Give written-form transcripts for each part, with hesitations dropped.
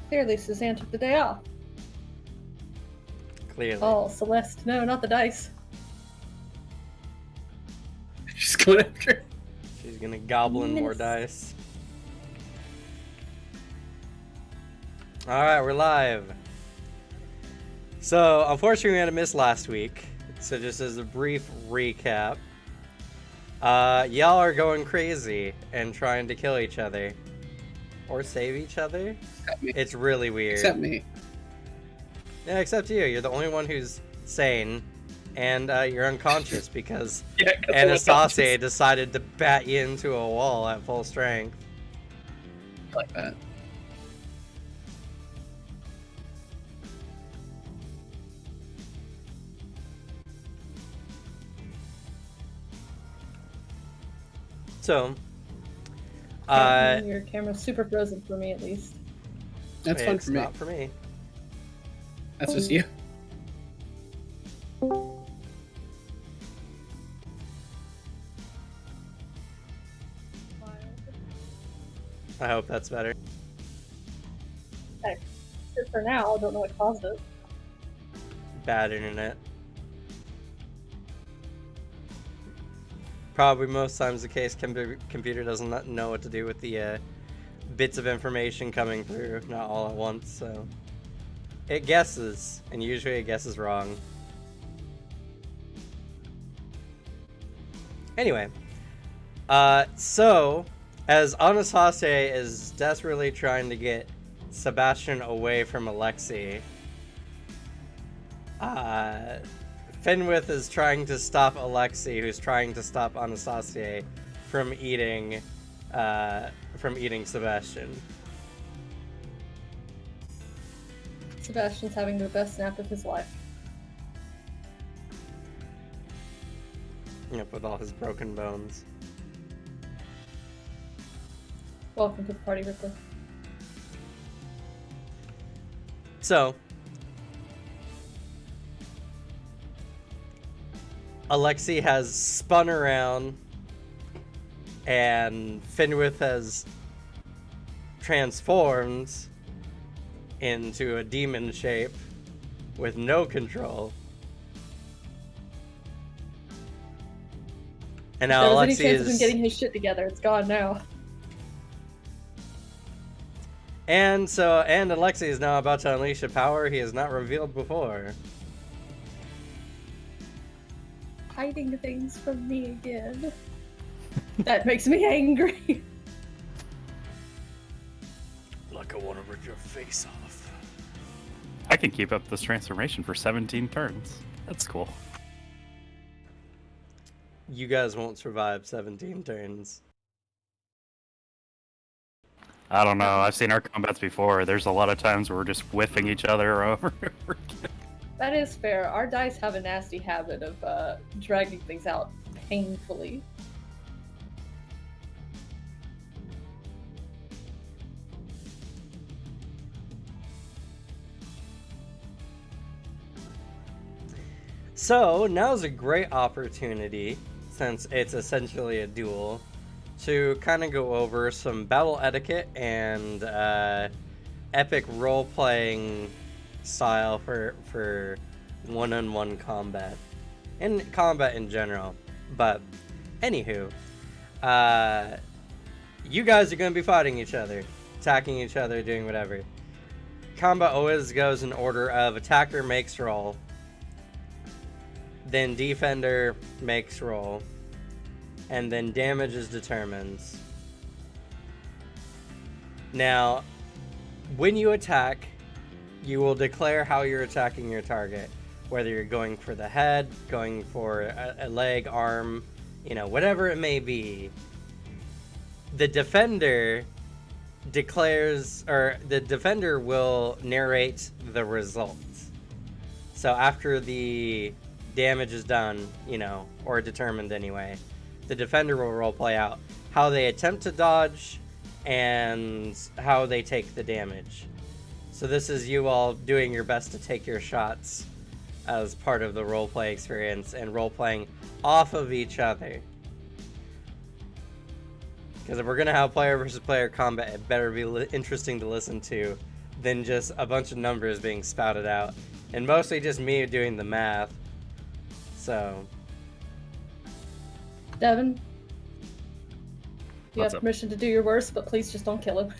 Clearly, Suzanne took the day off. Clearly. Oh, Celeste. No, not the dice. She's going after it. She's gonna goblin more dice. Alright, we're live. So, unfortunately we had a miss last week. So just as a brief recap. Y'all are going crazy and trying to kill each other. Or save each other. It's really weird. Except me. Yeah, except you. You're the only one who's sane. And you're unconscious because Anastasia decided to bat you into a wall at full strength. I like that. So, your camera's super frozen for me, at least. That's fun it's for me. not for me. That's just you. I hope that's better. Hey, good for now. I don't know what caused it. Bad internet. Probably most times the case, computer doesn't know what to do with the bits of information coming through, not all at once, so it guesses, and usually it guesses wrong. Anyway, so as Anastasia is desperately trying to get Sebastian away from Alexei, Finwith is trying to stop Alexei, who's trying to stop Anastasia from eating Sebastian. Sebastian's having the best nap of his life. Yep, with all his broken bones. Welcome to the party, Ripley. So, Alexei has spun around, and Finwith has transformed into a demon shape with no control. And now There was Alexei any chance of him is... getting his shit together. It's gone now. And Alexei is now about to unleash a power he has not revealed before. Hiding things from me again. That makes me angry. Like I want to rip your face off. I can keep up this transformation for 17 turns. That's cool. You guys won't survive 17 turns. I don't know. I've seen our combats before. There's a lot of times where we're just whiffing each other over and over again. That is fair. Our dice have a nasty habit of dragging things out painfully. So, now's a great opportunity, since it's essentially a duel, to kind of go over some battle etiquette and epic role-playing style for one-on-one combat. And combat in general. But, anywho, you guys are going to be fighting each other, attacking each other, doing whatever. Combat always goes in order of attacker makes roll, then defender makes roll, and then damage is determined. Now, when you attack, you will declare how you're attacking your target, whether you're going for the head, going for a leg, arm, whatever it may be. The defender declares, or the defender will narrate the results. So after the damage is done, or determined anyway, the defender will roleplay out how they attempt to dodge and how they take the damage. So this is you all doing your best to take your shots as part of the roleplay experience and roleplaying off of each other. Because if we're going to have player versus player combat, it better be interesting to listen to than just a bunch of numbers being spouted out, and mostly just me doing the math. So, Devin, you What's have up? permission to do your worst, but please just don't kill him.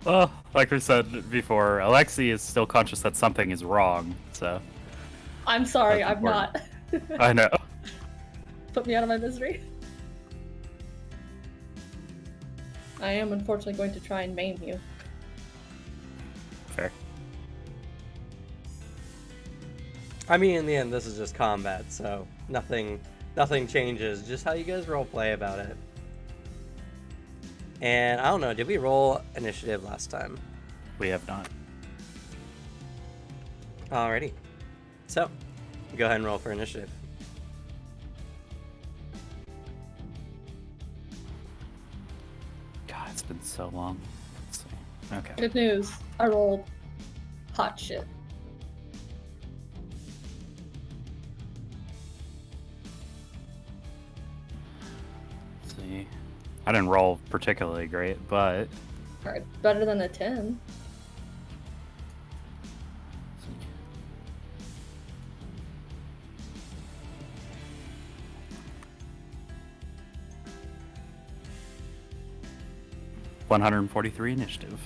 Well, like we said before, Alexi is still conscious that something is wrong, so I'm sorry, That's I'm not. I know. Put me out of my misery. I am unfortunately going to try and maim you. Fair. I mean, in the end, this is just combat, so nothing changes. Just how you guys roleplay about it. And I don't know, did we roll initiative last time? We have not. Alrighty. So, go ahead and roll for initiative. God, it's been so long. Let's see. Okay. Good news. I rolled hot shit. Let's see. I didn't roll particularly great, but Alright, better than a 10. $143 initiative.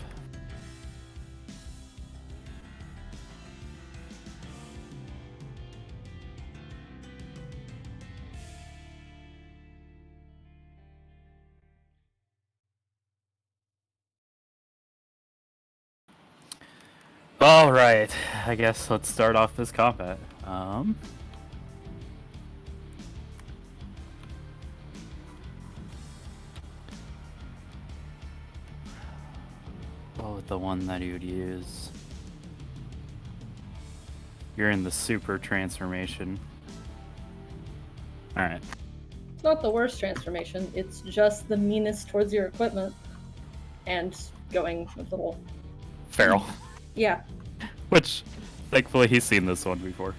All right, I guess let's start off this combat. What would the one that you would use? You're in the super transformation. All right. It's not the worst transformation, it's just the meanest towards your equipment. And going a little... Feral. Yeah. Which, thankfully, he's seen this one before.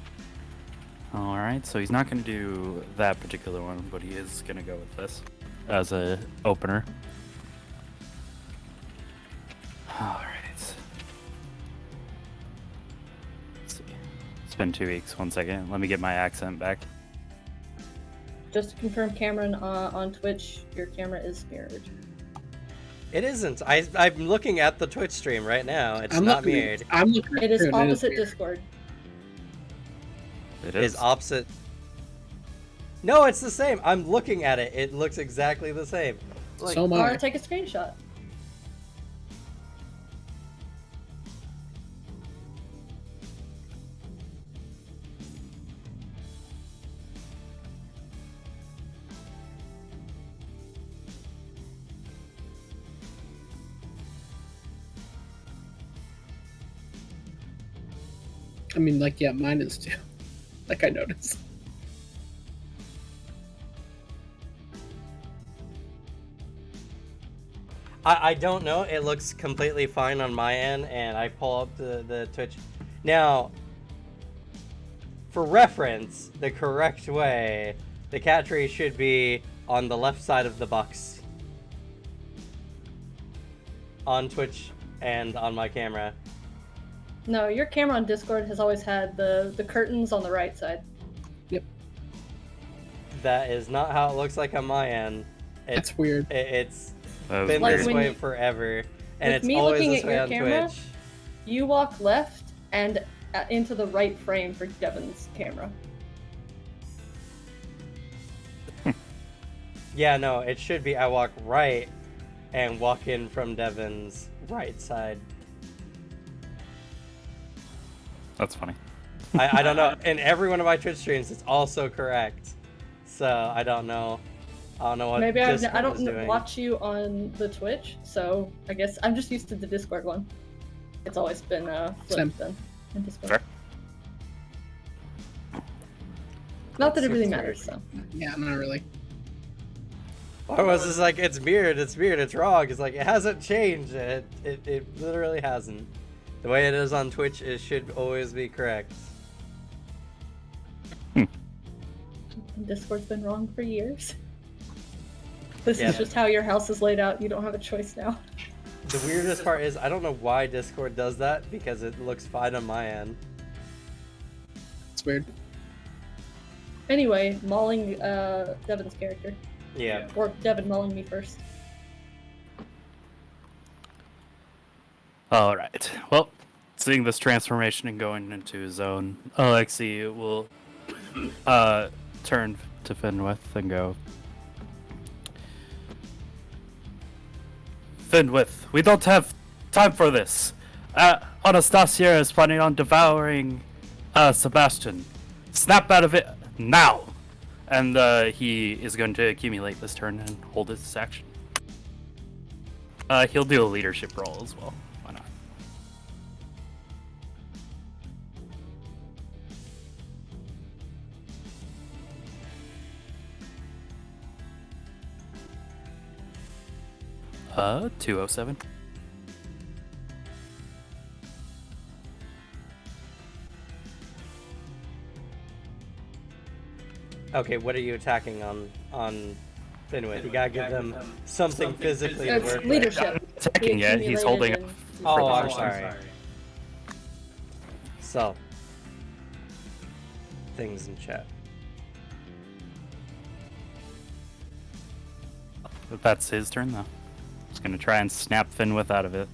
Alright, so he's not going to do that particular one, but he is going to go with this as a opener. Alright. Let's see. It's been 2 weeks. 1 second. Let me get my accent back. Just to confirm, Cameron, on Twitch, your camera is mirrored. It isn't. I'm looking at the Twitch stream right now. It's not mirrored. I'm looking at It is it, and opposite mirrored. Discord. It Is is. opposite. No, it's the same. I'm looking at it. It looks exactly the same. Like, So am Or I. take a screenshot. I mean, like, yeah, mine is too. Like, I noticed. I don't know. It looks completely fine on my end, and I pull up the Twitch. Now, for reference, the correct way, the cat tree should be on the left side of the box. On Twitch and on my camera. No, your camera on Discord has always had the curtains on the right side. That is not how it looks like on my end. That's weird. It's That was been Like this when way you- forever, and with it's me always looking this at way your on camera, Twitch. You walk left and into the right frame for Devin's camera. Yeah, no, it should be I walk right and walk in from Devin's right side. That's funny. I don't know. In every one of my Twitch streams, it's also correct. So I don't know. I don't know what Maybe Discord I is don't doing. watch you on the Twitch, so I guess I'm just used to the Discord one. It's always been Same. flipped then in Discord. Fair. Not that it Seems really weird. matters, so. Yeah, not really. Or was this like it's mirrored, it's wrong? It's like it hasn't changed. It literally hasn't. The way it is on Twitch, it should always be correct. Discord's been wrong for years. This Yeah. is just how your house is laid out. You don't have a choice now. The weirdest part is I don't know why Discord does that because it looks fine on my end. It's weird. Anyway, mauling Devin's character. Yeah. Or Devin mauling me first. All right. Well, seeing this transformation and going into his zone, Alexi will turn to Finwith and go, Finwith, we don't have time for this. Anastasia is planning on devouring Sebastian. Snap out of it now! And he is going to accumulate this turn and hold his action. He'll do a leadership role as well. Why not? Uh, 207. Okay, what are you attacking on Finwith? You gotta give them something physically to It's work with. leadership. Attacking it, he's holding up. Oh, I'm position. sorry. So, things in chat. But that's his turn, though. He's gonna try and snap Finwith out of it.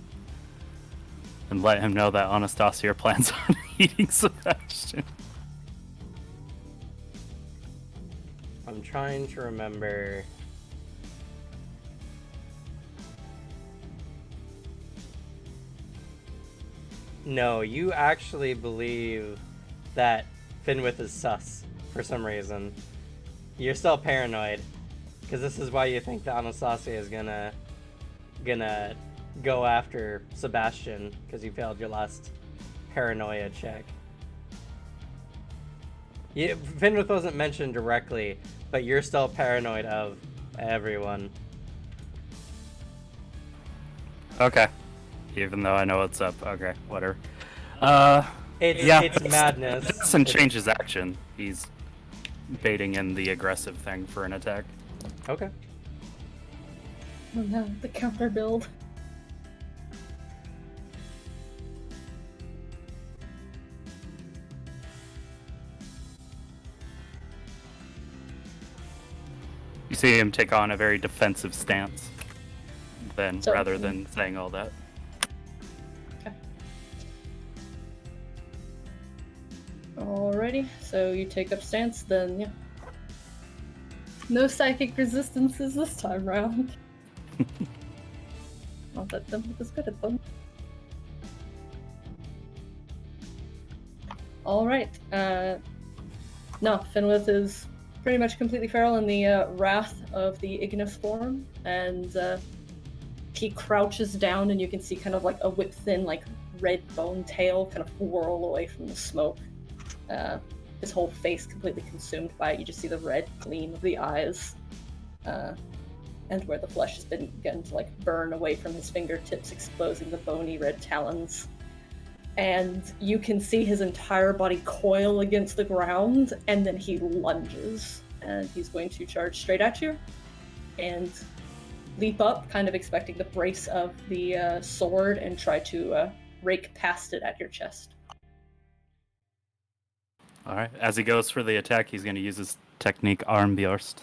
And let him know that Anastasia plans on eating Sebastian. I'm trying to remember. No, you actually believe that Finwith is sus for some reason. You're still paranoid, because this is why you think that Anastasia is gonna go after Sebastian, because you failed your last paranoia check. Finwith wasn't mentioned directly, but you're still paranoid of everyone. Okay. Even though I know what's up. Okay, whatever. It's madness. It doesn't change his action. He's baiting in the aggressive thing for an attack. Okay. Oh no, the counter build. You see him take on a very defensive stance then, So- rather than saying all that. Alrighty, so you take up stance, then yeah. No psychic resistances this time round. Not that Finwith is good at them. Alright, no, Finwith is pretty much completely feral in the wrath of the Ignis form, and he crouches down and you can see kind of like a whip-thin, like, red bone tail kind of whirl away from the smoke. His whole face completely consumed by it. You just see the red gleam of the eyes, and where the flesh has been begun to like burn away from his fingertips, exposing the bony red talons. And you can see his entire body coil against the ground, and then he lunges, and he's going to charge straight at you, and leap up, kind of expecting the brace of the sword, and try to rake past it at your chest. Alright, as he goes for the attack, he's going to use his technique Armbjorst.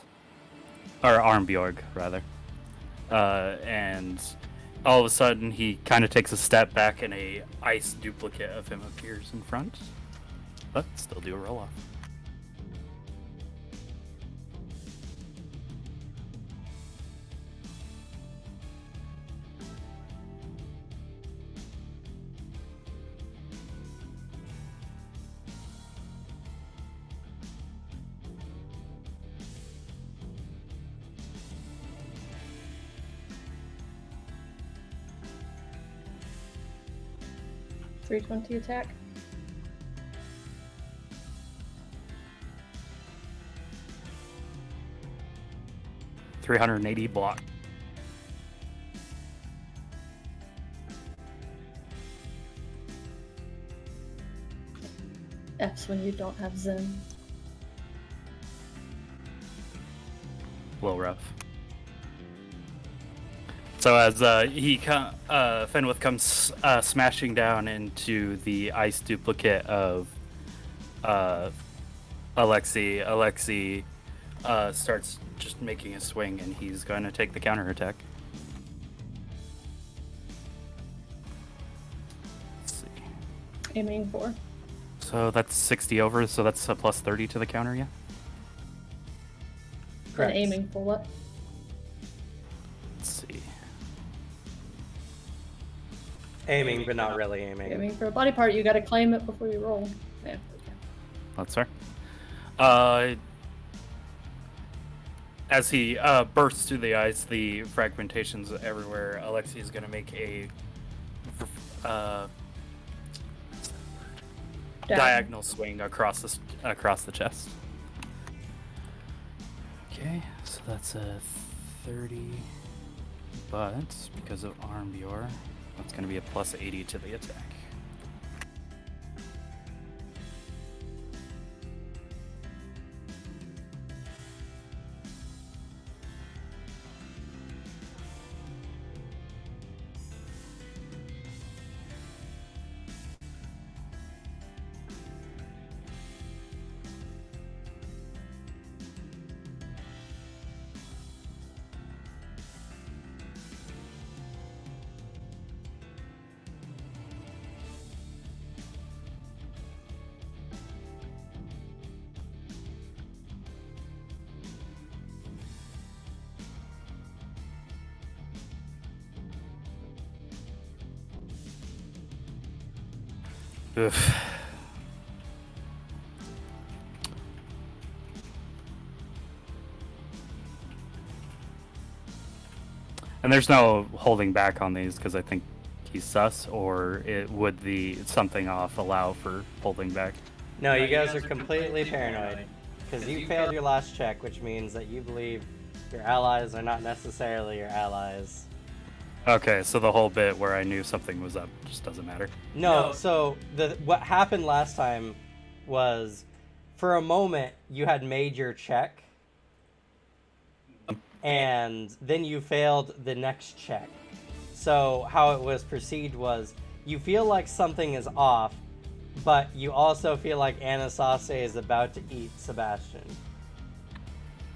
Or Armbjorg, rather. And all of a sudden, he kind of takes a step back and a ice duplicate of him appears in front. But still do a roll-off. .320 attack. .380 block. F's when you don't have Zen. A little rough. So as Fenwith comes smashing down into the ice duplicate of Alexei starts just making a swing, and he's going to take the counterattack. Let's see. Aiming for. So that's 60 over, so that's a plus 30 to the counter, yeah? And Correct. aiming for what? Let's see. Aiming, but not really aiming. Aiming for a body part, you gotta claim it before you roll. Yeah. That's fair. As he bursts through the ice, the fragmentations everywhere, Alexei is going to make a diagonal swing across the chest. Okay, so that's a 30, but because of Arm Bjor, that's going to be a plus 80 to the attack. Oof. And there's no holding back on these because I think he's sus, or would the something off allow for holding back? No, you guys are completely paranoid because you failed your last check, which means that you believe your allies are not necessarily your allies. Okay, so the whole bit where I knew something was up just doesn't matter. No, so what happened last time was, for a moment, you had made your check, and then you failed the next check. So how it was perceived was, you feel like something is off, but you also feel like Anasaste is about to eat Sebastian.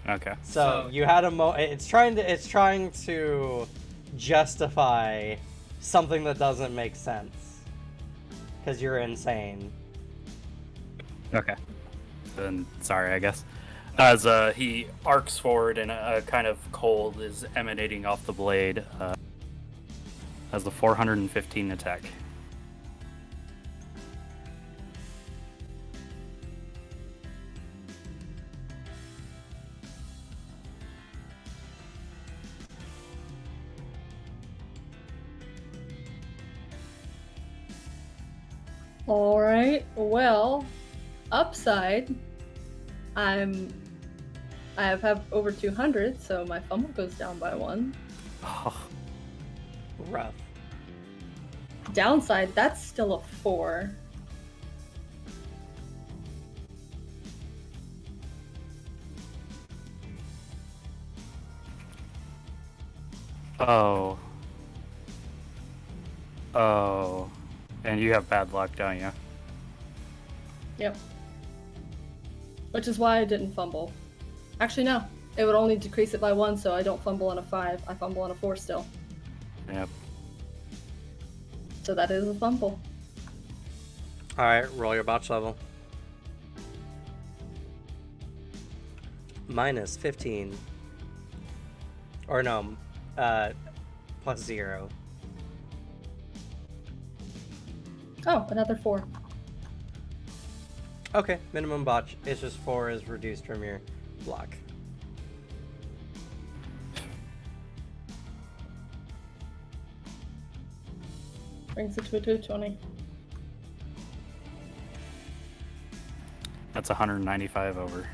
Okay. So you had a it's trying to justify something that doesn't make sense because you're insane. Okay. Then sorry, I guess. As he arcs forward and a kind of cold is emanating off the blade, as the 415 attack. All right. Well, upside, I have over 200, so my fumble goes down by 1. Oh, Rough. Downside, that's still a 4. oh. And you have bad luck, don't you? Yep. Which is why I didn't fumble. Actually, no. It would only decrease it by 1, so I don't fumble on a 5. I fumble on a 4 still. Yep. So that is a fumble. Alright, roll your botch level. Minus 15. Or no, plus 0. Oh, another 4. Okay, minimum botch. It's just 4 is reduced from your block. Brings it to a 220. That's 195 over.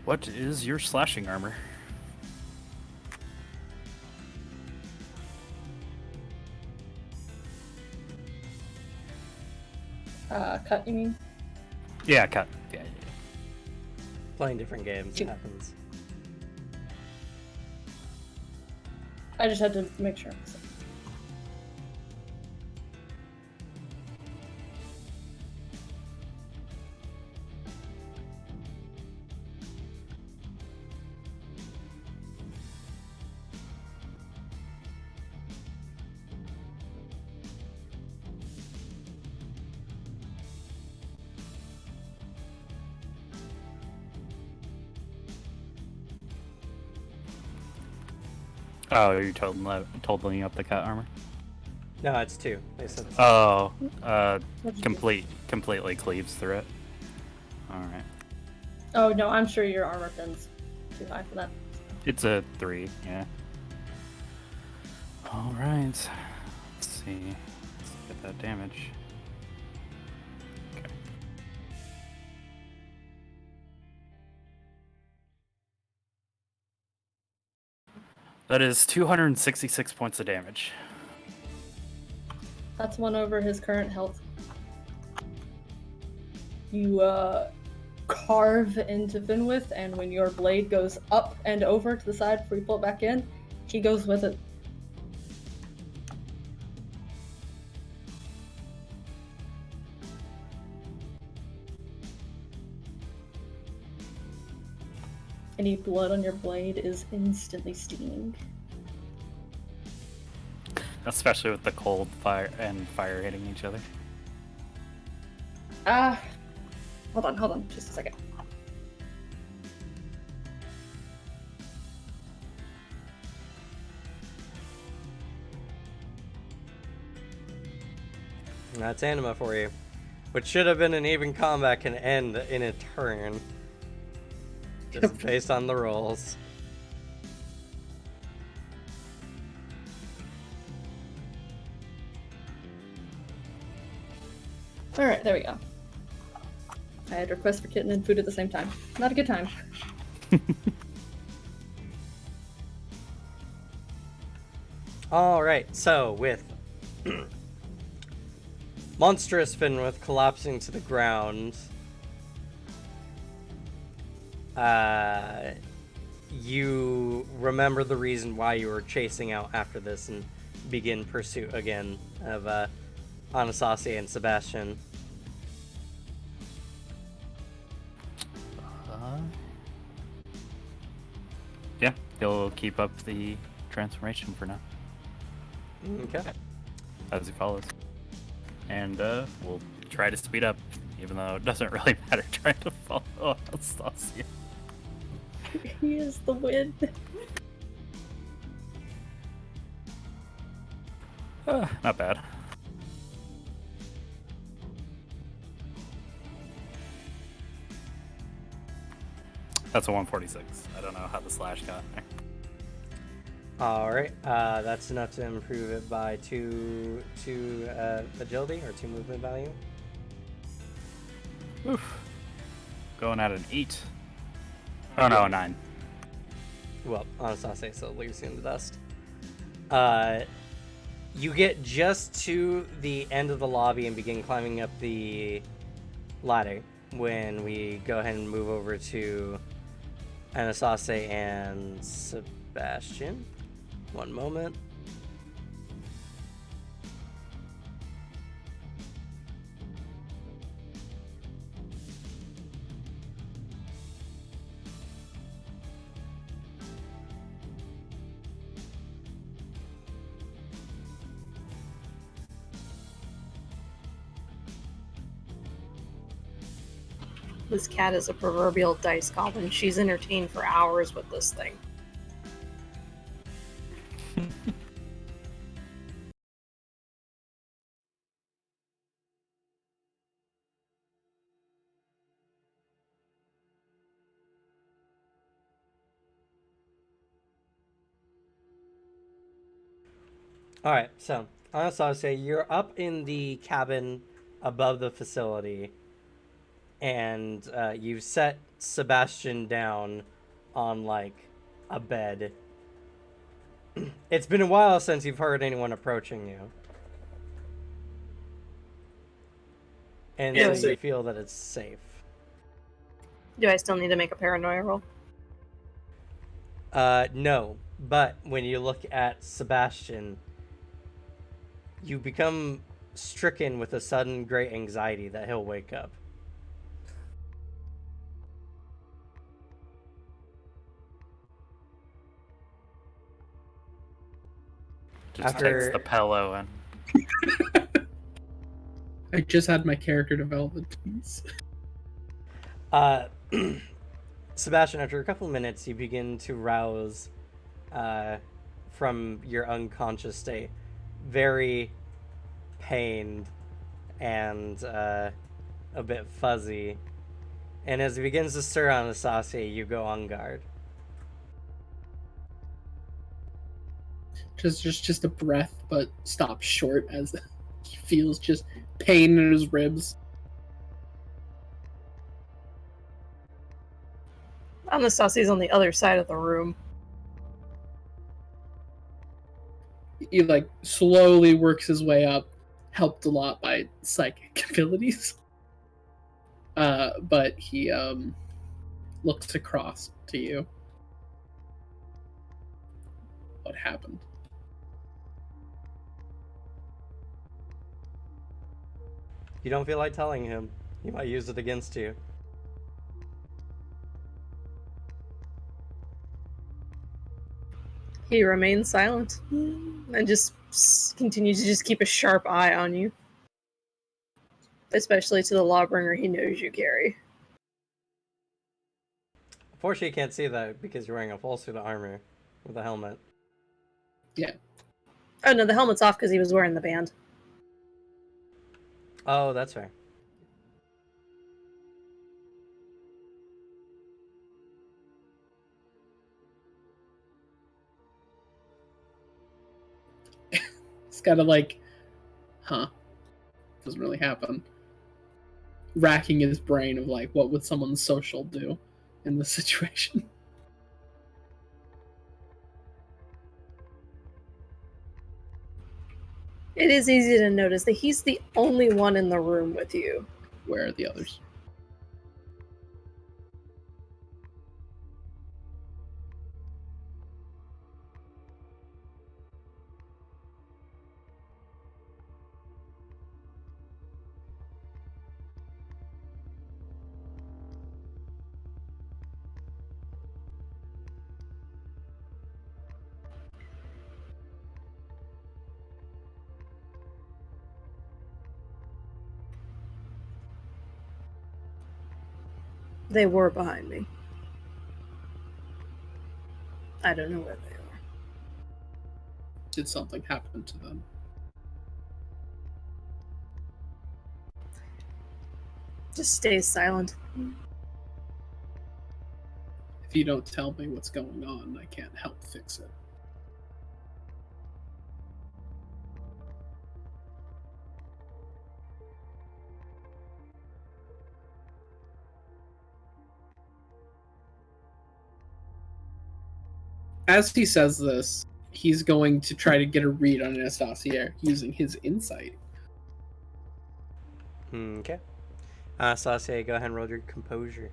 What is your slashing armor? Cut, you mean? Yeah, cut. Yeah. Playing different games Two. happens. I just had to make sure. So. Oh, you're totaling up the cat armor? No, it's 2. They said it's Oh, What'd you do? completely cleaves through it. Alright. Oh no, I'm sure your armor pin's too high for that. It's a 3, yeah. Alright. Let's see. Let's get that damage. Okay. That is 266 points of damage. That's 1 over his current health. You carve into Finwith, and when your blade goes up and over to the side before you pull it back in, he goes with it. Any blood on your blade is instantly steaming. Especially with the cold fire hitting each other. Hold on, just a second. That's Anima for you. What should have been an even combat can end in a turn. Just based on the rolls. Alright, there we go. I had requests for kitten and food at the same time. Not a good time. Alright, so with monstrous Finwith collapsing to the ground, you remember the reason why you were chasing out after this and begin pursuit again of Anastasia and Sebastian. Yeah, he'll keep up the transformation for now. Okay. As he follows. And we'll try to speed up, even though it doesn't really matter trying to follow Anastasia. He is the wind. Not bad. That's a 146. I don't know how the slash got there. Alright, that's enough to improve it by 2 agility or 2 movement value. Oof. Going at an 8. Oh no, a 9. Well, Anastasia still leaves you in the dust. You get just to the end of the lobby and begin climbing up the ladder when we go ahead and move over to Anastasia and Sebastian. One moment. This cat is a proverbial dice goblin. She's entertained for hours with this thing. Alright, so Anastasia, you're up in the cabin above the facility, and you've set Sebastian down on, like, a bed. It's been a while since you've heard anyone approaching you. And Yeah, so you feel that it's safe. Do I still need to make a paranoia roll? No, But when you look at Sebastian, you become stricken with a sudden great anxiety that he'll wake up. Just After- takes the pillow and I just had my character development piece. Sebastian, after a couple of minutes, you begin to rouse from your unconscious state, very pained and a bit fuzzy. And as he begins to stir Anastasia, you go on guard. Just a breath, but stops short as he feels just pain in his ribs. Anastasia's on the other side of the room. He like slowly works his way up, helped a lot by psychic abilities. But he looks across to you. What happened? You don't feel like telling him. He might use it against you. He remains silent and just continues to just keep a sharp eye on you. Especially to the lawbringer he knows you carry. Unfortunately, you can't see that because you're wearing a full suit of armor with a helmet. Yeah. Oh no, the helmet's off because he was wearing the band. Oh, that's fair. It's gotta like, doesn't really happen. Racking his brain of like, what would someone social do in this situation? It is easy to notice that he's the only one in the room with you. Where are the others? They were behind me. I don't know where they are. Did something happen to them? Just stay silent. If you don't tell me what's going on, I can't help fix it. As he says this, he's going to try to get a read on Anastasia using his insight. Okay. Anastasia, go ahead and roll your composure.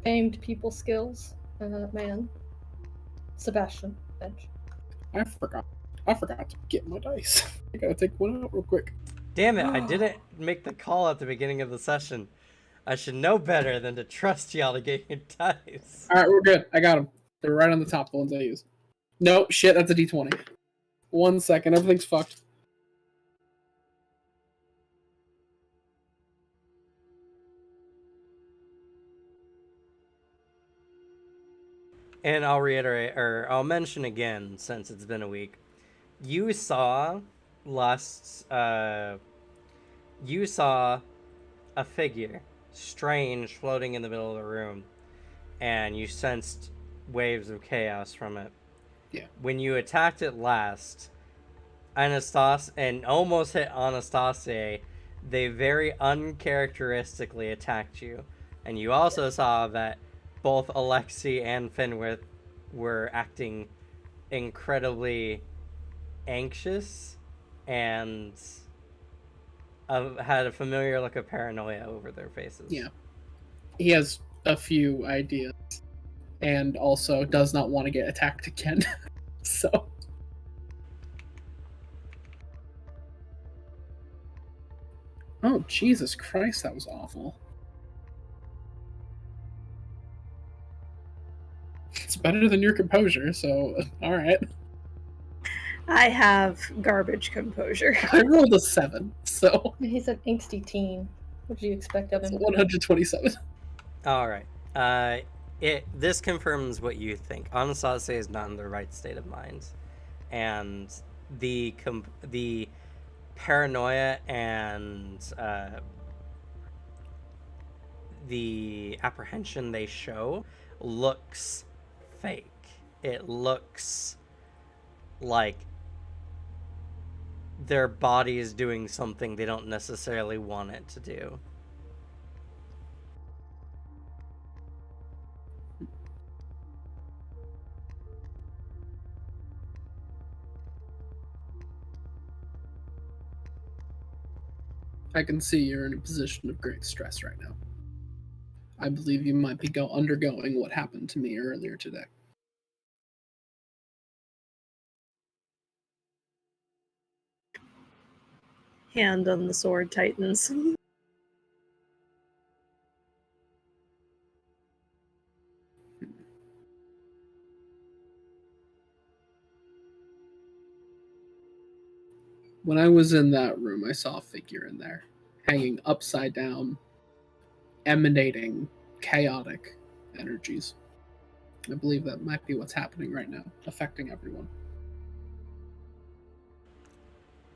Aimed people skills, man. Sebastian, bench. I forgot to get my dice. I gotta take one out real quick. Damn it, I didn't make the call at the beginning of the session. I should know better than to trust y'all to get your dice. Alright, we're good. I got them. They're right on the top, the ones I use. No, shit, that's a d20. 1 second, everything's fucked. And I'll reiterate, or I'll mention again, since it's been a week. You saw you saw a figure, strange, floating in the middle of the room, and you sensed waves of chaos from it. Yeah. When you attacked it last, Anastasia, and almost hit Anastasia, they very uncharacteristically attacked you. And you also saw that both Alexei and Finwith were acting incredibly anxious and had a familiar look of paranoia over their faces. Yeah. He has a few ideas and also does not want to get attacked again. So. Oh, Jesus Christ, that was awful. It's better than your composure, so alright. I have garbage composure. I rolled a 7, so He's an angsty teen. What do you expect of it's him? 127. 127. All right. This confirms what you think. Anastasia is not in the right state of mind, and the paranoia and the apprehension they show looks fake. It looks like their body is doing something they don't necessarily want it to do. I can see you're in a position of great stress right now. I believe you might be undergoing what happened to me earlier today. Hand on the sword tightens. When I was in that room, I saw a figure in there, hanging upside down, emanating chaotic energies. I believe that might be what's happening right now, affecting everyone.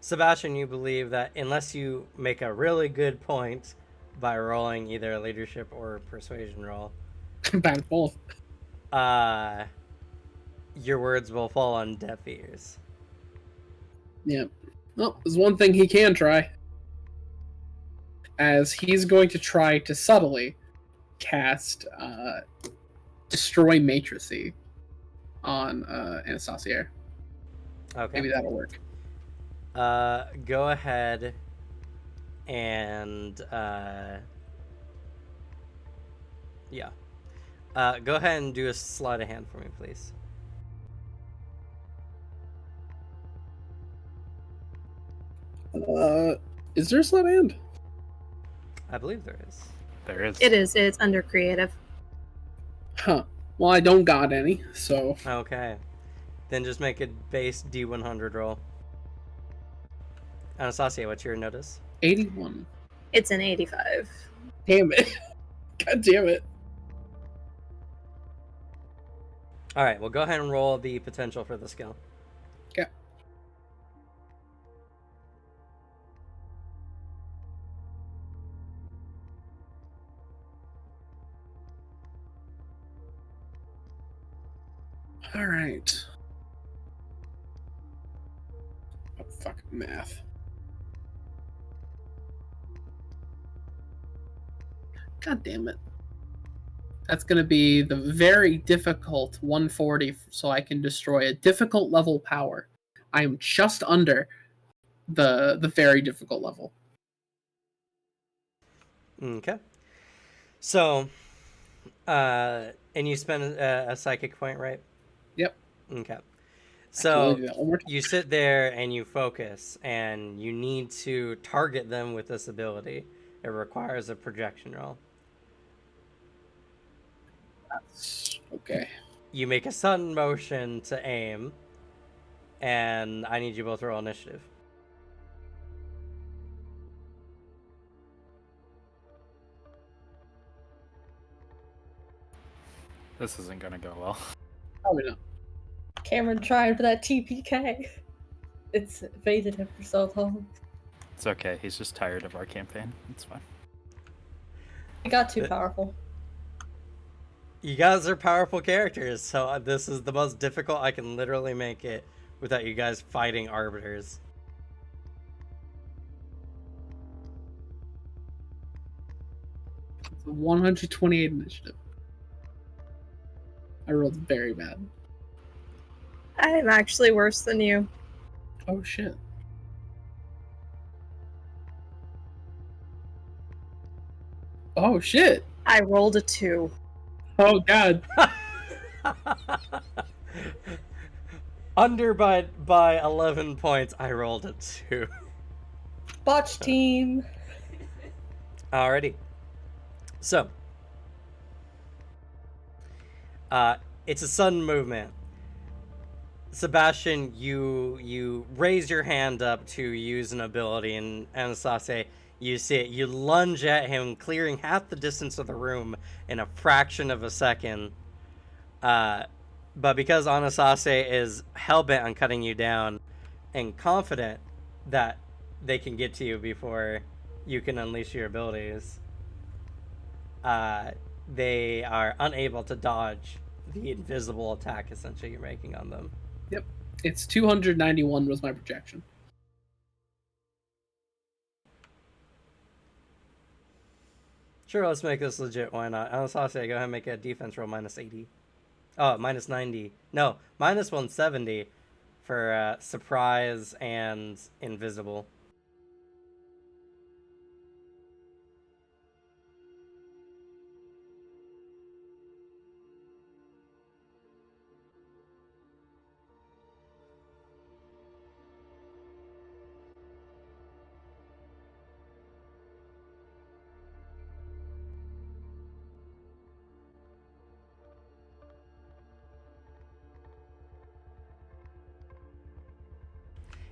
Sebastian, you believe that unless you make a really good point by rolling either a leadership or a persuasion roll, Bad at both. your words will fall on deaf ears. Yeah. Well, there's one thing he can try. As he's going to try to subtly cast Destroy Matricy on Anastasia. Okay. Maybe that'll work. Go ahead and go ahead and do a sleight of hand for me, please. Is there a sleight of hand? I believe there is. There is. It is. It's under creative. Huh. Well, I don't got any, so. Okay. Then just make a base D100 roll. Anastasia, what's your notice? 81. It's an 85. Damn it. God damn it. All right, well, go ahead and roll the potential for the skill. Okay. All right. Oh, fucking math. God damn it. That's going to be the very difficult 140, so I can destroy a difficult level power. I am just under the very difficult level. Okay. So, and you spend a psychic point, right? Yep. Okay. I can So only do that one more time. you sit there and you focus, and you need to target them with this ability. It requires a projection roll. Okay. You make a sudden motion to aim, and I need you both to roll initiative. This isn't gonna go well. Probably not. Cameron trying for that TPK. It's evaded him for so long. It's okay. He's just tired of our campaign. It's fine. It got too powerful. You guys are powerful characters, so this is the most difficult I can literally make it without you guys fighting arbiters. It's a 128 initiative. I rolled very bad. I'm actually worse than you. Oh shit. Oh shit. I rolled a 2. Oh god. Under by 11 points. I rolled a 2. Botch team. Alrighty. So, it's a sudden movement. Sebastian, you raise your hand up to use an ability, and Anastasia, you see it. You lunge at him, clearing half the distance of the room in a fraction of a second. But because Anastasia is hell-bent on cutting you down and confident that they can get to you before you can unleash your abilities, they are unable to dodge the invisible attack, essentially, you're making on them. Yep. It's 291 was my projection. Sure, let's make this legit. Why not? Anastasia, go ahead and make a defense roll minus 80. Oh, minus 90. No, minus 170 for surprise and invisible.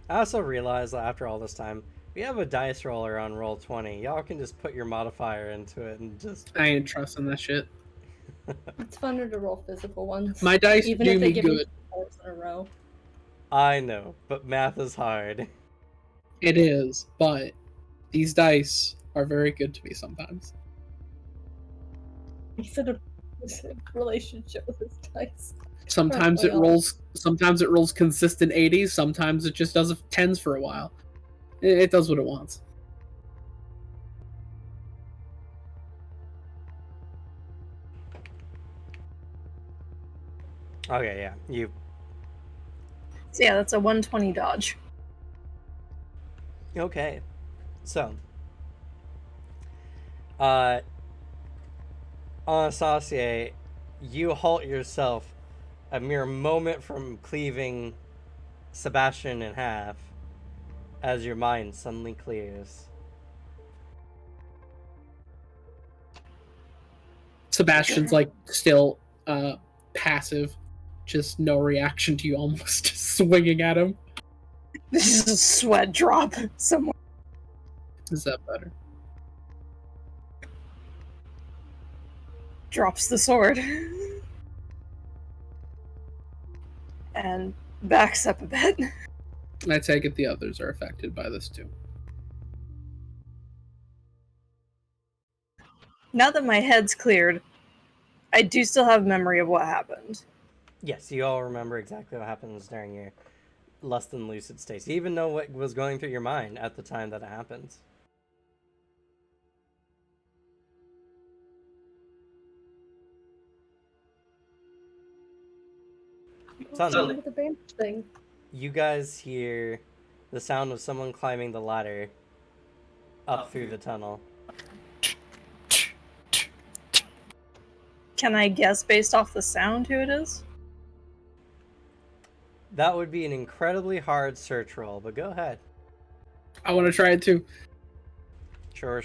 I also realized that after all this time, we have a dice roller on Roll20. Y'all can just put your modifier into it and just... I ain't trusting that shit. It's funner to roll physical ones. My dice even do if they me give you good. 4 in a row. I know, but math is hard. It is, but these dice are very good to me sometimes. He's in a relationship with his dice. Sometimes it rolls consistent 80s, sometimes it just does 10s for a while. It does what it wants. Okay, yeah, you... So yeah, that's a 120 dodge. Okay, so... Anastasia, you halt yourself a mere moment from cleaving Sebastian in half as your mind suddenly clears. Sebastian's like still passive, just no reaction to you almost swinging at him. This is a sweat drop somewhere. Is that better? Drops the sword. And backs up a bit. I take it the others are affected by this too. Now that my head's cleared, I do still have memory of what happened. Yes, you all remember exactly what happens during your less than lucid states. You even know what was going through your mind at the time that it happens. Something with the bandage thing. You guys hear the sound of someone climbing the ladder up through the tunnel. Can I guess based off the sound who it is? That would be an incredibly hard search roll, but go ahead. I want to try it too. Sure.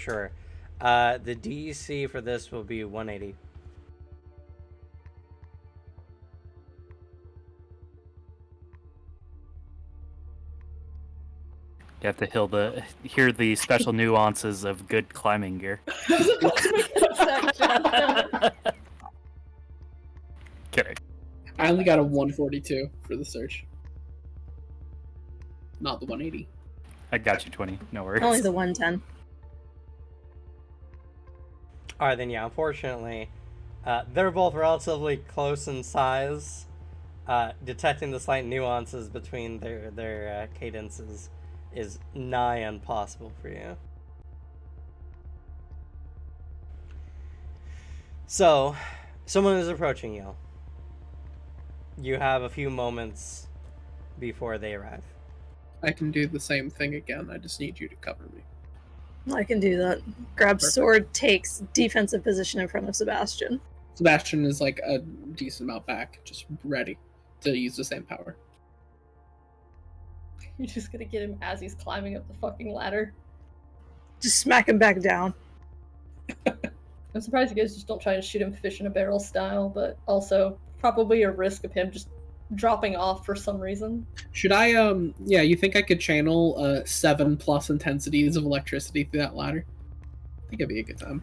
The DC for this will be 180. You have to hear the special nuances of good climbing gear. Kidding. I only got a 142 for the search. Not the 180. I got you 20. No worries. Only the 110. Alright, then yeah, unfortunately, they're both relatively close in size. Detecting the slight nuances between their cadences is nigh impossible for you. So, someone is approaching you. You have a few moments before they arrive. I can do the same thing again. I just need you to cover me. I can do that. Grabs Perfect. sword, takes defensive position in front of Sebastian. Sebastian is like decent amount back, just ready to use the same power. You're just gonna get him as he's climbing up the fucking ladder. Just smack him back down. I'm surprised you guys just don't try to shoot him fish in a barrel style, but also probably a risk of him just dropping off for some reason. Should I, yeah, you think I could channel 7+ intensities of electricity through that ladder? I think it'd be a good time.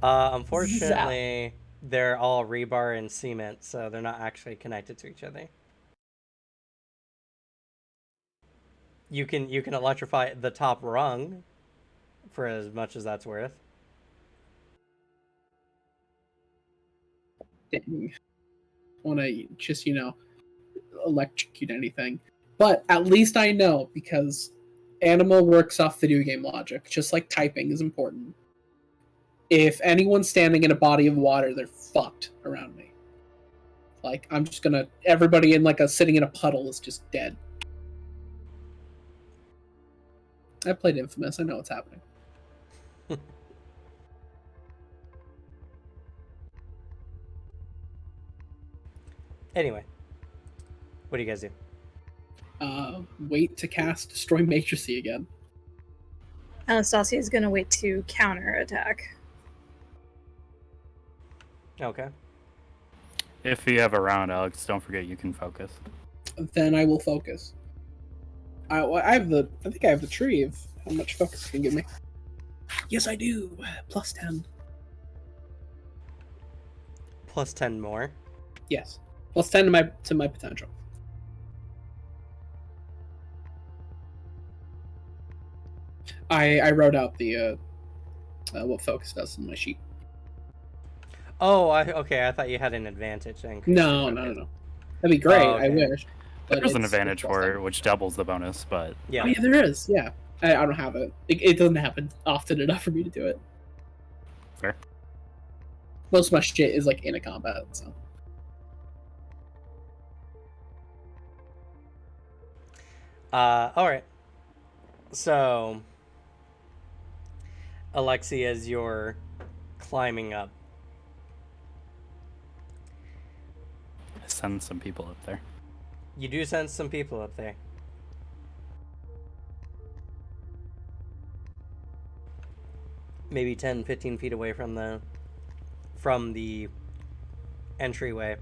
Unfortunately, they're all rebar and cement, so they're not actually connected to each other. You can electrify the top rung for as much as that's worth. Dang. Want to just, electrocute anything. But at least I know, because Anima works off video game logic, just like typing is important. If anyone's standing in a body of water, they're fucked around me. Like, I'm just gonna... Everybody in, sitting in a puddle is just dead. I played Infamous, I know what's happening. Anyway, what do you guys do? Wait to cast Destroy Matricy again. Anastasia is going to wait to counterattack. Okay. If you have a round, Alex, don't forget you can focus. Then I will focus. I think I have the tree of how much focus it can give me. Yes, I do. Plus 10. Plus 10 more. Yes. Plus 10 to my potential. I wrote out the what focus does in my sheet. Oh, okay. I thought you had an advantage. No. That'd be great. Oh, okay. I wish. There's an advantage for it, which doubles the bonus, but... Yeah. Oh, yeah, there is. Yeah. I don't have it. It doesn't happen often enough for me to do it. Fair. Most of my shit is, in a combat, so... Alright. So, Alexi, as you're climbing up, Send some people up there. you do sense some people up there. Maybe 10, 15 feet away from the entryway.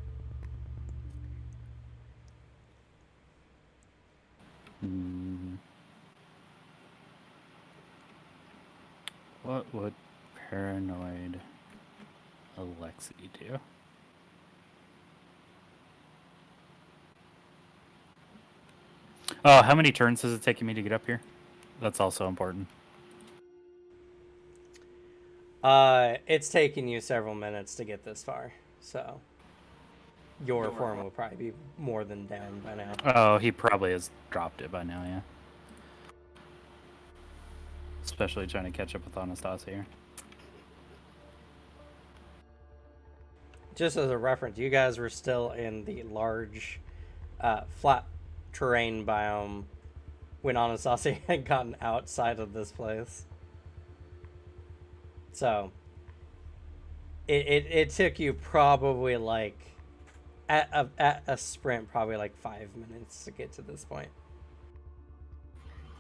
What would paranoid Alexi do? Oh, how many turns is it taking me to get up here? That's also important. It's taken you several minutes to get this far, so your form will probably be more than down by now. Oh, he probably has dropped it by now, yeah. Especially trying to catch up with Anastasia here. Just as a reference, you guys were still in the large, flat terrain biome when Anastasia had gotten outside of this place. So, it took you probably at a sprint, probably 5 minutes to get to this point.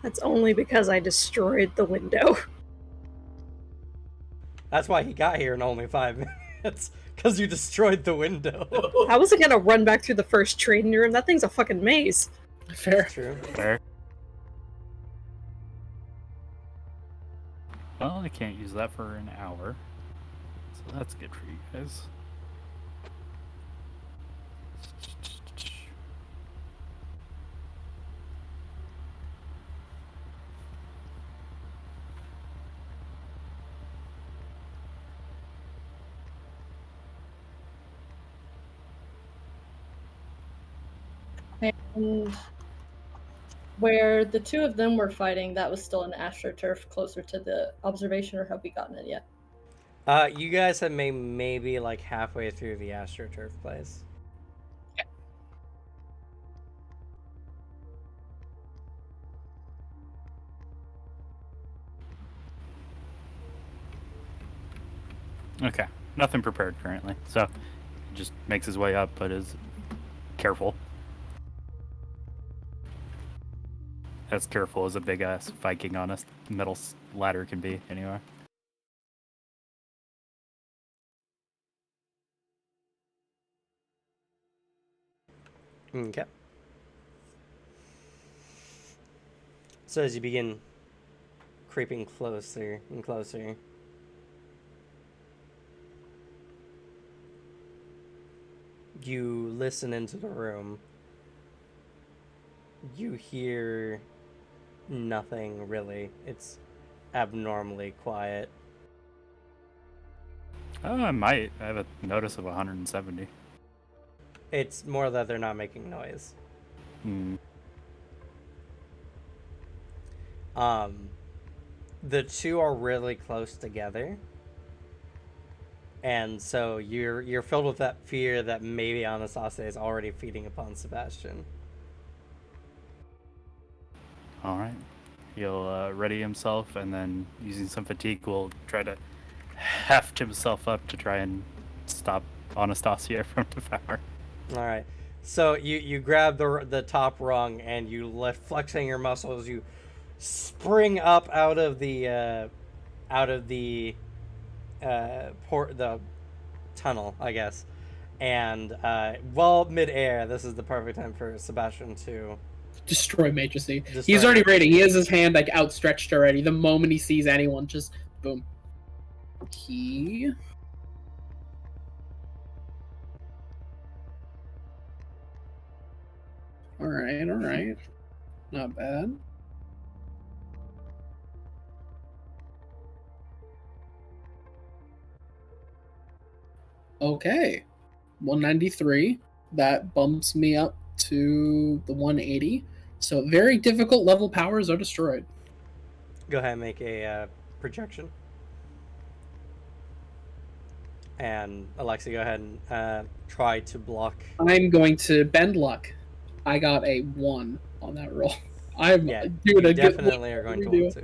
That's only because I destroyed the window. That's why he got here in only 5 minutes, because you destroyed the window. I wasn't gonna run back through the first trading room. That thing's a fucking maze. Fair. True. Fair. Well, I can't use that for an hour. So that's good for you guys. And where the two of them were fighting, that was still an astroturf closer to the observation, or have we gotten it yet? You guys have maybe halfway through the astroturf place. Okay, nothing prepared currently. So, just makes his way up, but is careful. As careful as a big ass Viking on a metal ladder can be, anyway. Okay. So as you begin creeping closer and closer, you listen into the room. You hear nothing really. It's abnormally quiet. Oh, I might. I have a notice of 170. It's more that they're not making noise. The two are really close together, and so you're filled with that fear that maybe Anastasia is already feeding upon Sebastian. All right. He'll ready himself, and then using some fatigue, will try to heft himself up to try and stop Anastasia from devouring. All right. So you grab the top rung and you lift, flexing your muscles. You spring up out of the the tunnel, I guess. And while midair, this is the perfect time for Sebastian to destroy Majesty. Destroy He's already Majesty. raiding. He has his hand like outstretched already. The moment he sees anyone, just boom. He. All right. Not bad. Okay. 193. That bumps me up to the 180. So very difficult level powers are destroyed. go ahead and make a projection. And Alexi, go ahead and try to block. I'm going to bend luck. I got a 1 on that roll. I'm Yeah, doing you a definitely good are going to redo. want to.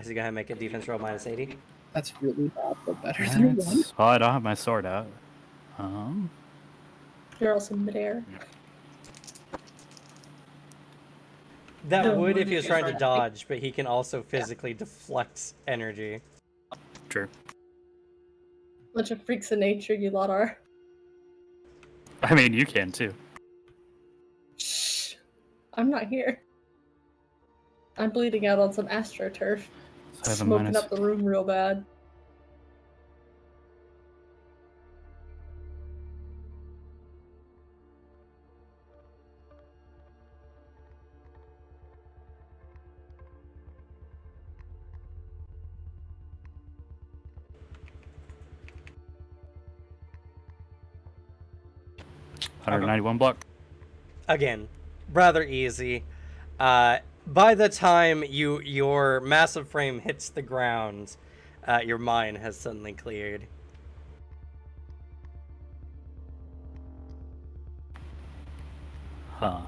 So go ahead and make a defense roll minus 80. That's really bad, but better than a 1. Well, I don't have my sword out. You're also midair. That No, would if he was trying to dodge, but he can also physically deflect energy. True. Bunch of freaks of nature, you lot are. I mean, you can too. Shh. I'm not here. I'm bleeding out on some astroturf. So I have a Smoking minus- up the room real bad. $191 block. Again, rather easy. By the time your massive frame hits the ground, your mind has suddenly cleared. Huh.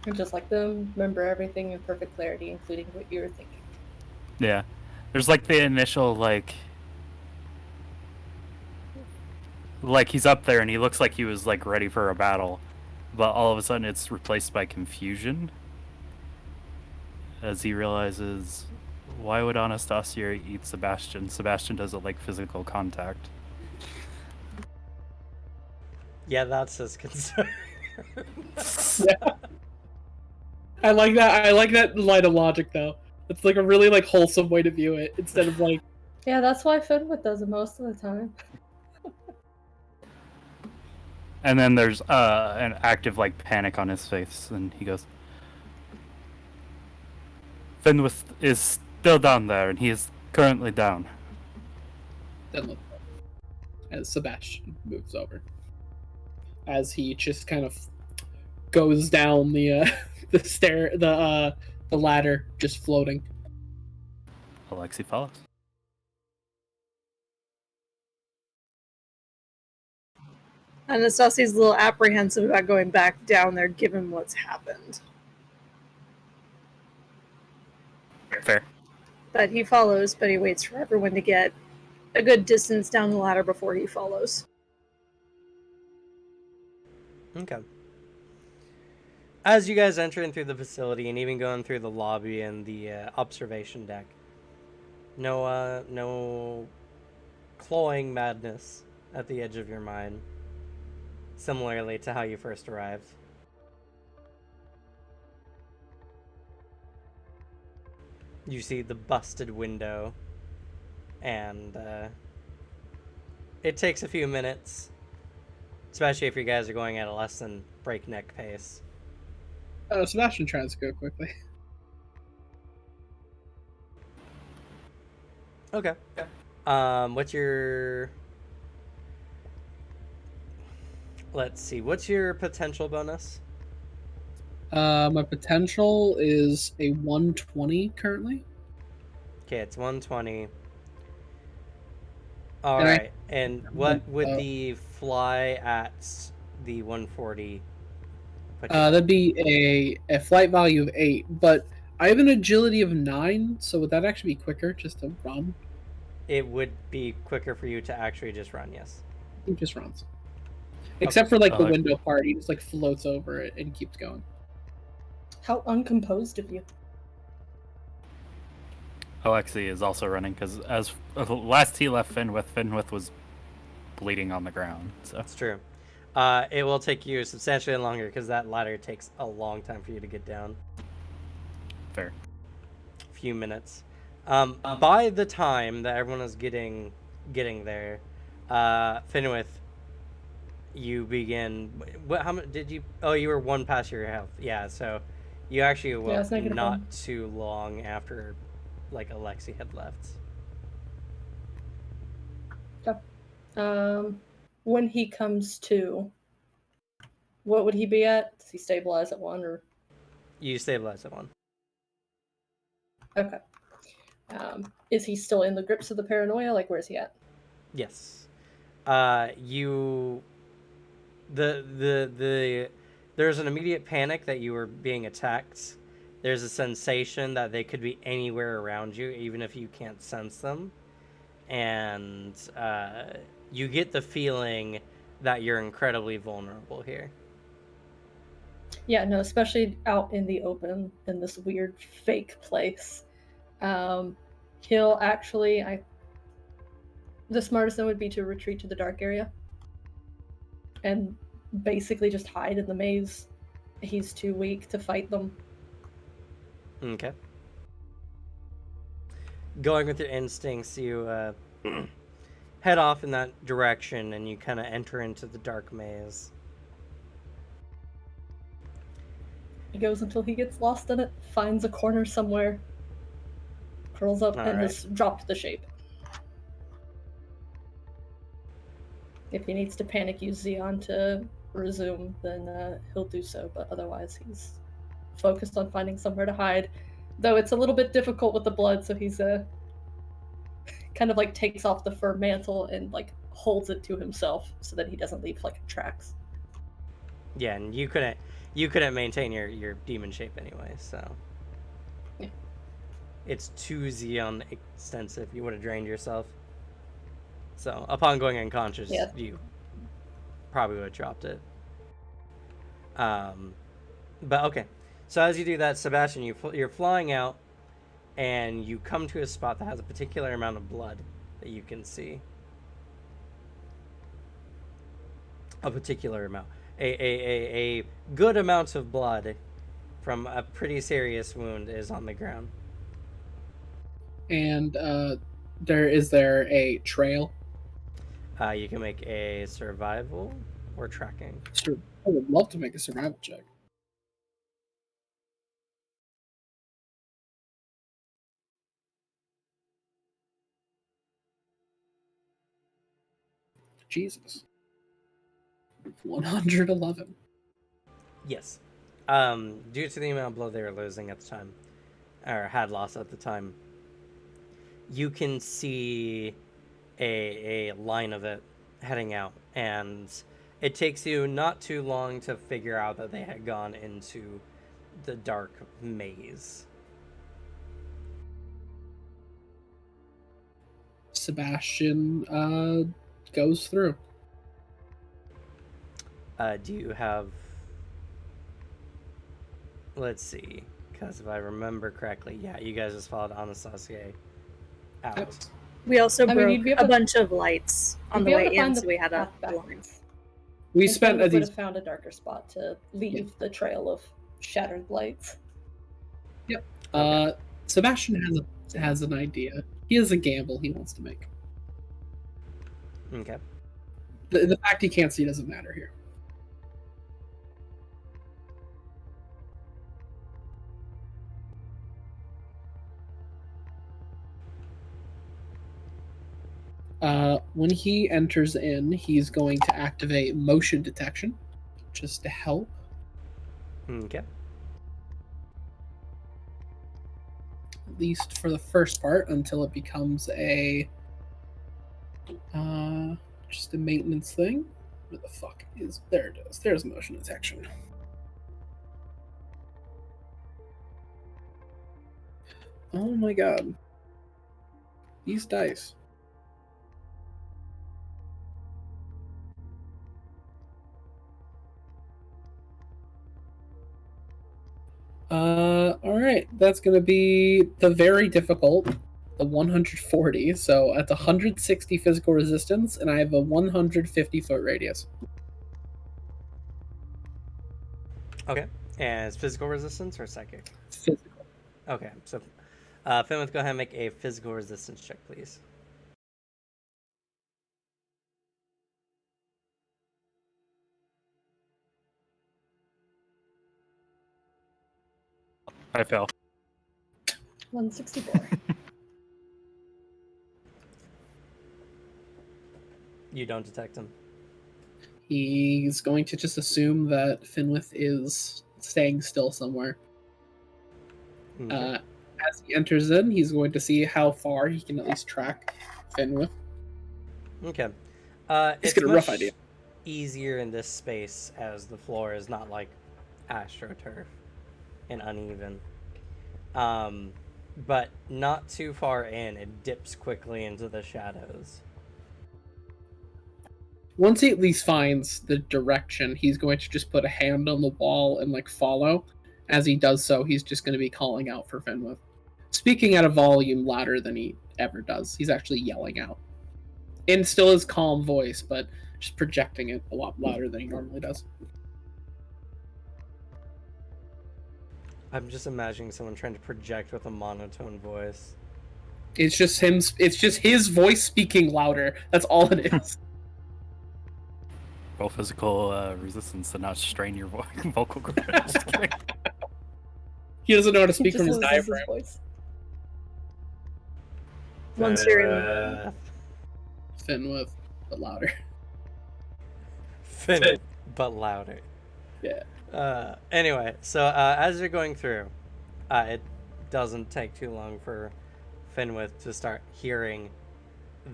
And just like them, remember everything in perfect clarity, including what you were thinking. Yeah. There's like the initial like he's up there and he looks like he was like ready for a battle, but all of a sudden it's replaced by confusion as he realizes, why would Anastasia eat Sebastian? Sebastian doesn't like physical contact. Yeah, that's his concern. Yeah. I like that. I like that line of logic, though. It's like a really like wholesome way to view it, instead of like. Yeah, that's why Fenwith does it most of the time. And then there's an active like panic on his face, and he goes, Fenwith is still down there, and he is currently down. Then look, as Sebastian moves over, as he just kind of goes down the the ladder, just floating. Alexi follows. Anastasia's a little apprehensive about going back down there given what's happened. Fair. But he follows, but he waits for everyone to get a good distance down the ladder before he follows. Okay. As you guys enter in through the facility and even going through the lobby and the observation deck, no clawing madness at the edge of your mind, similarly to how you first arrived. You see the busted window, and it takes a few minutes, especially if you guys are going at a less than breakneck pace. Sebastian tries to go quickly. Okay. What's your... Let's see. What's your potential bonus? My potential is a 120 currently. Okay, it's 120. All And I- right. And what would the fly at the 140 put you at? That'd be a flight value of 8, but I have an agility of 9, so would that actually be quicker just to run? It would be quicker for you to actually just run, yes. He just runs. Except for like the Okay. window part, he just like floats over it and keeps going. How uncomposed of you. Alexi is also running because as last he left Finwith was bleeding on the ground. So That's true. It will take you substantially longer because that ladder takes a long time for you to get down. fair. A few minutes. By the time that everyone is getting there, Finwith, you begin. What? How much did you? Oh, you were one past your health. Yeah, so you actually were it's negative not 1. too long after, like Alexi had left. When he comes to, what would he be at? Does he stabilize at 1 or? You stabilize at 1. Okay. Is he still in the grips of the paranoia? Like, where's he at? Yes. You. There's an immediate panic that you were being attacked. There's a sensation that they could be anywhere around you, even if you can't sense them. And you get the feeling that you're incredibly vulnerable here. Yeah, no, especially out in the open in this weird fake place. He'll actually, the smartest thing would be to retreat to the dark area and basically just hide in the maze. He's too weak to fight them. Okay. Going with your instincts, you head off in that direction and you kind of enter into the dark maze. He goes until he gets lost in it, finds a corner somewhere, curls up, and has dropped the shape. If he needs to panic use Xeon to resume, then he'll do so, but otherwise he's focused on finding somewhere to hide. Though it's a little bit difficult with the blood, so he's kind of like takes off the fur mantle and like holds it to himself so that he doesn't leave like tracks. Yeah, and you couldn't maintain your demon shape anyway, so Yeah. It's too Xeon extensive. You would have drained yourself. So upon going unconscious, Yeah. you probably would have dropped it. But okay. So as you do that, Sebastian, you're flying out, and you come to a spot that has a particular amount of blood that you can see. A particular amount. A good amount of blood from a pretty serious wound is on the ground. And is there a trail? You can make a survival or tracking. Sure. I would love to make a survival check. Jesus. 111. Yes. Due to the amount of blood they were losing at the time, or had lost at the time, you can see a line of it heading out, and it takes you not too long to figure out that they had gone into the dark maze. Sebastian goes through. Do you have? Let's see, because if I remember correctly, yeah, you guys just followed Anastasia out. Yep. We also I mean, broke you'd be a able to- bunch of lights on You'd the be able way to in, find so the we had a path blind. backwards. We And spent Fenwick would these. have found a darker spot to leave the trail of shattered lights. Okay. Sebastian has an idea. He has a gamble he wants to make. Okay. The fact he can't see doesn't matter here. When he enters in, he's going to activate motion detection, just to help. Okay. At least for the first part, until it becomes just a maintenance thing. Where the fuck is there? It is. There's motion detection. Oh my god, these dice. All right, that's gonna be the very difficult, the 140. So at 160 physical resistance, and I have a 150-foot radius. Okay. And it's physical resistance or psychic? Physical. Okay. So, Fenwick, go ahead and make a physical resistance check, please. I fell. 164. You don't detect him. He's going to just assume that Finwith is staying still somewhere. Okay. As he enters in, he's going to see how far he can at least track Finwith. Okay. He's It's got a rough much idea. easier in this space as the floor is not like astroturf and uneven. But not too far in, it dips quickly into the shadows. Once he at least finds the direction, he's going to just put a hand on the wall and like follow. As he does so, he's just going to be calling out for Finwith. Speaking at a volume louder than he ever does. He's actually yelling out. In still his calm voice, but just projecting it a lot louder than he normally does. I'm just imagining someone trying to project with a monotone voice. It's just him. It's just his voice speaking louder. That's all it is. Roll physical resistance to not strain your vocal cords. Just kidding. He doesn't know how to He speak just from his loses his diaphragm. voice. Once you're in, Finwith, but louder. Fin, but louder. Yeah. Anyway, so as you're going through, it doesn't take too long for Finwith to start hearing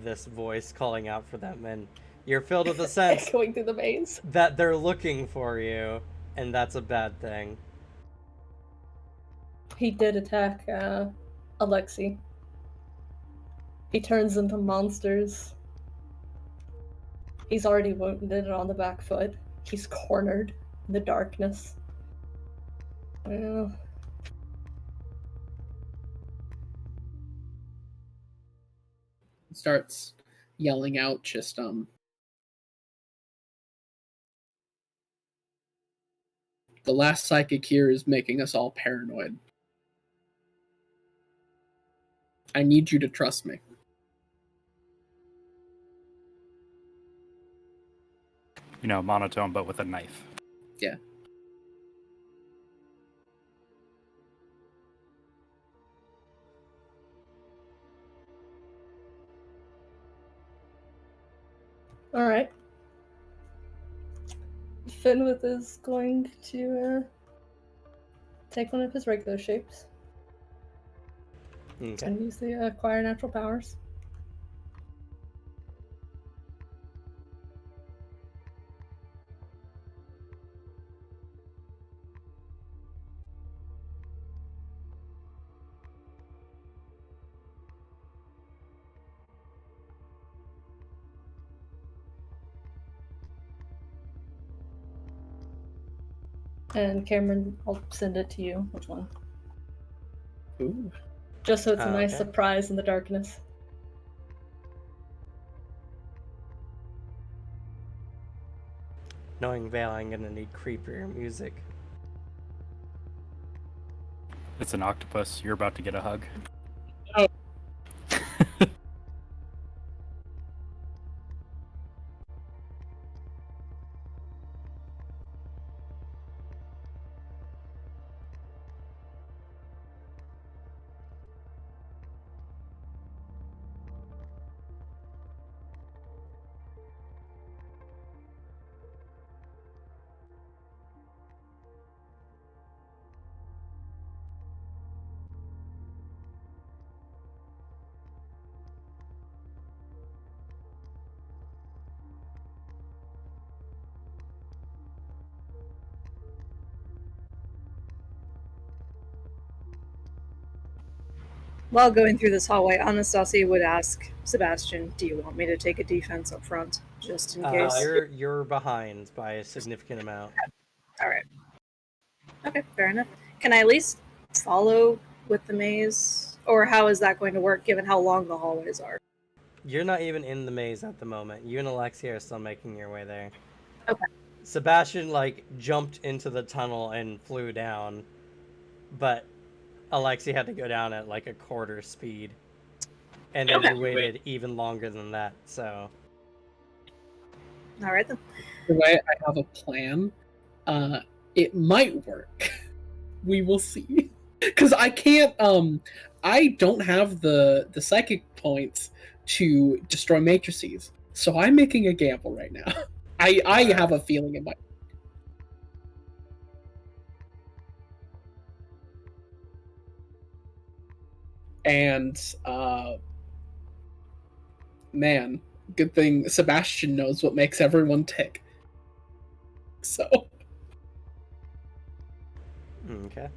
this voice calling out for them, and you're filled with a sense Going through the maze. that they're looking for you, and that's a bad thing. He did attack Alexei. He turns into monsters. He's already wounded on the back foot. He's cornered in the darkness. Well, Starts yelling out just the last psychic here is making us all paranoid. I need you to trust me. You know, monotone, but with a knife. Yeah. alright. Finwith is going to take one of his regular shapes Okay. and use the acquire natural powers. And Cameron, I'll send it to you. Which one? Ooh. Just so it's a nice Okay. surprise in the darkness. Knowing Vale, I'm gonna need creepier music. It's an octopus. You're about to get a hug. Oh. While going through this hallway, Anastasia would ask Sebastian, "Do you want me to take a defense up front, just in case?" You're behind by a significant amount. All right. Okay, fair enough. Can I at least follow with the maze, or how is that going to work, given how long the hallways are? You're not even in the maze at the moment. You and Alexia are still making your way there. Okay. Sebastian jumped into the tunnel and flew down, but Alexia had to go down at a quarter speed. And then you waited even longer than that, so. All right then. The way I have a plan, it might work. We will see. Because I can't. I don't have the psychic points to destroy matrices, so I'm making a gamble right now. I have a feeling it might. And man, good thing Sebastian knows what makes everyone tick. So. Okay.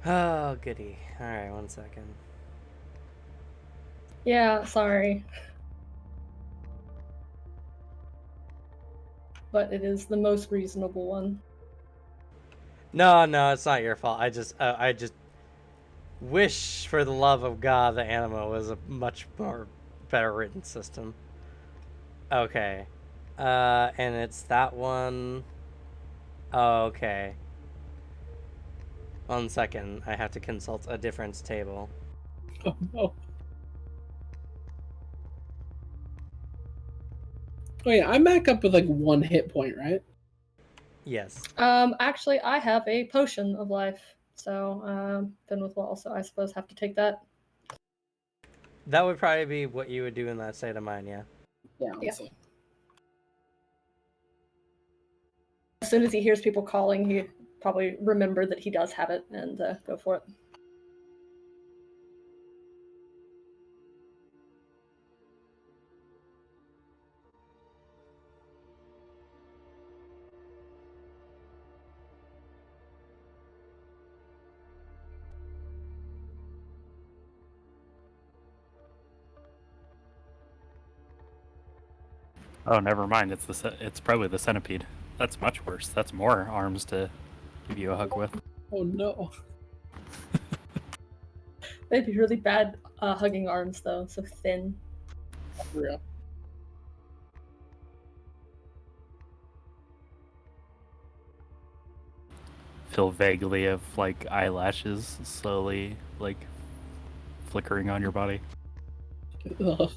Oh, goody. Alright, 1 second. Yeah, sorry. But it is the most reasonable one. No, it's not your fault. I just wish for the love of God that Anima was a much more better written system. Okay. And it's that one. Oh, okay. 1 second. I have to consult a difference table. Oh no. Oh yeah, I'm back up with 1 hit point, right? Yes. Actually, I have a potion of life, so Finwith will also, I suppose, have to take that. That would probably be what you would do in that state of mind, yeah. Yeah. Yeah. As soon as he hears people calling, he probably remember that he does have it and go for it. Oh, never mind. It's probably the centipede. That's much worse. That's more arms to give you a hug with. Oh no. They'd be really bad hugging arms, though, so thin. For real. Feel vaguely of eyelashes slowly flickering on your body. Ugh.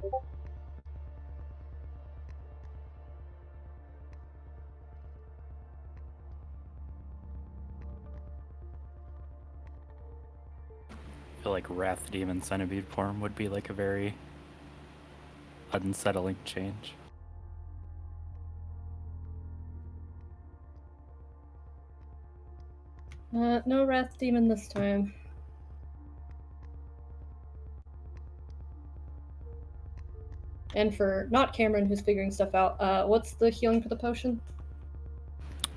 I feel like Wrath Demon Centipede form would be like a very unsettling change. No Wrath Demon this time. And for not Cameron, who's figuring stuff out, what's the healing for the potion?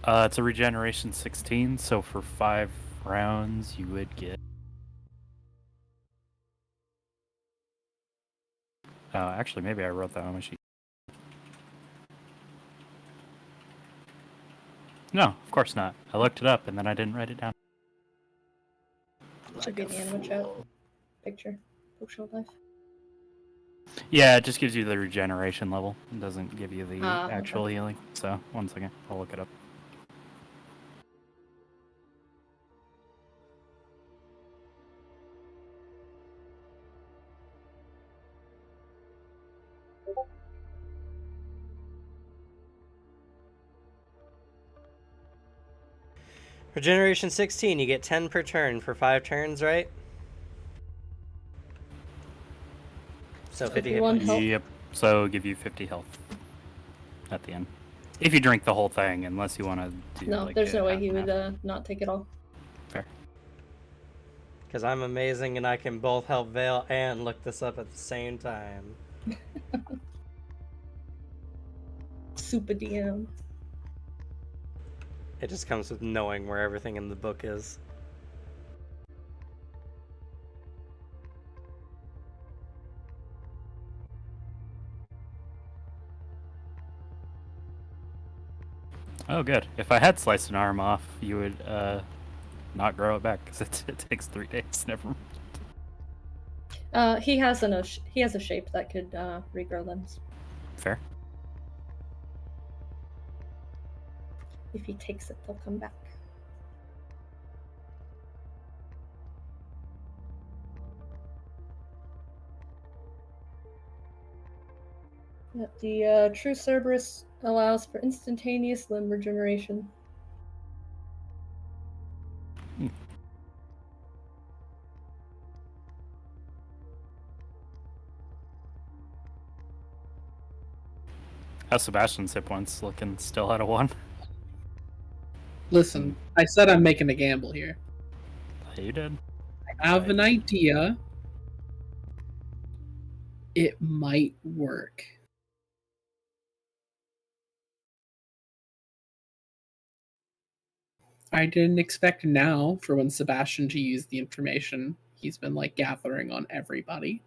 It's a regeneration 16, so for 5 rounds you would get. Oh, actually, maybe I wrote that on my sheet. No, of course not. I looked it up and then I didn't write it down. Should be the Anima chat picture. Bookshelf life. Yeah, it just gives you the regeneration level. It doesn't give you the Ah, actual okay. healing. So, one second. I'll look it up. Regeneration 16, you get 10 per turn for 5 turns, right? So 50 hit 51 points. health. Yep. So, give you 50 health at the end. If you drink the whole thing, unless you want to do No, like there's a no way half he and would half. not take it all. Fair. Because I'm amazing and I can both help Vale and look this up at the same time. Super DM. It just comes with knowing where everything in the book is. Oh, good. If I had sliced an arm off, you would not grow it back because it takes 3 days. Never mind. He has a shape that could regrow limbs Fair. if he takes it. They'll come back. Yep, the true Cerberus allows for instantaneous limb regeneration. How's Sebastian's hit points looking? Still out of 1? Listen, I said I'm making a gamble here. You did. I have an idea. It might work. I didn't expect now for when Sebastian to use the information he's been like gathering on everybody.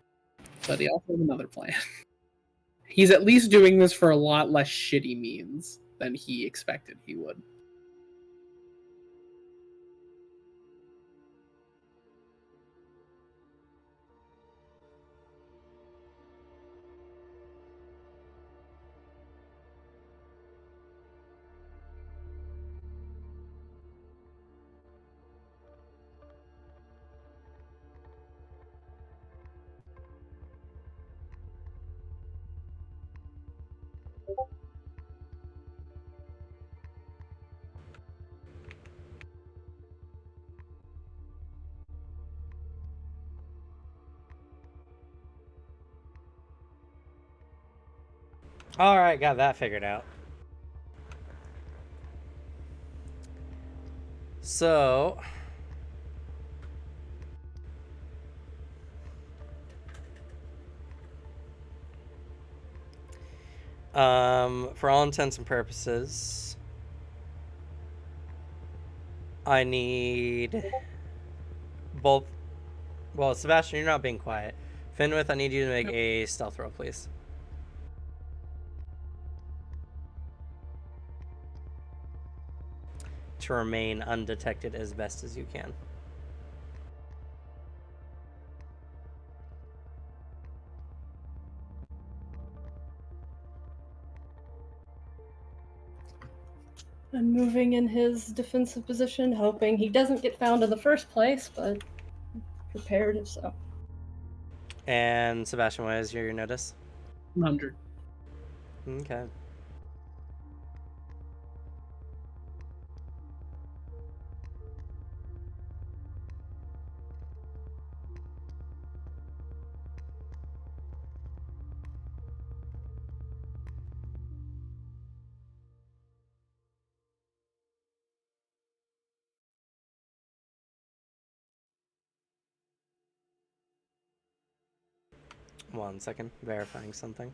But he also has another plan. He's at least doing this for a lot less shitty means than he expected he would. Alright, got that figured out. So... for all intents and purposes, I need both. Well, Sebastian, you're not being quiet. Finwith, I need you to make a stealth roll, please. To remain undetected as best as you can. I'm moving in his defensive position, hoping he doesn't get found in the first place, but prepared if so. And Sebastian, what is your notice? 100. Okay. One second, verifying something.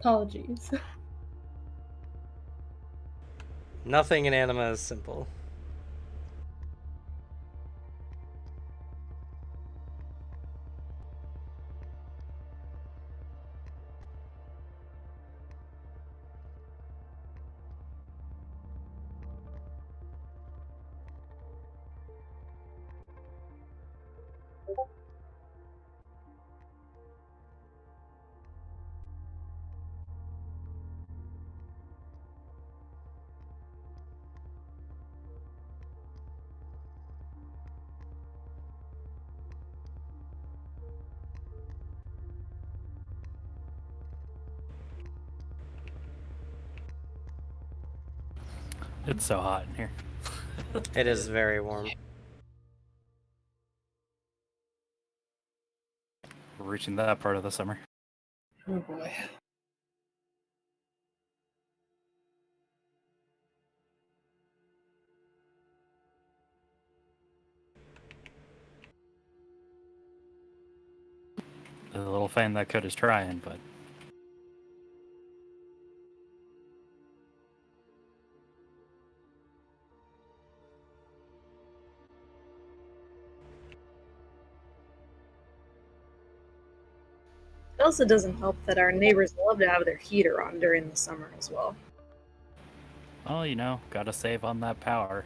Apologies. Nothing in Anima is simple. It's so hot in here. It is very warm. We're reaching that part of the summer. Oh boy. The little fan that could is trying, but It also doesn't help that our neighbors love to have their heater on during the summer as well. well, you know, gotta save on that power.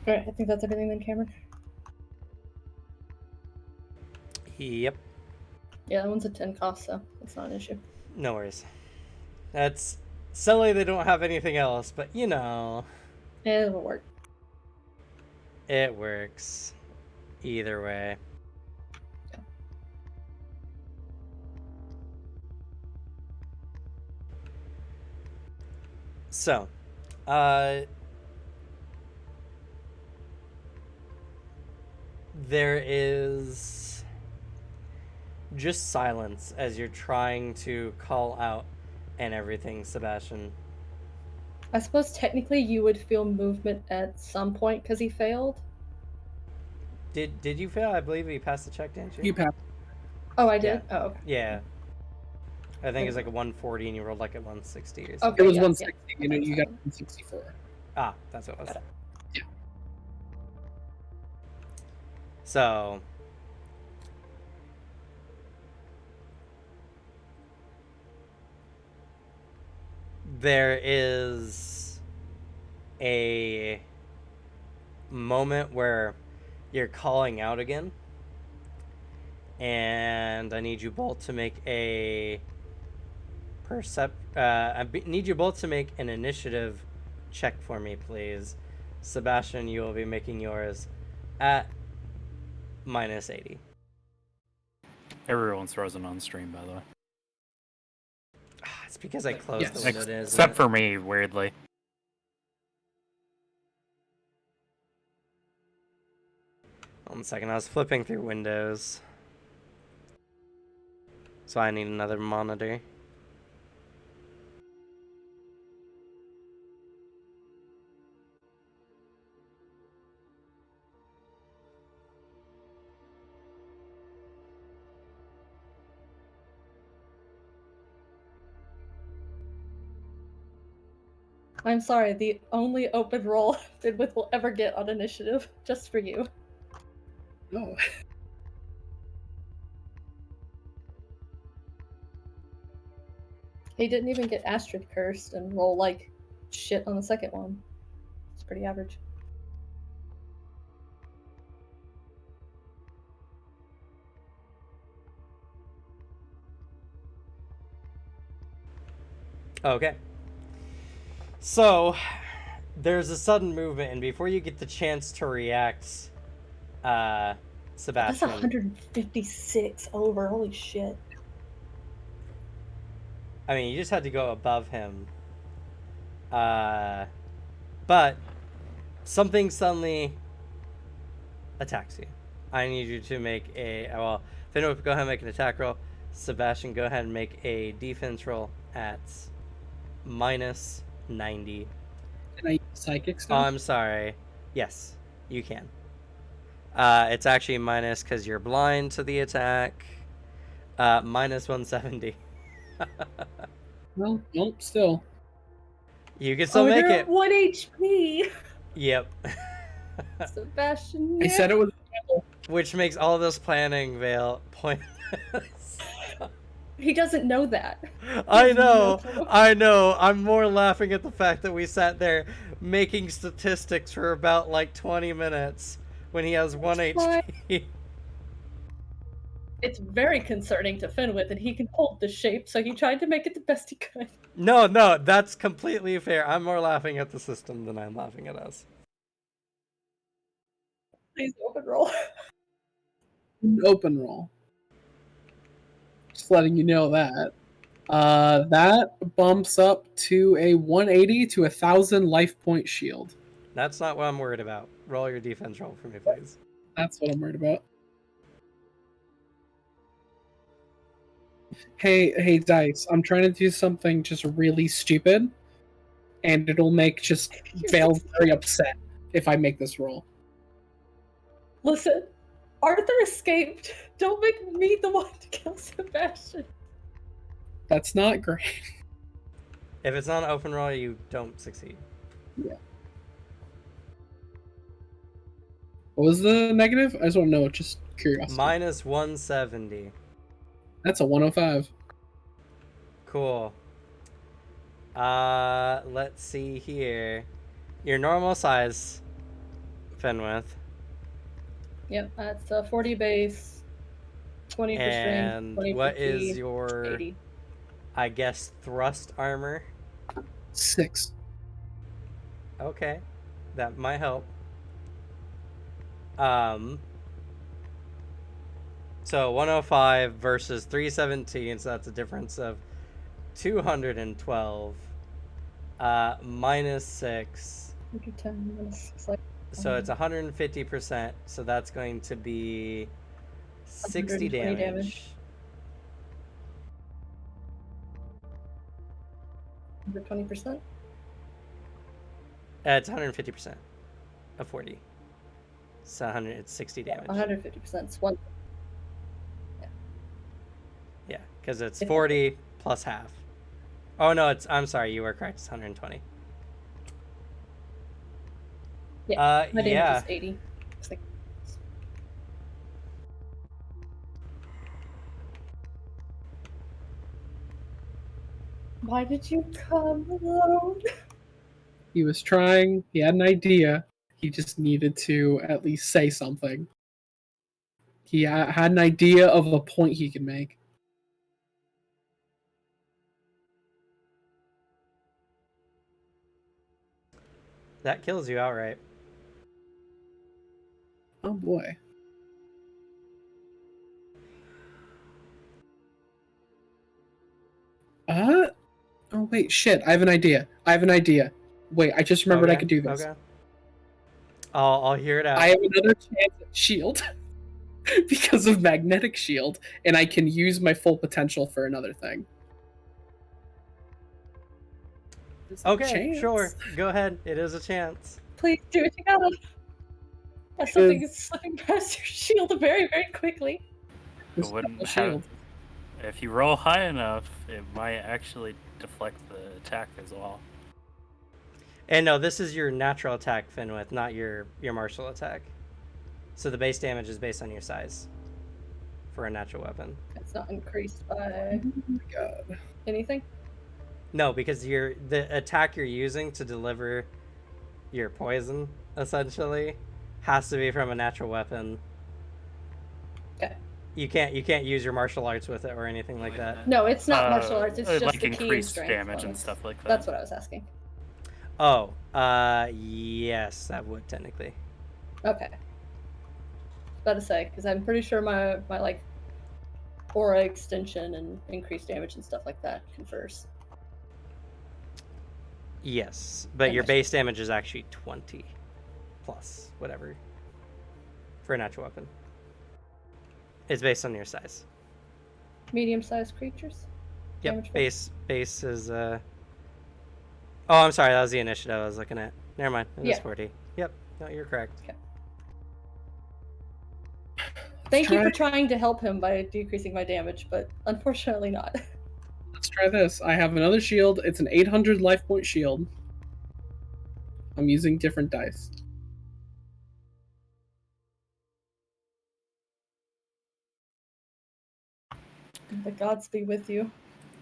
Alright, I think that's everything then, Cameron. Yep. Yeah, that one's a 10 cost, so it's not an issue. No worries. That's silly they don't have anything else, but you know, It'll work. it works. Either way. So, there is just silence as you're trying to call out and everything, Sebastian. I suppose technically you would feel movement at some point because he failed. Did you fail? I believe you passed the check, didn't you? You passed. Oh, I did? Yeah. Oh, okay. Yeah. I think it's like a 140 and you rolled like a 160 or Okay. something. It was yeah, 160. yeah. You know, you got Fine. 164. Ah, that's what it was. Got it. Yeah. So, there is a moment where you're calling out again, and I need you both to make a need you both to make an initiative check for me, please. Sebastian, you will be making yours at -80. Everyone's frozen on stream, by the way. It's because I closed Yes. the window. isn't Except it? for me, weirdly. 1 second, I was flipping through windows. So I need another monitor. I'm sorry, the only open roll Fenwith will ever get on initiative, just for you. No. He didn't even get Astrid cursed and roll like shit on the second one. It's pretty average. Okay. So, there's a sudden movement, and before you get the chance to react, That's Sebastian. 156 over. Holy shit. I mean, you just had to go above him. But something suddenly attacks you. I need you to make a Fenwith, go ahead and make an attack roll. Sebastian, go ahead and make a defense roll at minus 90. Can I use psychic Oh, stuff? I'm sorry. Yes, you can. It's actually minus because you're blind to the attack. Minus 170. Well, nope, still. You can still make you're it. at 1 HP. Yep. Sebastian. I said it was Which makes all this planning, Vale, pointless. He doesn't know that. I has no clue. know, I know. I'm more laughing at the fact that we sat there making statistics for about like 20 minutes when he has 1 fine. HP. It's very concerning to Fenwith, and he can hold the shape, so he tried to make it the best he could. No, that's completely fair. I'm more laughing at the system than I'm laughing at us. Please open roll. an open roll. Just letting you know that. That bumps up to a 180 to 1,000 life point shield. That's not what I'm worried about. Roll your defense roll for me, please. That's what I'm worried about. Hey, Dice, I'm trying to do something just really stupid, and it'll make just Vale very upset if I make this roll. Listen, Arthur escaped. Don't make me the one to kill Sebastian. That's not great. If it's not an open roll, you don't succeed. Yeah. What was the negative? I just want to know, just curiosity. Minus 170. That's a 105. Cool. Let's see here. Your normal size, Fenwith. Yep, that's 40 base, 20 for strength, And 20 what for is ki, your, 80. I guess, thrust armor? 6. Okay. That might help. So 105 versus 317, so that's a difference of 212. Minus 6. 110 minus 6, like So it's 150%, so that's going to be 60 120 damage. damage. under 20%. It's 150% of 40. So it's 60 damage. 150% is one. Yeah, because it's 40 plus half. Oh no, I'm sorry, you were correct. It's 120. Yeah, my damage yeah. is 80. It's like, why did you come alone? He was trying, he had an idea, he just needed to at least say something. He had an idea of a point he could make. That kills you outright. Oh boy. Oh wait, shit! I have an idea. Wait, I just remembered I could do this. Okay. I'll hear it out. I have another chance at shield because of magnetic shield, and I can use my full potential for another thing. Okay, sure. Go ahead. It is a chance. Please do it. You gotta. Something is slipping past your shield very, very quickly. It wouldn't have, if you roll high enough, it might actually deflect the attack as well. And no, this is your natural attack, Finwith, not your martial attack. So the base damage is based on your size for a natural weapon. It's not increased by God. anything? No, because the attack you're using to deliver your poison, essentially, has to be from a natural weapon. Okay. You can't use your martial arts with it or anything like that. No, it's not martial arts. It's just like the key increased strength damage bonus. and stuff like that. That's what I was asking. Oh, yes, that would technically. Okay. About to say, because I'm pretty sure my like aura extension and increased damage and stuff like that confers. Yes, but your base damage is actually 20 plus whatever for a natural weapon. It's based on your size. Medium-sized creatures. Yep. Base is Oh, I'm sorry. That was the initiative I was looking at. Never mind. It was 40. Yep. No, you're correct. Okay. Thank you for trying to help him by decreasing my damage, but unfortunately not. Let's try this. I have another shield. It's an 800 life point shield. I'm using different dice. The gods be with you.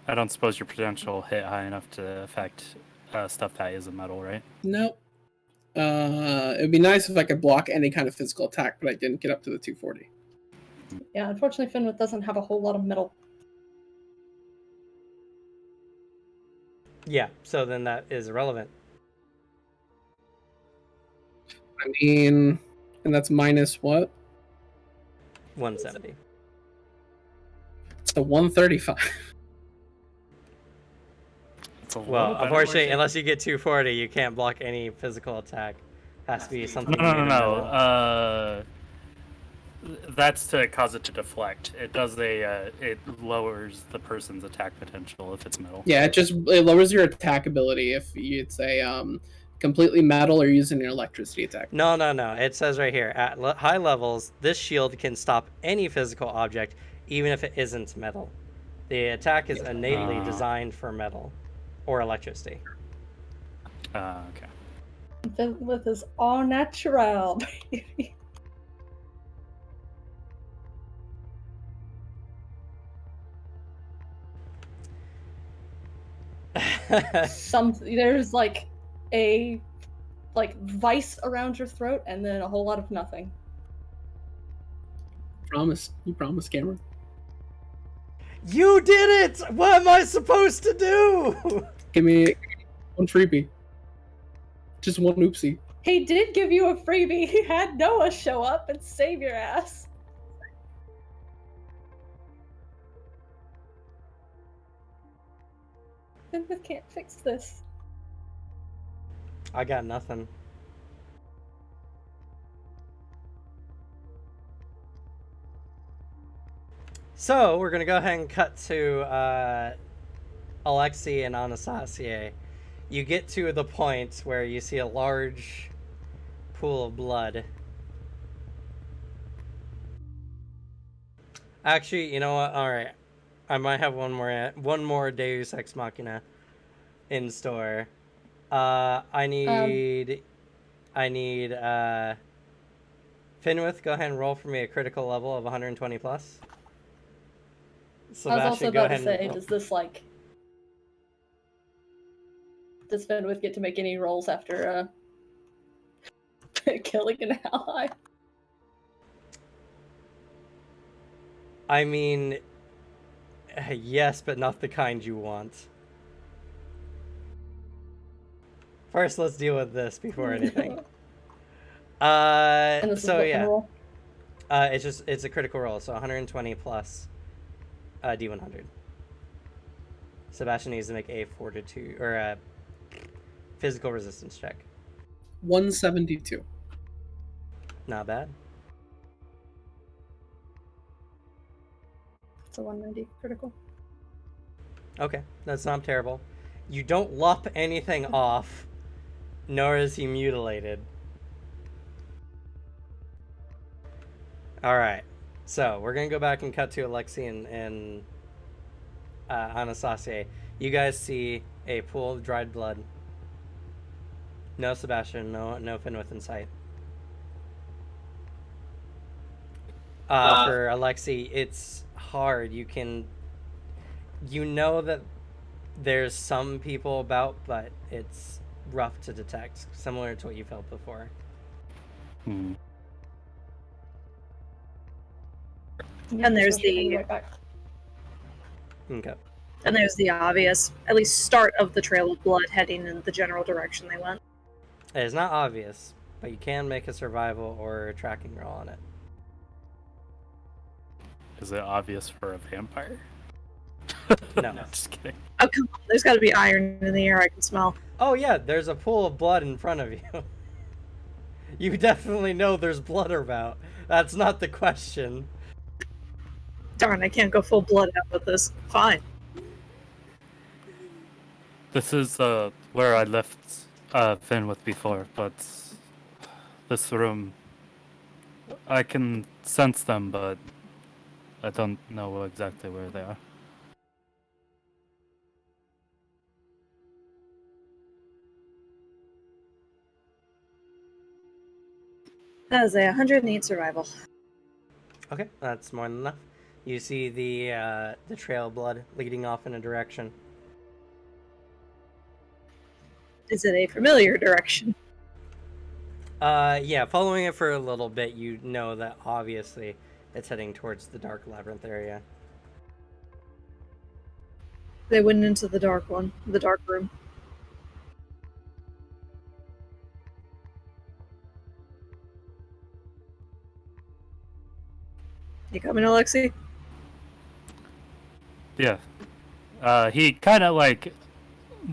I don't suppose your potential hit high enough to affect stuff that isn't metal, right? Nope. It'd be nice if I could block any kind of physical attack, but I didn't get up to the 240. Yeah, unfortunately, Finwith doesn't have a whole lot of metal. Yeah, so then that is irrelevant. I mean, and that's minus what? 170. So 135. Well, unfortunately, unless you get 240, you can't block any physical attack. Has to be something. No. That's to cause it to deflect. It does it lowers the person's attack potential if it's metal. Yeah, it lowers your attack ability if it's a completely metal or using an electricity attack. No. It says right here, at high levels, this shield can stop any physical object, even if it isn't metal. The attack is innately designed for metal or electricity. Okay. Finwith is all natural, baby. There's like a vice around your throat and then a whole lot of nothing. You promise, Cameron. You did it! What am I supposed to do? Give me one freebie. Just one oopsie. He did give you a freebie. He had Noah show up and save your ass. Finwith can't fix this. I got nothing. So we're gonna go ahead and cut to Alexei and Anastasia. You get to the point where you see a large pool of blood. Actually, you know what? All right, I might have one more Deus Ex Machina in store. I need Finwith, go ahead and roll for me a critical level of 120 plus. I was also about to say, does Finwith get to make any rolls after killing an ally? I mean, yes, but not the kind you want. First, let's deal with this before anything. So yeah, it's a critical roll, so 120 plus D100. Sebastian needs to make a fortitude or a physical resistance check. 172. Not bad. It's a 190 critical. Okay, that's not terrible. You don't lop anything off, nor is he mutilated. Alright, so we're going to go back and cut to Alexi and Anastasia. You guys see a pool of dried blood. No Sebastian, no Finwith in sight. For Alexi, it's hard. You know that there's some people about, but it's rough to detect, similar to what you felt before. Hmm. And there's Especially the- coming right back. Okay. And there's the obvious, at least start of the trail of blood heading in the general direction they went. It is not obvious, but you can make a survival or a tracking roll on it. Is it obvious for a vampire? No. Just kidding. Oh, come on. There's got to be iron in the air I can smell. Oh yeah, there's a pool of blood in front of you. You definitely know there's blood about. That's not the question. Darn, I can't go full blood out with this. Fine. This is where I left Finwith before, but this room, I can sense them, but I don't know exactly where they are. That is a 108 survival. Okay, that's more than enough. You see the trail of blood leading off in a direction. Is it a familiar direction? Yeah, following it for a little bit, you know that obviously it's heading towards the dark labyrinth area. They went into the dark one, the dark room. You coming, Alexi? Yeah. He kind of like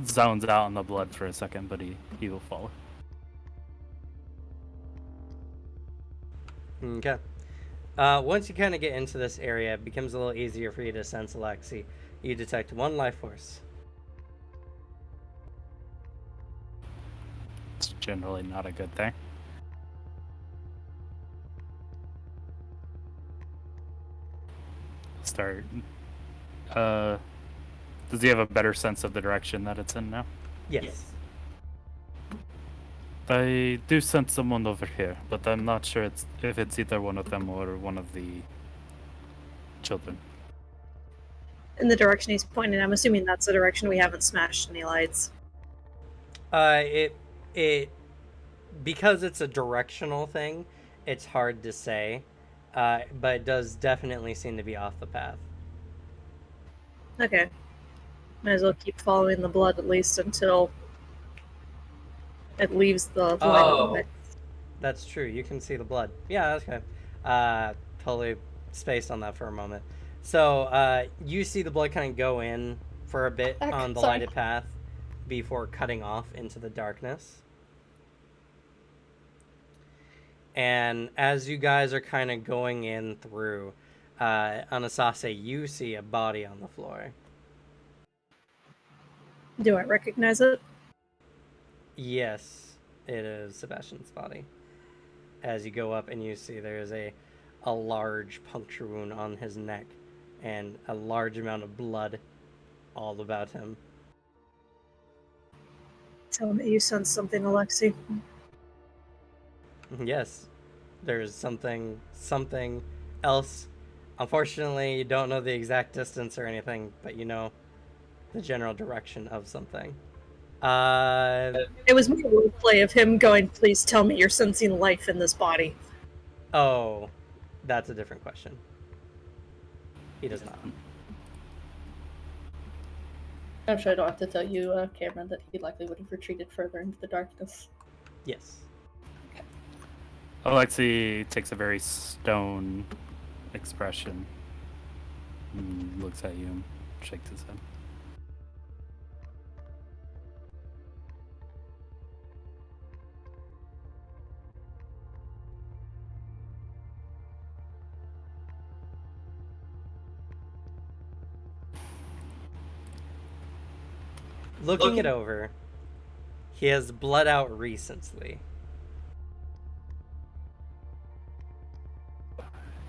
zones out on the blood for a second, but he will follow. Okay. Once you kind of get into this area, it becomes a little easier for you to sense Alexi. You detect one life force. It's generally not a good thing. Start. Does he have a better sense of the direction that it's in now? Yes. I do sense someone over here, but I'm not sure if it's either one of them or one of the children. In the direction he's pointing, I'm assuming that's the direction we haven't smashed any lights. It because it's a directional thing, it's hard to say, but it does definitely seem to be off the path. Okay. Might as well keep following the blood at least until it leaves the line of it. That's true. You can see the blood. Yeah, that's okay. Totally spaced on that for a moment. So you see the blood kind of go in for a bit on the lighted path before cutting off into the darkness. And as you guys are kind of going in through, Anastasia, you see a body on the floor. Do I recognize it? Yes, it is Sebastian's body. As you go up and you see there's a large puncture wound on his neck and a large amount of blood all about him. Tell me you sense something, Alexi. Yes, there's something else. Unfortunately, you don't know the exact distance or anything, but you know the general direction of something. It was more a play of him going, please tell me you're sensing life in this body. Oh, that's a different question. He does not. I'm sure I don't have to tell you, Cameron, that he likely would have retreated further into the darkness. Yes. Alexi takes a very stone expression and looks at you and shakes his head. Looking it over, he has bled out recently.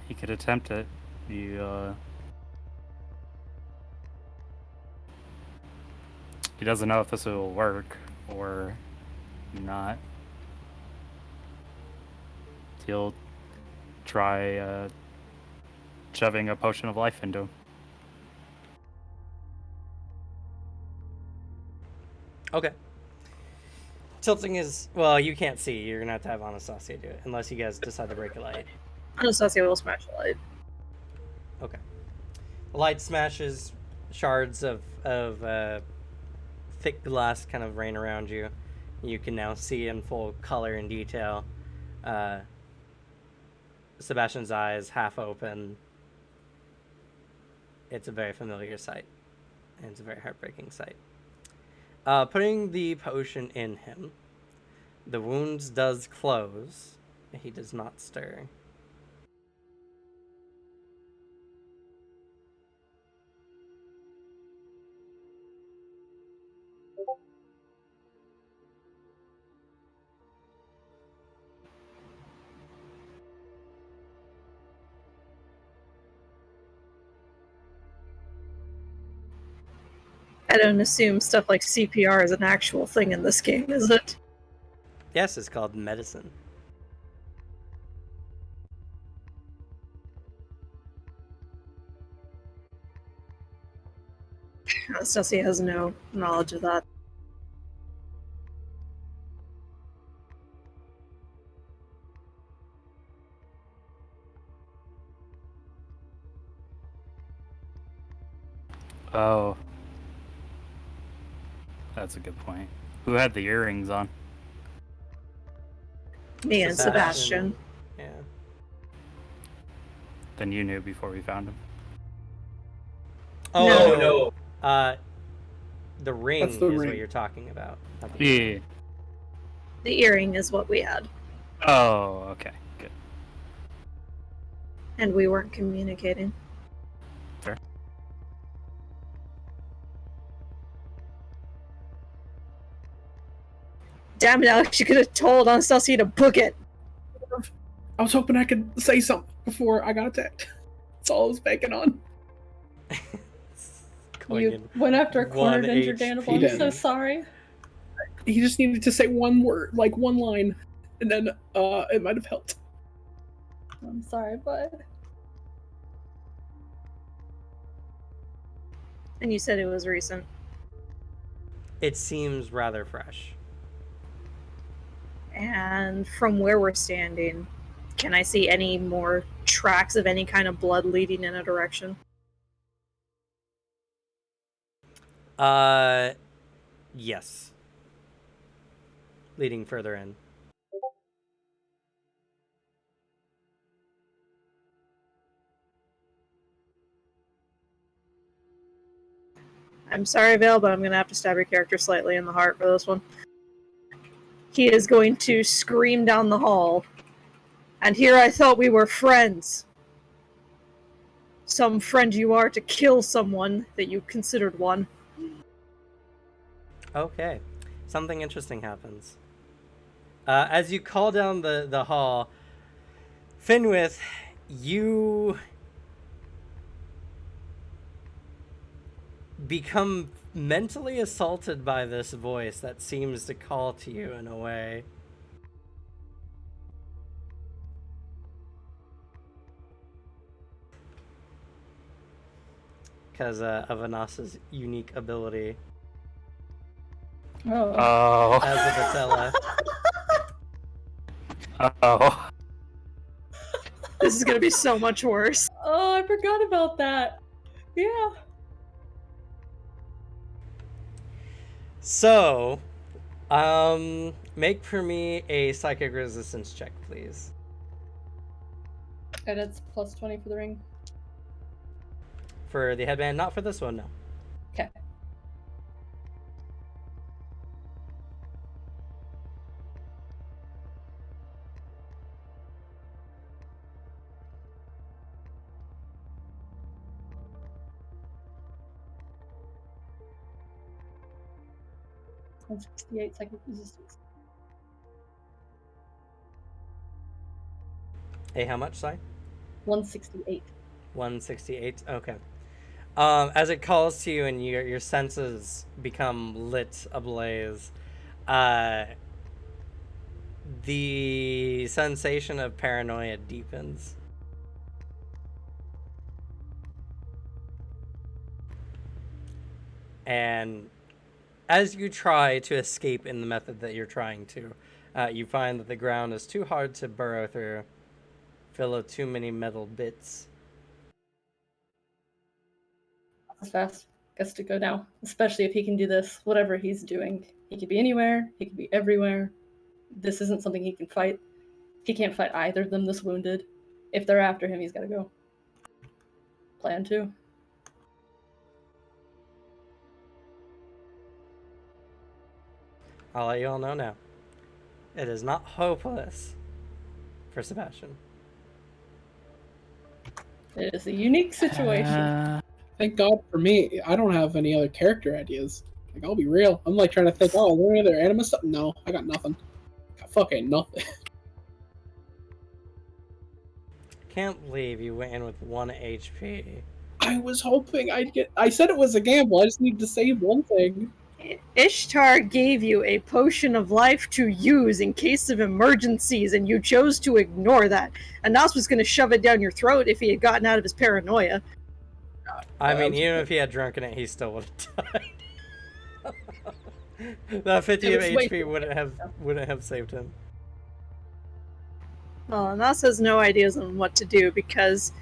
He could attempt it. He doesn't know if this will work or not. He'll try shoving a potion of life into him. Okay. Tilting is, well, you can't see. You're gonna have to have Anastasia do it, unless you guys decide to break a light. Anastasia will smash the light. Okay. The light smashes, shards of thick glass kind of rain around you. You can now see in full color and detail. Sebastian's eyes half open. It's a very familiar sight. And it's a very heartbreaking sight. Putting the potion in him, the wounds does close. He does not stir. I don't assume stuff like CPR is an actual thing in this game, is it? Yes, it's called medicine. Anastasia has no knowledge of that. Oh. That's a good point. Who had the earrings on? Me and Sebastian. Yeah. Then you knew before we found him. Oh, No. no. The ring That's the is ring. what you're talking about. not the Yeah. The earring is what we had, Oh, okay. Good. and we weren't communicating. Fair. Damn it, Alex, you could have told Anastasia to book it. I was hoping I could say something before I got attacked. That's all I was banking on. Going You in went after a cornered 1 injured HP. Danable. I'm so then. sorry. He just needed to say one word, like one line, and then it might have helped. I'm sorry, bud. And you said it was recent. It seems rather fresh. And from where we're standing, can I see any more tracks of any kind of blood leading in a direction? Yes. Leading further in. I'm sorry, Vale, but I'm going to have to stab your character slightly in the heart for this one. He is going to scream down the hall. And here I thought we were friends. Some friend you are to kill someone that you considered one. Okay. Something interesting happens. As you call down the hall, Finwith, you become mentally assaulted by this voice that seems to call to you in a way. Because of Anasa's unique ability Oh. Oh. as a Batella. Oh. This is going to be so much worse. Oh, I forgot about that. Yeah. So, make for me a psychic resistance check, please. And it's plus 20 for the ring. For the headband, not for this one, no. Okay. 168 psychic resistance. Hey, how much, sorry? 168. 168, okay. As it calls to you and your senses become lit ablaze, the sensation of paranoia deepens. And as you try to escape in the method that you're trying to, you find that the ground is too hard to burrow through, filled with too many metal bits. That's fast. Gets to go now. Especially if he can do this, whatever he's doing. He could be anywhere, he could be everywhere. This isn't something he can fight. He can't fight either of them this wounded. If they're after him, he's gotta go. Plan 2. I'll let you all know now. It is not hopeless for Sebastian. It is a unique situation. Thank God for me, I don't have any other character ideas. Like, I'll be real. I'm like trying to think, oh, are there any other Anima stuff? No, I got nothing. Got fucking nothing. Can't believe you went in with 1 HP. I was hoping I'd get. I said it was a gamble. I just need to save one thing. Ishtar gave you a potion of life to use in case of emergencies, and you chose to ignore that. And Nas was going to shove it down your throat if he had gotten out of his paranoia. I mean, even if he had drunken it, he still would have died. That 50 of HP wouldn't have saved him. Well, Nas has no ideas on what to do because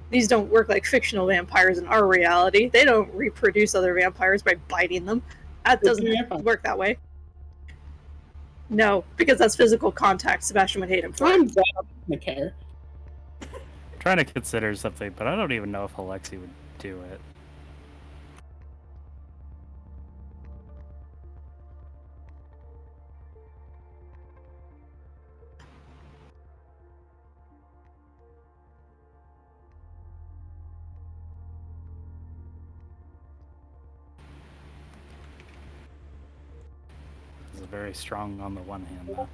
these don't work like fictional vampires in our reality. They don't reproduce other vampires by biting them. That doesn't work that way. No, because that's physical contact. Sebastian would hate him for it. I'm glad I don't care. Trying to consider something, but I don't even know if Alexi would do it. He's very strong on the one hand, though.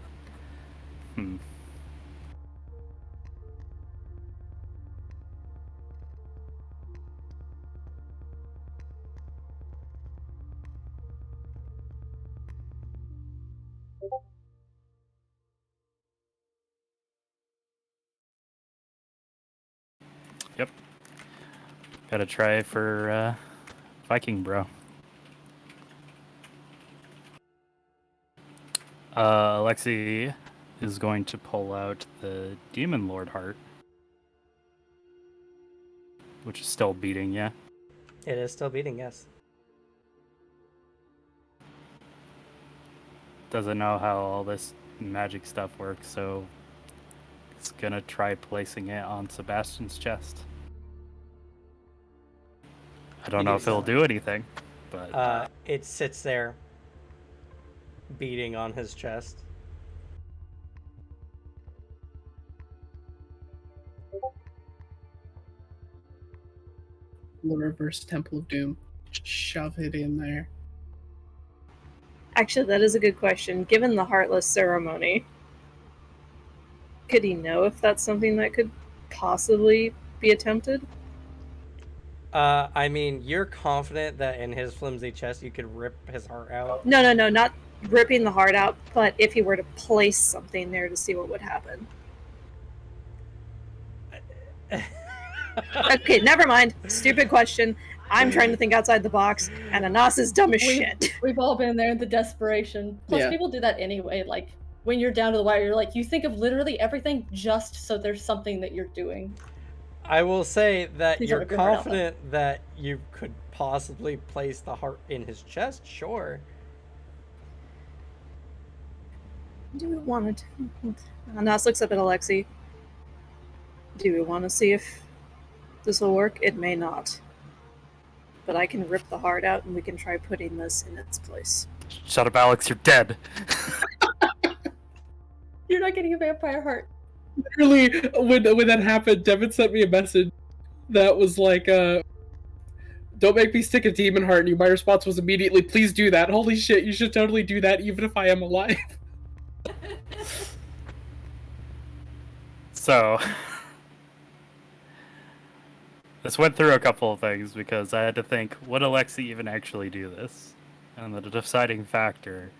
Yep. Gotta try for Viking Bro. Alexi is going to pull out the Demon Lord heart, which is still beating, yeah? It is still beating, yes. Doesn't know how all this magic stuff works, so it's gonna try placing it on Sebastian's chest. I don't know if it'll do anything, but it sits there, beating on his chest. The reverse Temple of Doom. Just shove it in there. Actually, that is a good question. Given the Heartless ceremony, could he know if that's something that could possibly be attempted? I mean, you're confident that in his flimsy chest you could rip his heart out? No, not ripping the heart out, but if he were to place something there to see what would happen. Okay, never mind. Stupid question. I'm trying to think outside the box, and Anas is dumb as shit. We've all been there in the desperation. Plus, Yeah. people do that anyway. Like, when you're down to the wire, you're like, you think of literally everything just so there's something that you're doing. I will say that Please you're don't rip your heart out, confident that you could possibly place the heart in his chest? Sure. Do we want to? Anas looks up at Alexi. Do we want to see if this will work? It may not. But I can rip the heart out and we can try putting this in its place. shut up, Alex, you're dead. You're not getting a vampire heart. Literally, when that happened, Devin sent me a message that was like, Don't make me stick a demon heart in you. My response was immediately, please do that. Holy shit, you should totally do that even if I am alive. So, this went through a couple of things because I had to think, would Alexi even actually do this? And the deciding factor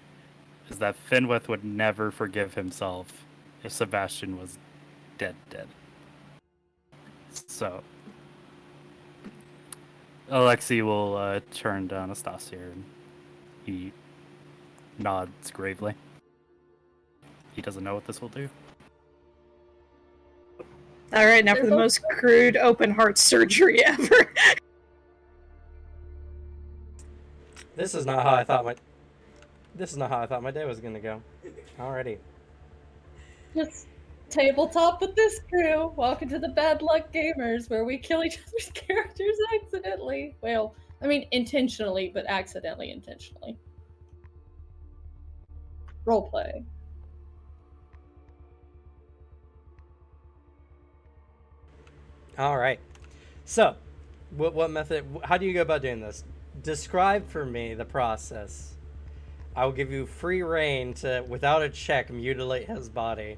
is that Finwith would never forgive himself if Sebastian was dead. So, Alexi will turn to Anastasia and he nods gravely. He doesn't know what this will do. All right, now for the most crude open heart surgery ever. This is not how I thought my day was gonna go. Alrighty. Just tabletop with this crew. Welcome to the Bad Luck Gamers, where we kill each other's characters accidentally. Well, I mean intentionally, but accidentally intentionally. Roleplay. All right. So, what method? How do you go about doing this? Describe for me the process. I will give you free reign to, without a check, mutilate his body.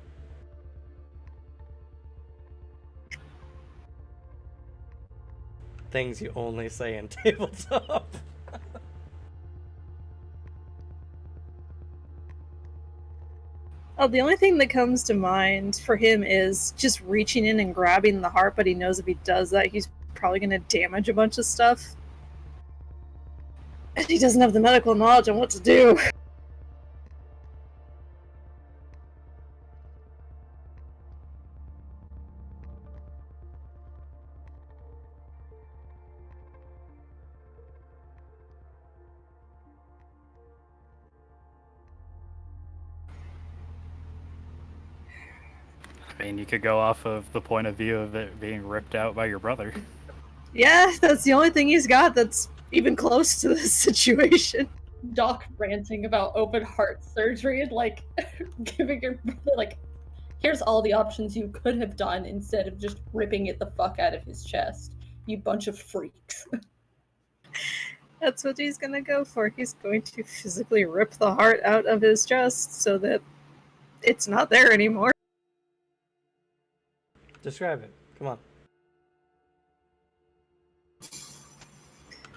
Things you only say in tabletop. Oh, the only thing that comes to mind for him is just reaching in and grabbing the heart, but he knows if he does that, he's probably going to damage a bunch of stuff. And he doesn't have the medical knowledge on what to do. I mean, you could go off of the point of view of it being ripped out by your brother. Yeah, that's the only thing he's got that's even close to this situation. Doc ranting about open heart surgery and like giving your brother like, here's all the options you could have done instead of just ripping it the fuck out of his chest. You bunch of freaks. That's what he's gonna go for. He's going to physically rip the heart out of his chest so that it's not there anymore. Describe it. Come on.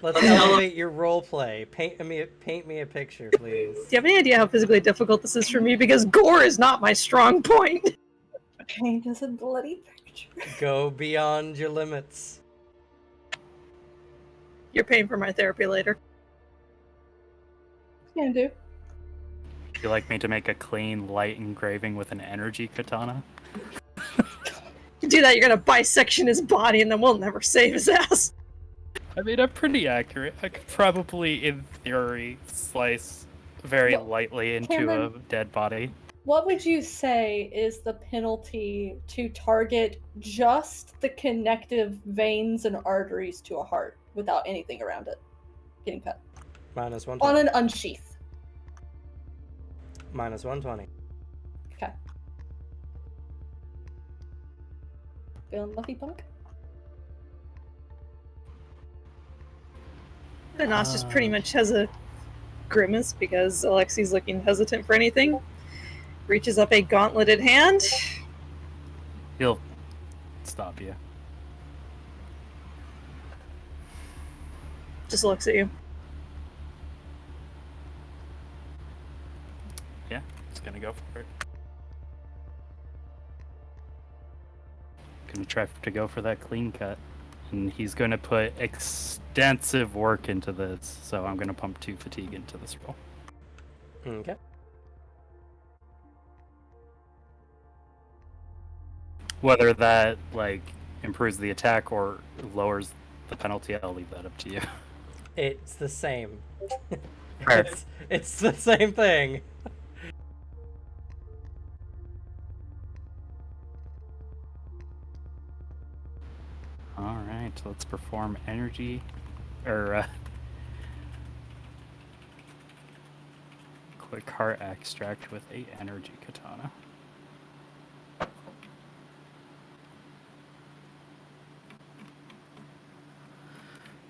Let's elevate your role play. Paint me a picture, please. Do you have any idea how physically difficult this is for me? Because gore is not my strong point. Paint us a bloody picture. Go beyond your limits. You're paying for my therapy later. Can do. Would you like me to make a clean, light engraving with an energy katana? You do that, you're gonna bisection his body, and then we'll never save his ass. I mean, I'm pretty accurate. I could probably, in theory, slice very lightly into Cameron, a dead body. What would you say is the penalty to target just the connective veins and arteries to a heart without anything around it getting cut? Minus On 120. an unsheath. Minus 120. Okay. Feeling lucky, punk? Benos just pretty much has a grimace because Alexi's looking hesitant for anything. Reaches up a gauntleted hand. He'll stop you. Just looks at you. Yeah, he's gonna go for it. Gonna try to go for that clean cut. And he's gonna put extensive work into this, so I'm gonna pump 2 fatigue into this roll. Okay. Whether that, like, improves the attack or lowers the penalty, I'll leave that up to you. It's the same. Fair. It's the same thing. Alright, let's perform energy, or, quick heart extract with a energy katana.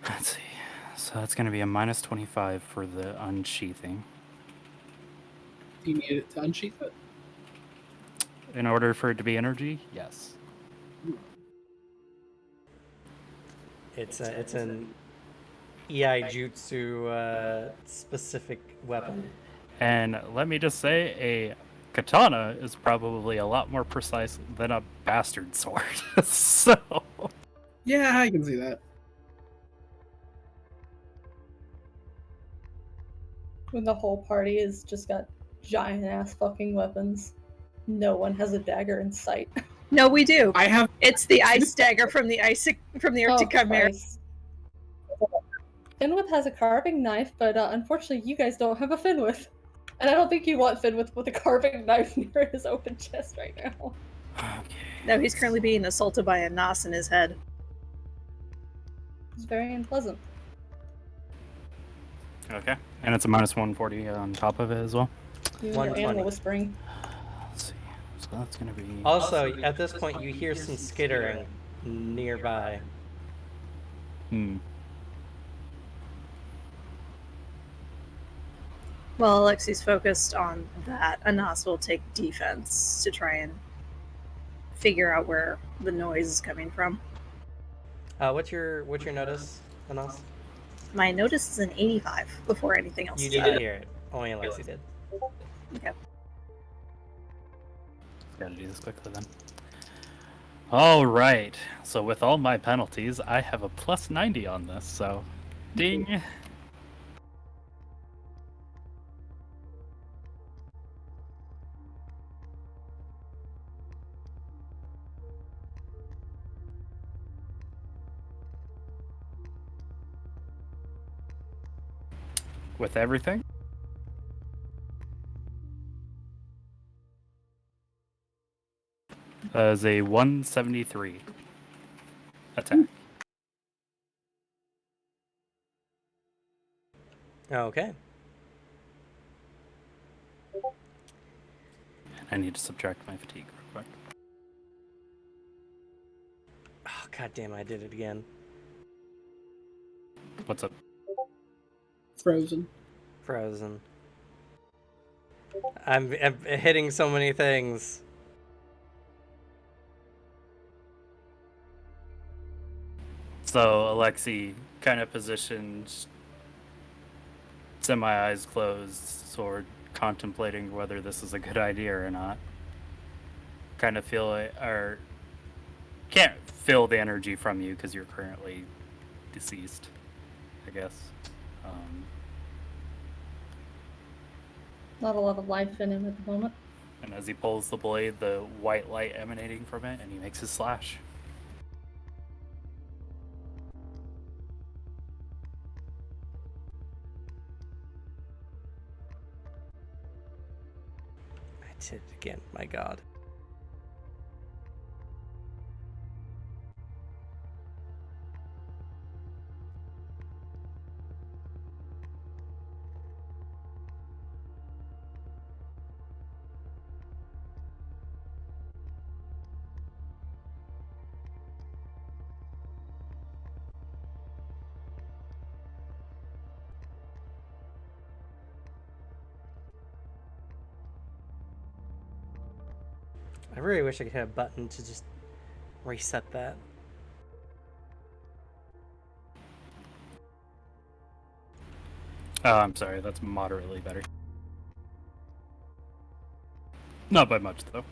Let's see. So that's going to be a minus 25 for the unsheathing. Do you need it to unsheath it? In order for it to be energy, yes. It's an EI Jutsu specific weapon. And let me just say, a katana is probably a lot more precise than a bastard sword. So, Yeah, I can see that. When the whole party has just got giant ass fucking weapons. No one has a dagger in sight. No, we do. I have It's the ice dagger from the Arctic Chimera. Christ. Finwith has a carving knife, but unfortunately you guys don't have a Finwith. And I don't think you want Finwith with a carving knife near his open chest right now. okay. No, he's currently being assaulted by a nos in his head. It's very unpleasant. Okay. And it's a minus 140 on top of it as well. You and your 120. animal whispering. Let's see. So that's going to be. Also, at this point, you hear some skittering nearby. Well, Alexi's focused on that. Anas will take defense to try and figure out where the noise is coming from. What's your notice, Anas? My notice is an 85 before anything else. You is didn't added. hear it. Only Alexi did. Okay. Gotta do this quickly then. All right. So with all my penalties, I have a plus 90 on this. So, ding. With everything. Is a 173 attack. Okay. I need to subtract my fatigue real quick. Oh, God damn, I did it again. What's up? Frozen. Frozen. I'm hitting so many things. So Alexi kind of positioned, semi-eyes closed, sword, contemplating whether this is a good idea or not. Kind of feel it, or can't feel the energy from you because you're currently deceased, I guess. Not a lot of life in him at the moment. And as he pulls the blade, the white light emanating from it, and he makes his slash. I did it again, my God. I really wish I could have a button to just reset that. Oh, I'm sorry, that's moderately better. Not by much, though.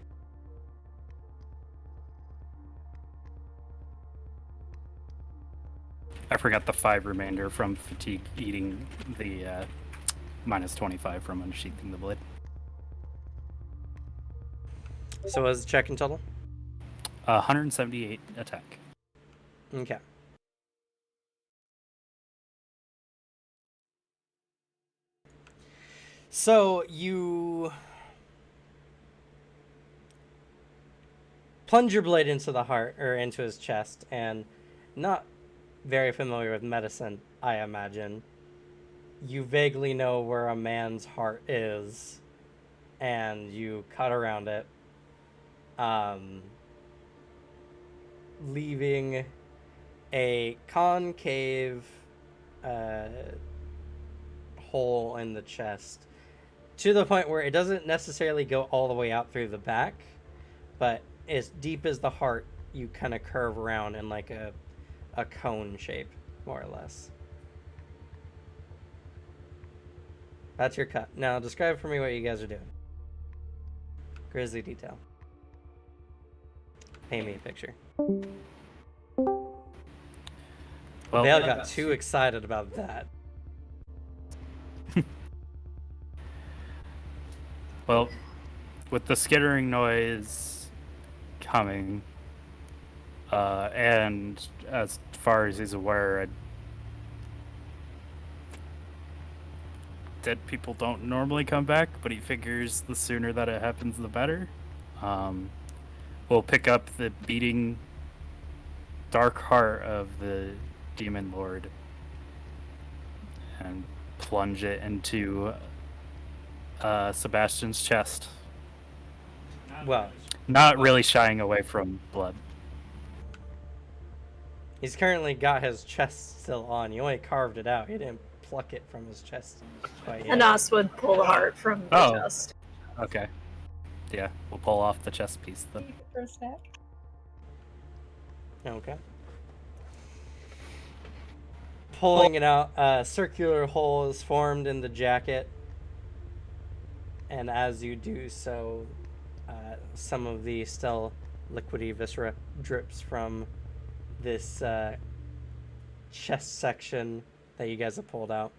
I forgot the 5 remainder from fatigue eating the minus 25 from unsheathing the blade. So what was the check in total? 178 attack. Okay. So you plunge your blade into the heart, or into his chest, and not very familiar with medicine, I imagine. You vaguely know where a man's heart is, and you cut around it, leaving a concave hole in the chest, to the point where it doesn't necessarily go all the way out through the back, but as deep as the heart, you kind of curve around in like a cone shape, more or less. That's your cut. Now describe for me what you guys are doing. Grisly detail. Paint me a picture. Well, Vale got too excited about that. Well, with the skittering noise coming, and as far as he's aware, dead people don't normally come back, but he figures the sooner that it happens, the better. We'll pick up the beating dark heart of the demon lord and plunge it into Sebastian's chest. Well, Not really shying away from blood. he's currently got his chest still on. You only carved it out. You didn't pluck it from his chest quite yet. Anas would pull the heart from the Oh. chest. Okay. Yeah, we'll pull off the chest piece then. Keep it for a snack. Okay. Pulling it out, a circular hole is formed in the jacket. And as you do so, some of the still liquidy viscera drips from this chest section that you guys have pulled out.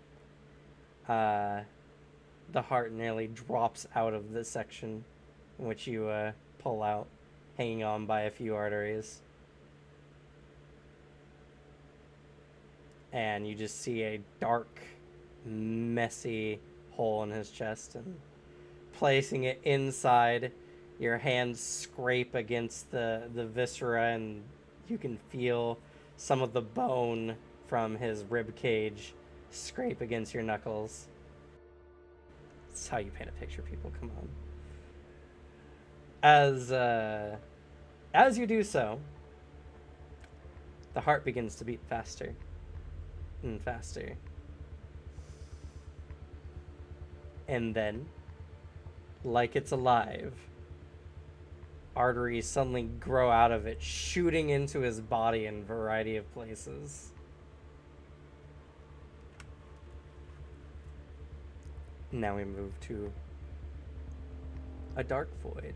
The heart nearly drops out of the section in which you pull out, hanging on by a few arteries. And you just see a dark, messy hole in his chest, and placing it inside, your hands scrape against the viscera, and you can feel some of the bone from his rib cage scrape against your knuckles. That's how you paint a picture, people. Come on. As you do so, the heart begins to beat faster and faster. And then, like it's alive, arteries suddenly grow out of it, shooting into his body in a variety of places. Now we move to a dark void.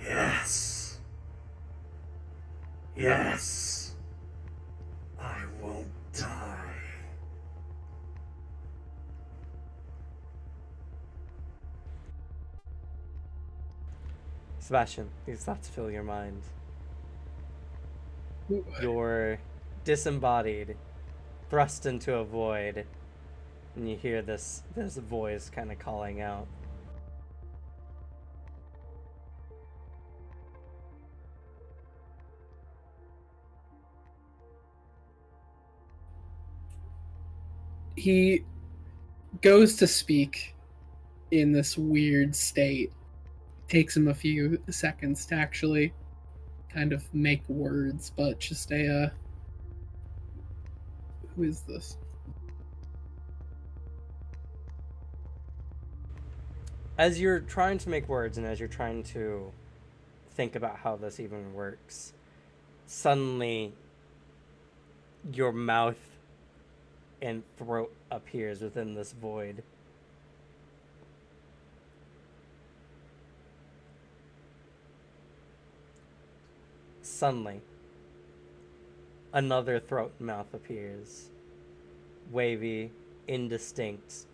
Yes. Yes. I won't die. Sebastian, these thoughts fill your mind. You're disembodied, thrust into a void, and you hear this voice kind of calling out. He goes to speak in this weird state. Takes him a few seconds to actually kind of make words, but just who is this? As you're trying to make words and as you're trying to think about how this even works, suddenly your mouth and throat appears within this void. Suddenly, another throat and mouth appears. Wavy, indistinct,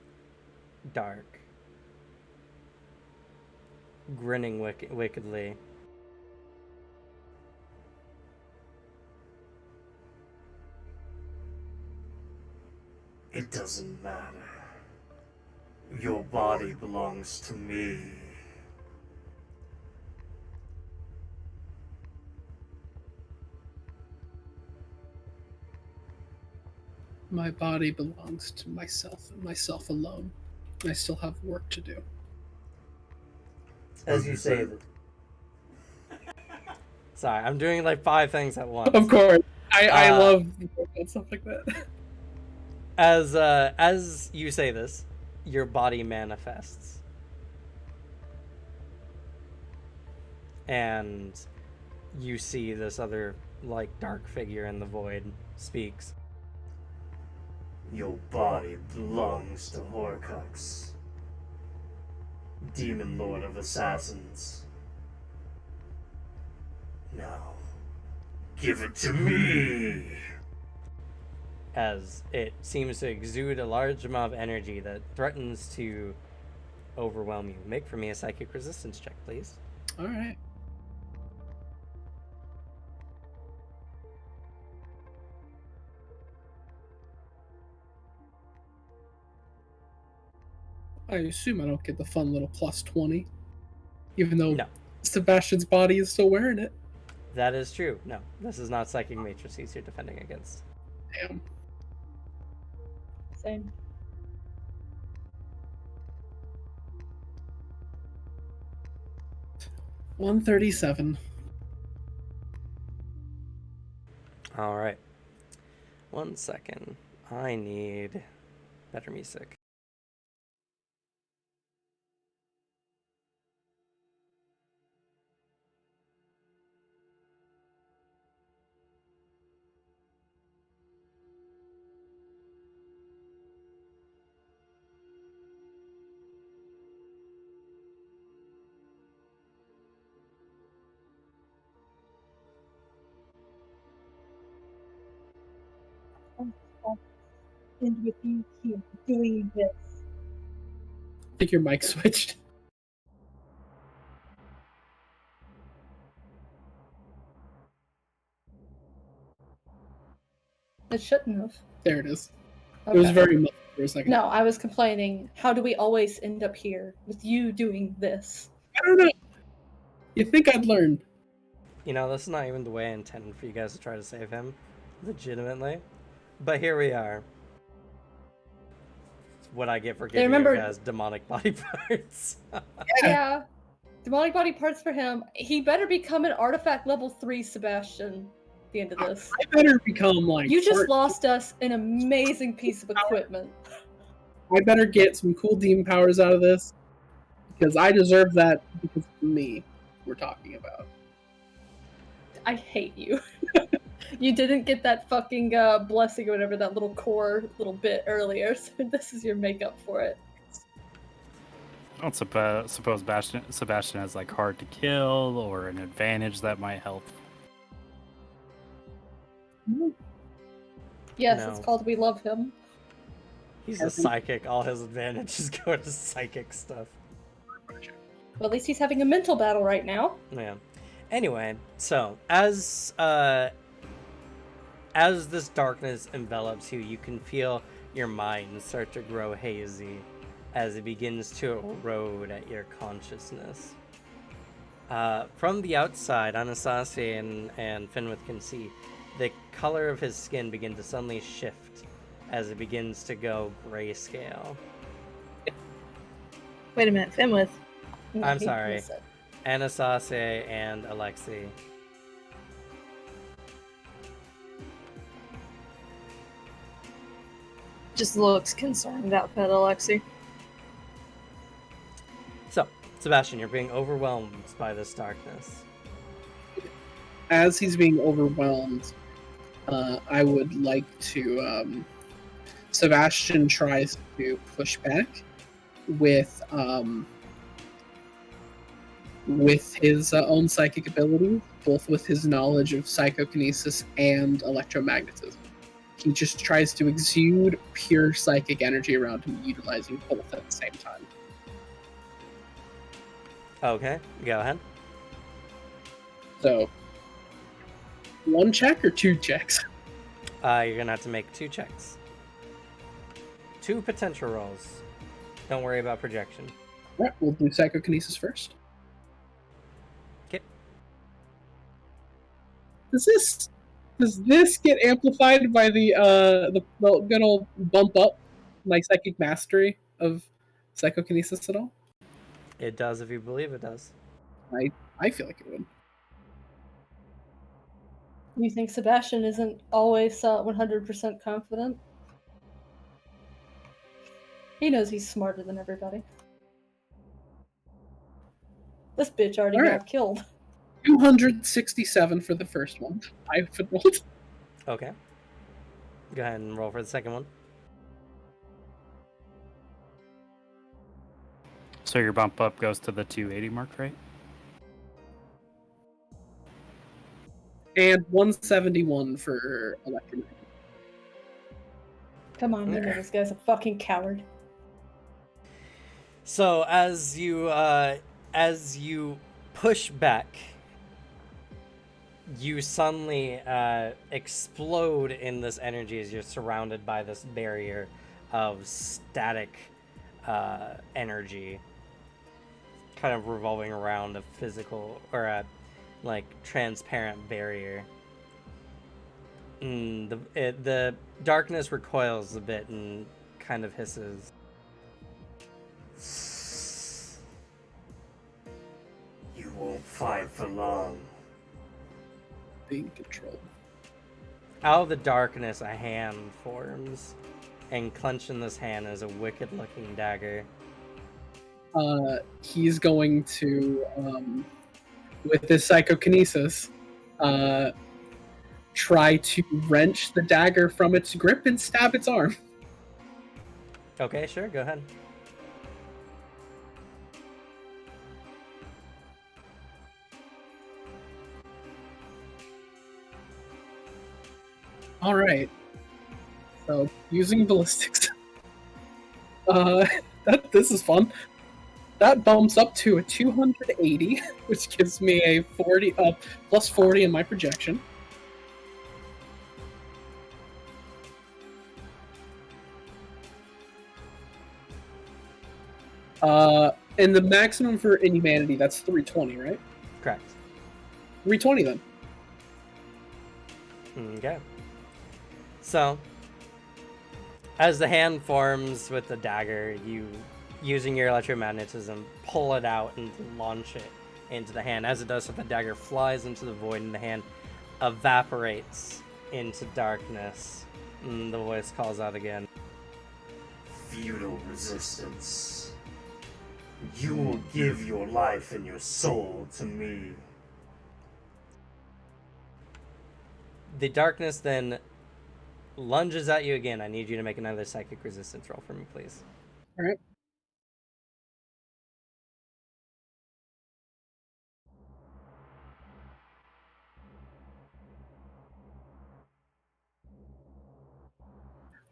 dark. Grinning wickedly. It doesn't matter. Your body belongs to me. My body belongs to myself and myself alone. I still have work to do. As you say that. Sorry, I'm doing like 5 things at once. Of course. I love stuff like that. As you say this, your body manifests. And you see this other like dark figure in the void speaks. Your body belongs to Horcrux, Demon Lord of Assassins. Now, give it to me! As it seems to exude a large amount of energy that threatens to overwhelm you. Make for me a psychic resistance check, please. All right. I assume I don't get the fun little plus 20, even though No, Sebastian's body is still wearing it. that is true. No, this is not psychic matrices you're defending against. Damn. Same. $137. All right. 1 second. I need better music. And with you here doing this. I think your mic switched. It shouldn't have. There it is. It was Okay. very muffled for a second. No, I was complaining. How do we always end up here with you doing this? I don't know. You think I'd learn? You know, this is not even the way I intended for you guys to try to save him. Legitimately. But here we are. It's what I get for giving remember- you guys demonic body parts. Yeah. Demonic body parts for him. He better become an artifact level 3 Sebastian at the end of this. I better become like. You just part- lost us an amazing piece of equipment. I better get some cool demon powers out of this because I deserve that because of me. We're talking about. I hate you. You didn't get that fucking blessing or whatever, that little core little bit earlier, so this is your makeup for it. I don't suppose Sebastian has like hard to kill or an advantage that might help. Yes, No. it's called We Love Him. He's a psychic. All his advantages go to psychic stuff. Well, at least he's having a mental battle right now. Yeah. Anyway, so as this darkness envelops you, you can feel your mind start to grow hazy as it begins to erode at your consciousness. From the outside, Anastasia and Finwith can see the color of his skin begin to suddenly shift as it begins to go grayscale. Wait a minute, Finwith. No, I'm he sorry. missed it. Anastasia and Alexei. Just looks concerned about Pet Alexi. So, Sebastian, you're being overwhelmed by this darkness. As he's being overwhelmed, I would like to. Sebastian tries to push back with his own psychic ability, both with his knowledge of psychokinesis and electromagnetism. He just tries to exude pure psychic energy around him, utilizing both at the same time. Okay, go ahead. So, 1 check or 2 checks? You're gonna have to make 2 checks. 2 potential rolls. Don't worry about projection. Alright, we'll do psychokinesis first. Okay. Does this get amplified by the good old bump up my psychic mastery of psychokinesis at all? It does if you believe it does. I feel like it would. You think Sebastian isn't always 100% confident? He knows he's smarter than everybody. This bitch already Alright. got killed. 267 for the first one. I rolled. Okay. Go ahead and roll for the second one. So your bump up goes to the 280 mark, right? And 171 for electromagnet. Come on, you know this guy's a fucking coward. So as you push back, you suddenly explode in this energy as you're surrounded by this barrier of static energy, kind of revolving around a physical or a transparent barrier. The darkness recoils a bit and kind of hisses. You won't fight for long. Being controlled. Out of the darkness, a hand forms, and clenched in this hand is a wicked-looking dagger. He's going to, with his psychokinesis, try to wrench the dagger from its grip and stab its arm. Okay, sure, go ahead. All right. So using ballistics. This is fun. That bumps up to a 280, which gives me a 40 plus 40 in my projection. And the maximum for inhumanity, that's 320, right? Correct. 320 then. Okay. So, as the hand forms with the dagger, you, using your electromagnetism, pull it out and launch it into the hand. As it does so, the dagger flies into the void and the hand evaporates into darkness. And the voice calls out again. Feudal resistance. You will give your life and your soul to me. The darkness then lunges at you again. I need you to make another psychic resistance roll for me, please. All right.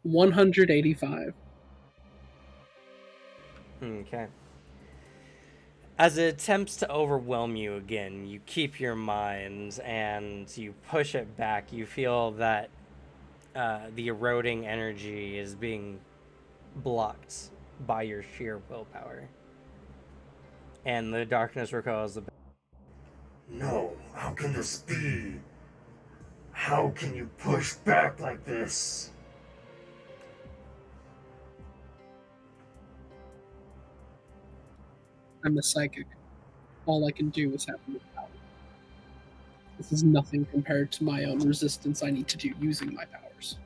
$185. Okay. As it attempts to overwhelm you again, you keep your mind and you push it back. You feel that the eroding energy is being blocked by your sheer willpower. And the darkness recoils a bit. No, how can this be? How can you push back like this? I'm a psychic. All I can do is have no power. This is nothing compared to my own resistance I need to do using my powers.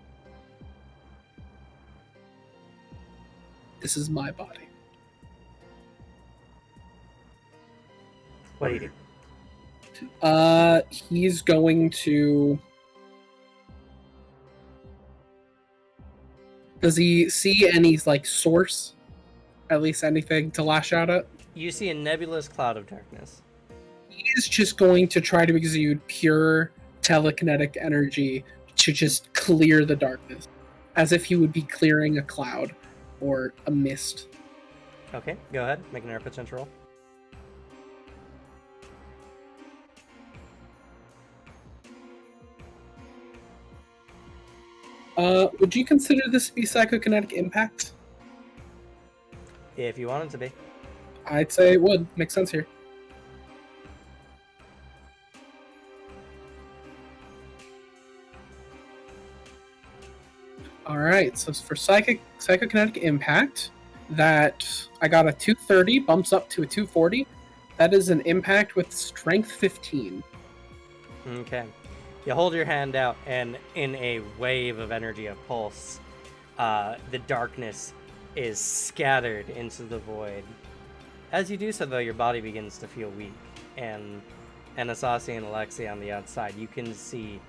This is my body. What do you do? He's going to... Does he see any, source? At least anything to lash out at? You see a nebulous cloud of darkness. He is just going to try to exude pure telekinetic energy to just clear the darkness. As if he would be clearing a cloud or a mist. Okay, go ahead. Make an air potential roll. Would you consider this to be psychokinetic impact? If you want it to be. I'd say it would. Makes sense here. Alright, so for psychokinetic impact, that I got a 230, bumps up to a 240. That is an impact with strength 15. Okay. You hold your hand out, and in a wave of energy, of pulse, the darkness is scattered into the void. As you do so, though, your body begins to feel weak, and Anasazi and Alexei on the outside, you can see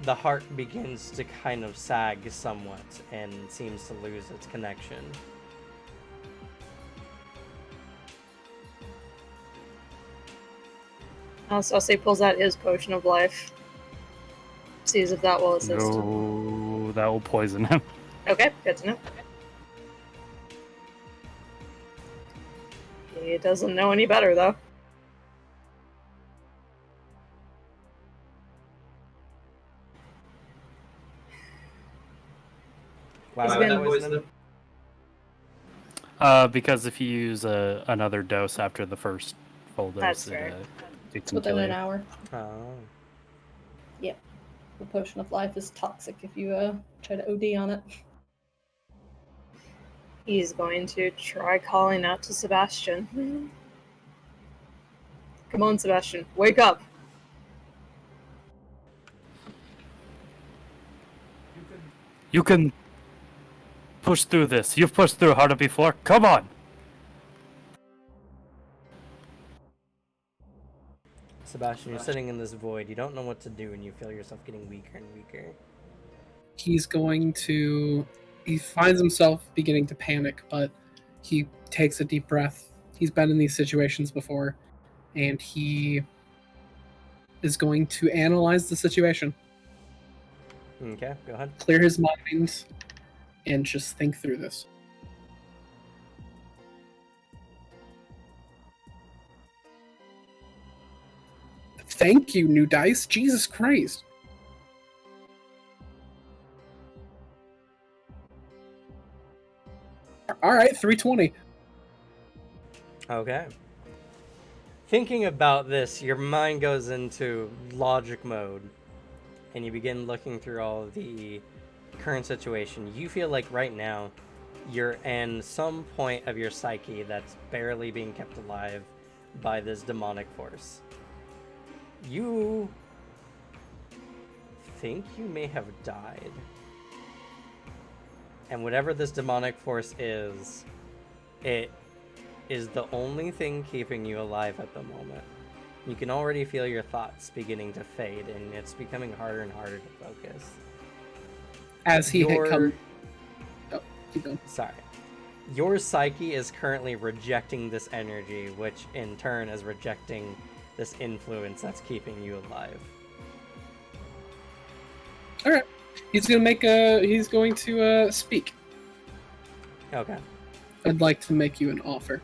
the heart begins to kind of sag somewhat and seems to lose its connection. Saucy pulls out his potion of life. Sees if that will assist. No, that will poison him. Okay, good to know. He doesn't know any better, though. Why He's would been- that poison him? Because if you use another dose after the first full dose, That's fair. It can Within kill an you. hour. Oh. The potion of life is toxic if you try to OD on it. He's going to try calling out to Sebastian. Come on, Sebastian, wake up! You can push through this. You've pushed through harder before. Come on! Sebastian, you're sitting in this void. You don't know what to do, and you feel yourself getting weaker and weaker. He's going to. He finds himself beginning to panic, but he takes a deep breath. He's been in these situations before, and he is going to analyze the situation, Okay, go ahead. clear his mind, and just think through this. Thank you, new dice. Jesus Christ. All right, 320. Okay. Thinking about this, your mind goes into logic mode, and you begin looking through all of the current situation. You feel like right now you're in some point of your psyche that's barely being kept alive by this demonic force. You think you may have died. And whatever this demonic force is, it is the only thing keeping you alive at the moment. You can already feel your thoughts beginning to fade, and it's becoming harder and harder to focus. As he had come. Oh, keep going. Sorry. Your psyche is currently rejecting this energy, which in turn is rejecting this influence that's keeping you alive. All right. He's gonna make a. He's going to speak. Okay. I'd like to make you an offer.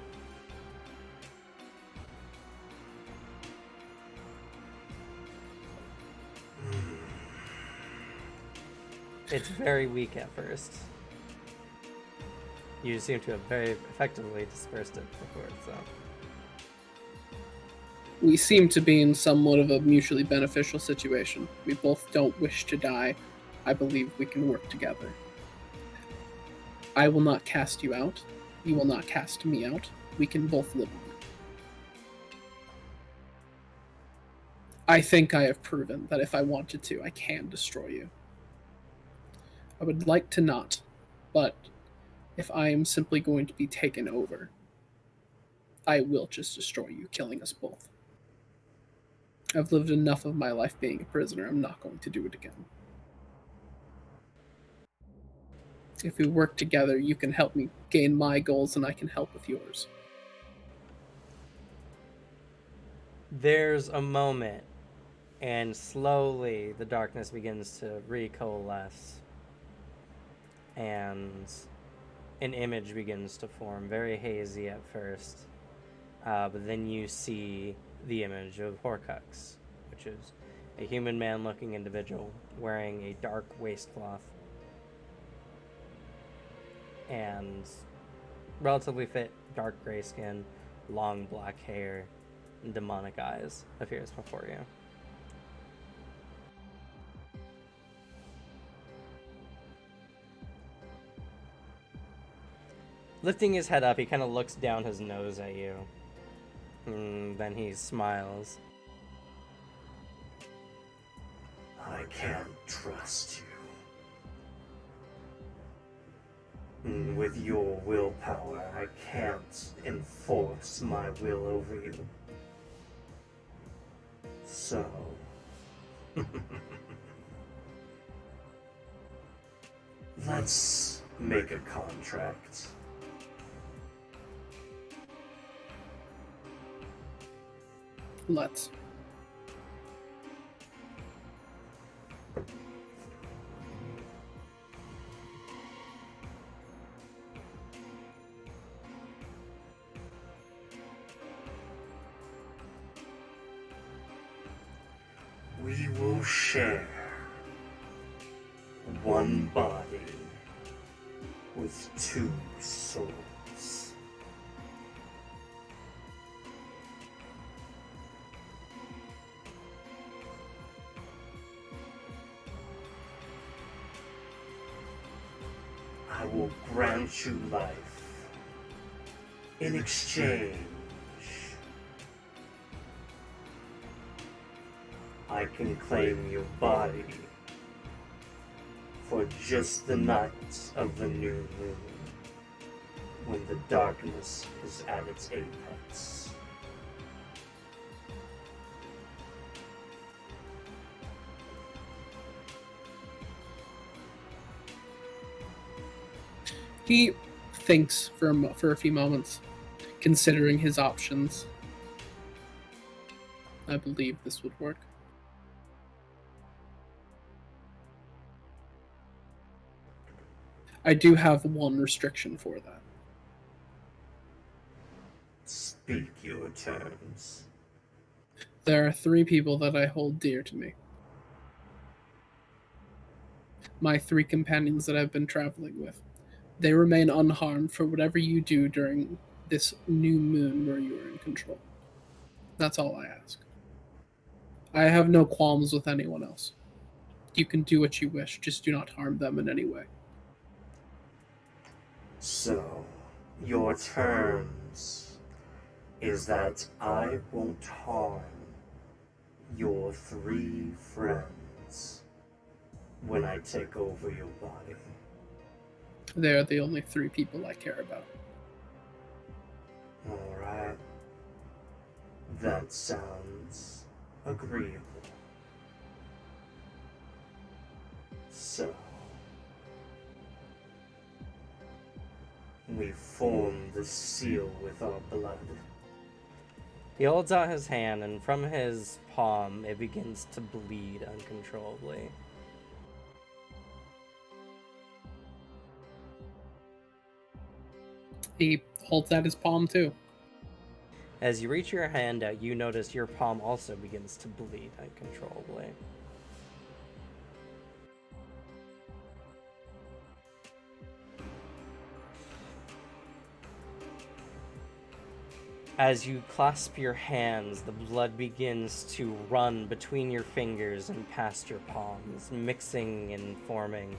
It's very weak at first. You seem to have very effectively dispersed it before, so. We seem to be in somewhat of a mutually beneficial situation. We both don't wish to die. I believe we can work together. I will not cast you out. You will not cast me out. We can both live on. I think I have proven that if I wanted to, I can destroy you. I would like to not, but if I am simply going to be taken over, I will just destroy you, killing us both. I've lived enough of my life being a prisoner. I'm not going to do it again. If we work together, you can help me gain my goals and I can help with yours. There's a moment, and slowly the darkness begins to recoalesce, and an image begins to form, very hazy at first, but then you see the image of Horcrux, which is a human man-looking individual wearing a dark waistcloth and relatively fit, dark gray skin, long black hair, and demonic eyes appears before you. Lifting his head up, he kind of looks down his nose at you. And then he smiles. I can't trust you. With your willpower, I can't enforce my will over you. So... let's make a contract. Let's. We will share one body with two souls. I will grant you life. In exchange, I can claim your body for just the night of the new moon, when the darkness is at its apex. He thinks for a few moments, considering his options. I believe this would work. I do have one restriction for that. Speak your terms. There are 3 people that I hold dear to me. My 3 companions that I've been traveling with. They remain unharmed for whatever you do during this new moon where you are in control. That's all I ask. I have no qualms with anyone else. You can do what you wish, just do not harm them in any way. So, your terms is that I won't harm your 3 friends when I take over your body. They are the only 3 people I care about. Alright. That sounds agreeable. So, we form the seal with our blood. He holds out his hand, and from his palm, it begins to bleed uncontrollably. He holds out his palm too. As you reach your hand out, you notice your palm also begins to bleed uncontrollably. As you clasp your hands, the blood begins to run between your fingers and past your palms, mixing and forming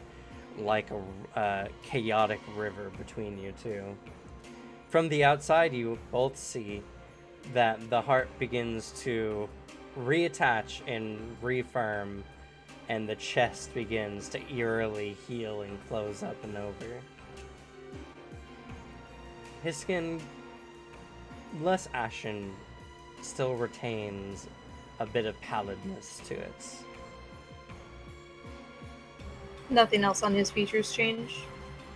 like a chaotic river between you two. From the outside, you both see that the heart begins to reattach and refirm, and the chest begins to eerily heal and close up and over. His skin, less ashen, still retains a bit of pallidness to it. Nothing else on his features change?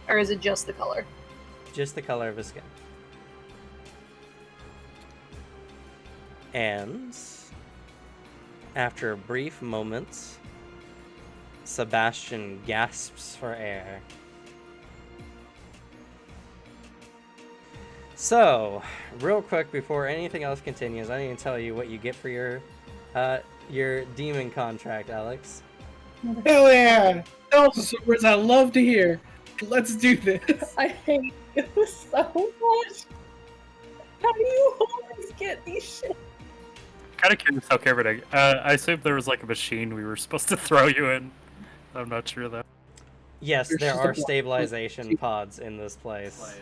Or is it just the color? Just the color of his skin. And after a brief moment, Sebastian gasps for air. So, real quick before anything else continues, I need to tell you what you get for your demon contract, Alex. Hell yeah! Those are words I love to hear. Let's do this. I hate you so much. How do you always get these shit? Kind of curious how everything. I assume there was like a machine we were supposed to throw you in. I'm not sure though. Yes, There's there just a are block. stabilization pods in this place.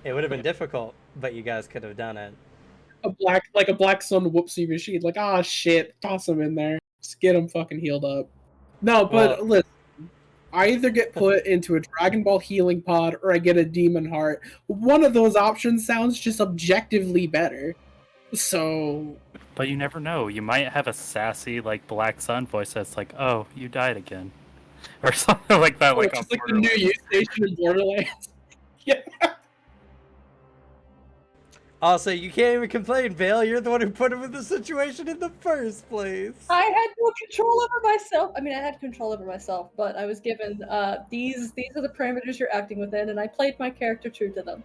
It would have been difficult, but you guys could have done it. a black sun whoopsie machine. Like, ah, shit, toss him in there. Just get him fucking healed up. No, but Well- listen, I either get put into a Dragon Ball healing pod or I get a demon heart. One of those options sounds just objectively better. So, But you never know. You might have a sassy, like, Black Sun voice that's like, "Oh, you died again," or something like that. Like, just on like the new Borderlands. use station in Borderlands. Yeah. Also, you can't even complain, Vale. You're the one who put him in the situation in the first place. I had no control over myself. I mean, I had control over myself, but I was given these are the parameters you're acting within, and I played my character true to them.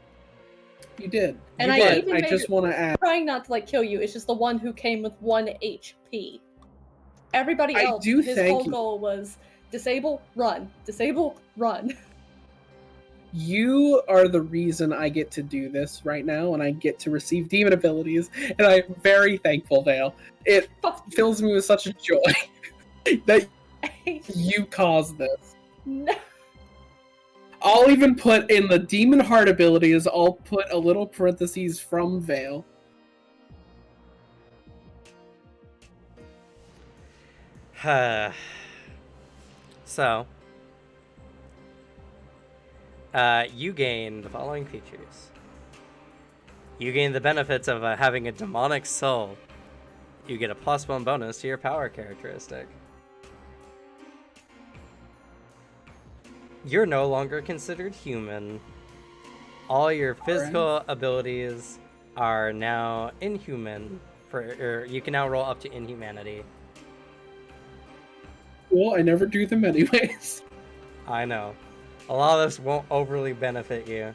You did. And But I even I made just it- want to add, Trying not to like kill you. It's just the one who came with 1 HP. Everybody I else, do his thank whole you. goal was disable, run, disable, run. you are the reason I get to do this right now, and I get to receive demon abilities, and I'm very thankful, Vale. It fills me with such a joy that you caused this. No. I'll even put in the demon heart abilities, I'll put a little parentheses from Vale. So, you gain the following features. You gain the benefits of having a demonic soul. You get a +1 bonus to your power characteristic. You're no longer considered human. All your physical abilities are now inhuman. Or you can now roll up to inhumanity. Well, I never do them anyways. I know. A lot of this won't overly benefit you.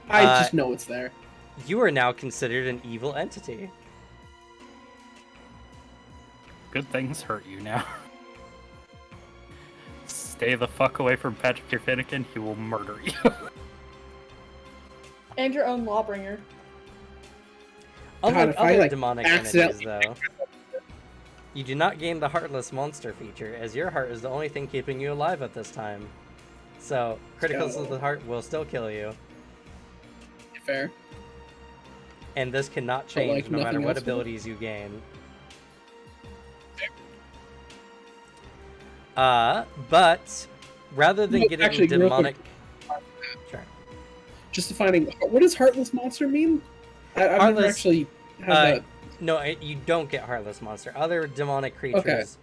I just know it's there. You are now considered an evil entity. Good things hurt you now. Stay the fuck away from Patrick your Finnegan. He will murder you. And your own lawbringer. Unlike if I, other like, demonic entities, accidentally- though, you do not gain the Heartless Monster feature, as your heart is the only thing keeping you alive at this time. So, criticals of the heart will still kill you, Fair. and this cannot change like, no matter nothing what else will? abilities you gain. But rather than No, getting actually, real demonic, quick. sure. Just defining, what does Heartless Monster mean? I've never Heartless- actually had that. No, you don't get Heartless Monster. Other demonic creatures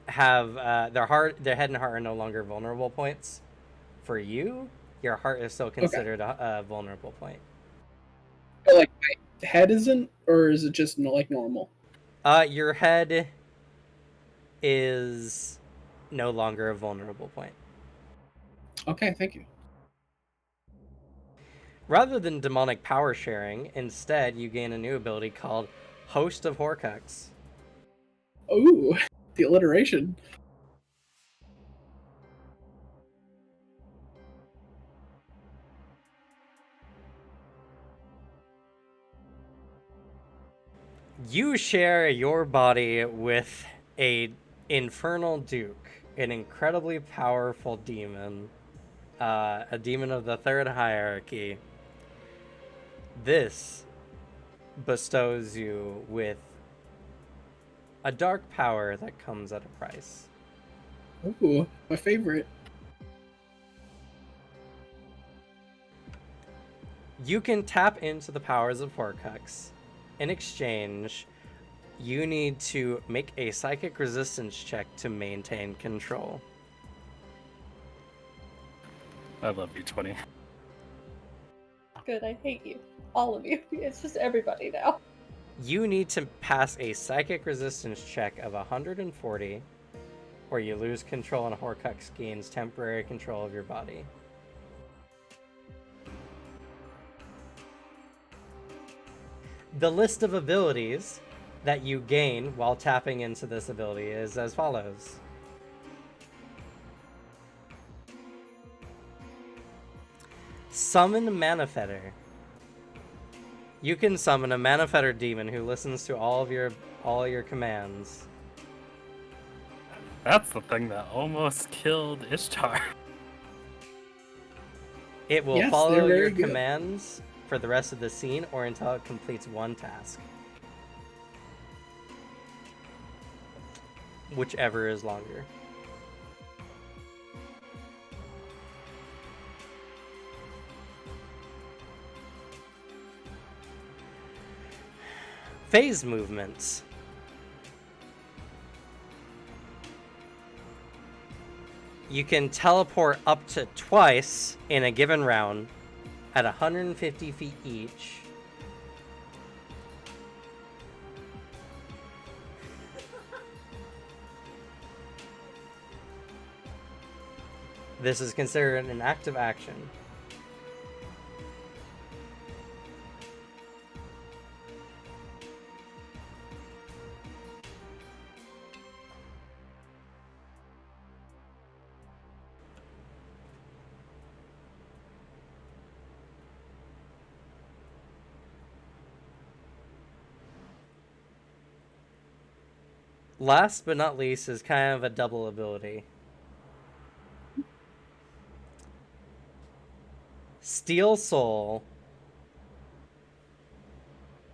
have their head and heart are no longer vulnerable points. For you, your heart is still considered a vulnerable point. But, like, my head isn't, or is it just like normal? Your head is no longer a vulnerable point. Okay, thank you. Rather than demonic power sharing, instead you gain a new ability called Host of Horcrux. Ooh, the alliteration. You share your body with a infernal duke, an incredibly powerful demon, a demon of the third hierarchy. This bestows you with a dark power that comes at a price. Ooh, my favorite. You can tap into the powers of Horcrux. In exchange, you need to make a psychic resistance check to maintain control. I love you, 20. Good, I hate you. All of you. It's just everybody now. You need to pass a psychic resistance check of 140, or you lose control and Horcrux gains temporary control of your body. The list of abilities that you gain while tapping into this ability is as follows. Summon Manifetter. You can summon a Manifetter demon who listens to all your commands. That's the thing that almost killed Ishtar. It will Yes, follow they're very your good. commands for the rest of the scene or until it completes one task. Whichever is longer. Phase movements. You can teleport up to twice in a given round at 150 feet each. This is considered an active action. Last but not least is kind of a double ability. Steal Soul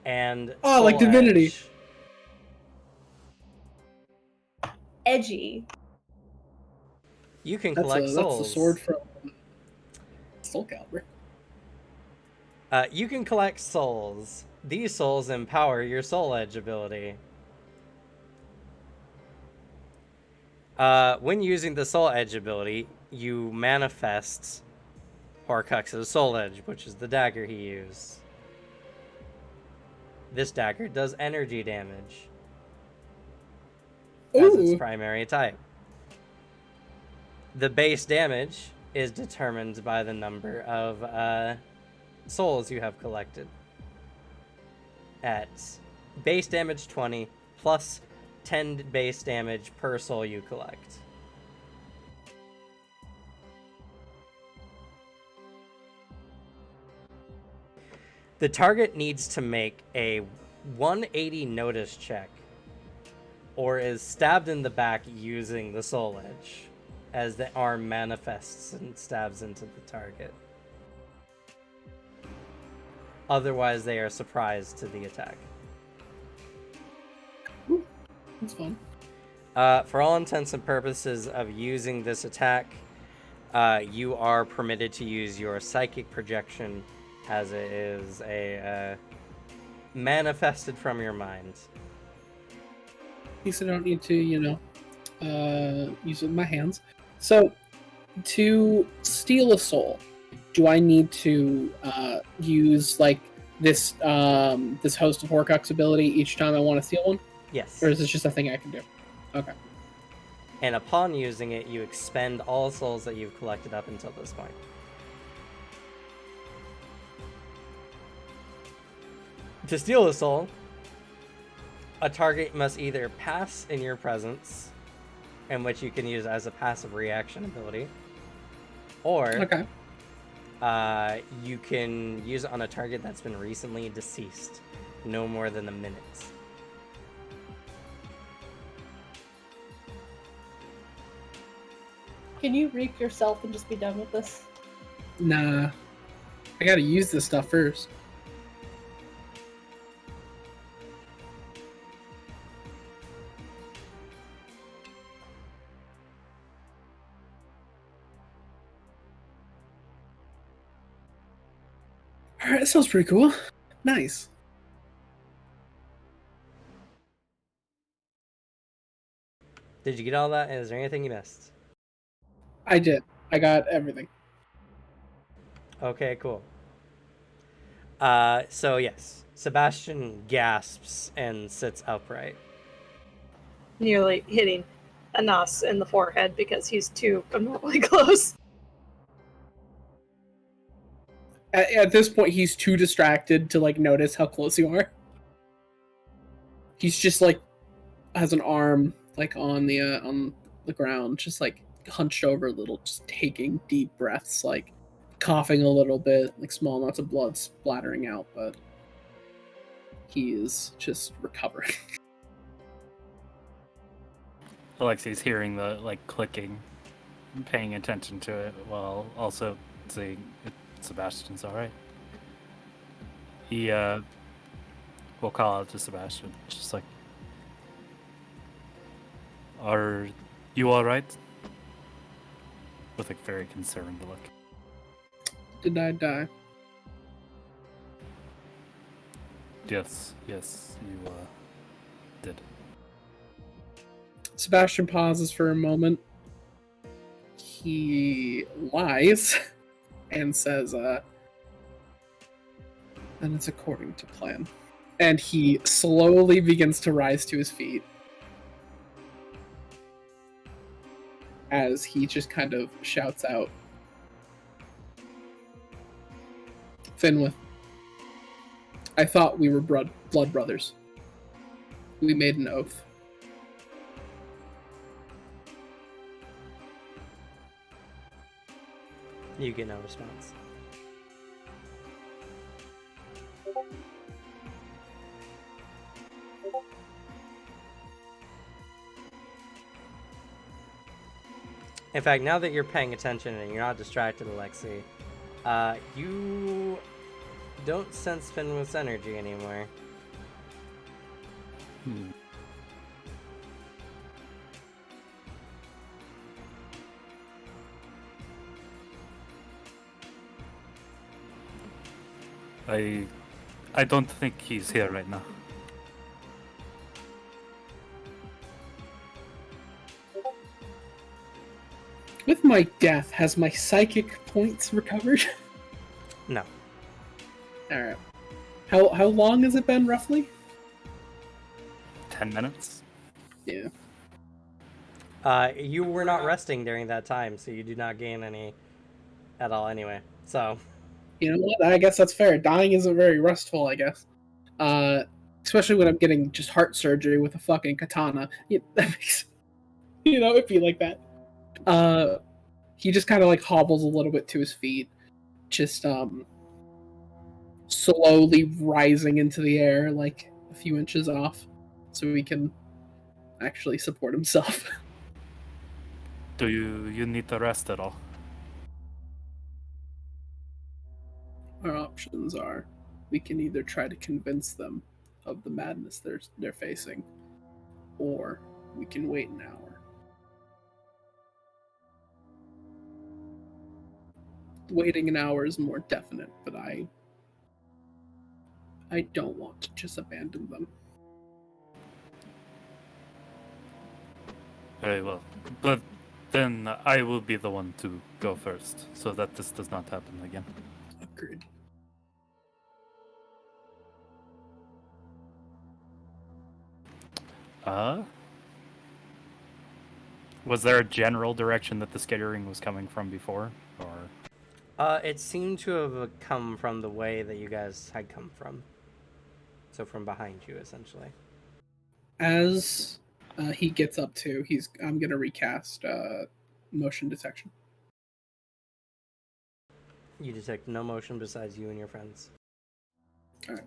and Oh, like Soul Divinity. Edge. Edgy. You can That's collect souls. That's the sword from Soul Calibur. You can collect souls. These souls empower your Soul Edge ability. When using the Soul Edge ability, you manifest Horcrux's Soul Edge, which is the dagger he used. This dagger does energy damage as its primary type. The base damage is determined by the number of souls you have collected. At base damage 20 plus 10 base damage per soul you collect. The target needs to make a 180 notice check or is stabbed in the back using the Soul Edge as the arm manifests and stabs into the target. Otherwise, they are surprised to the attack. That's fun. For all intents and purposes of using this attack, you are permitted to use your psychic projection as it is a manifested from your mind. At least I don't need to, use it with my hands. So, to steal a soul, do I need to use like this this Host of Horcrux ability each time I want to steal one? Yes. Or is this just a thing I can do? Okay. And upon using it, you expend all souls that you've collected up until this point. To steal a soul, a target must either pass in your presence, in which you can use as a passive reaction ability, or you can use it on a target that's been recently deceased, no more than a minute. Can you reap yourself and just be done with this? Nah. I gotta use this stuff first. Alright, that sounds pretty cool. Nice. Did you get all that? Is there anything you missed? I did. I got everything. Okay, cool. So yes, Sebastian gasps and sits upright. Nearly hitting Anas in the forehead because he's too abnormally close. At this point, he's too distracted to like notice how close you are. He's just like has an arm like on the ground, just like hunched over a little, just taking deep breaths, like coughing a little bit, like small amounts of blood splattering out, but he is just recovering. Alexi's hearing the like clicking, paying attention to it while also seeing if Sebastian's all right. He will call out to Sebastian. Just like, are you all right? With a very concerned look. Did I die? Yes, you did. Sebastian pauses for a moment. He lies and says, then it's according to plan. And he slowly begins to rise to his feet as he just kind of shouts out, Finwith, I thought we were blood brothers. We made an oath. You get no response. In fact, now that you're paying attention and you're not distracted, Alexi, you don't sense Finwith's energy anymore. I don't think he's here right now. With my death, has my psychic points recovered? No. Alright. How long has it been, roughly? 10 minutes? Yeah. You were not resting during that time, so you do not gain any at all anyway. So, You know what? I guess that's fair. Dying isn't very restful, I guess. Especially when I'm getting just heart surgery with a fucking katana. That makes... it'd be like that. He just kind of like hobbles a little bit to his feet, just slowly rising into the air like a few inches off, so he can actually support himself. Do you need to rest at all? Our options are, we can either try to convince them of the madness they're facing, or we can wait an hour. Waiting an hour is more definite, but I don't want to just abandon them. Very well. But then I will be the one to go first, so that this does not happen again. Agreed. Was there a general direction that the skittering was coming from before, or? it seemed to have come from the way that you guys had come from. So from behind you, essentially. As he gets up to, I'm gonna recast motion detection. You detect no motion besides you and your friends. Alright.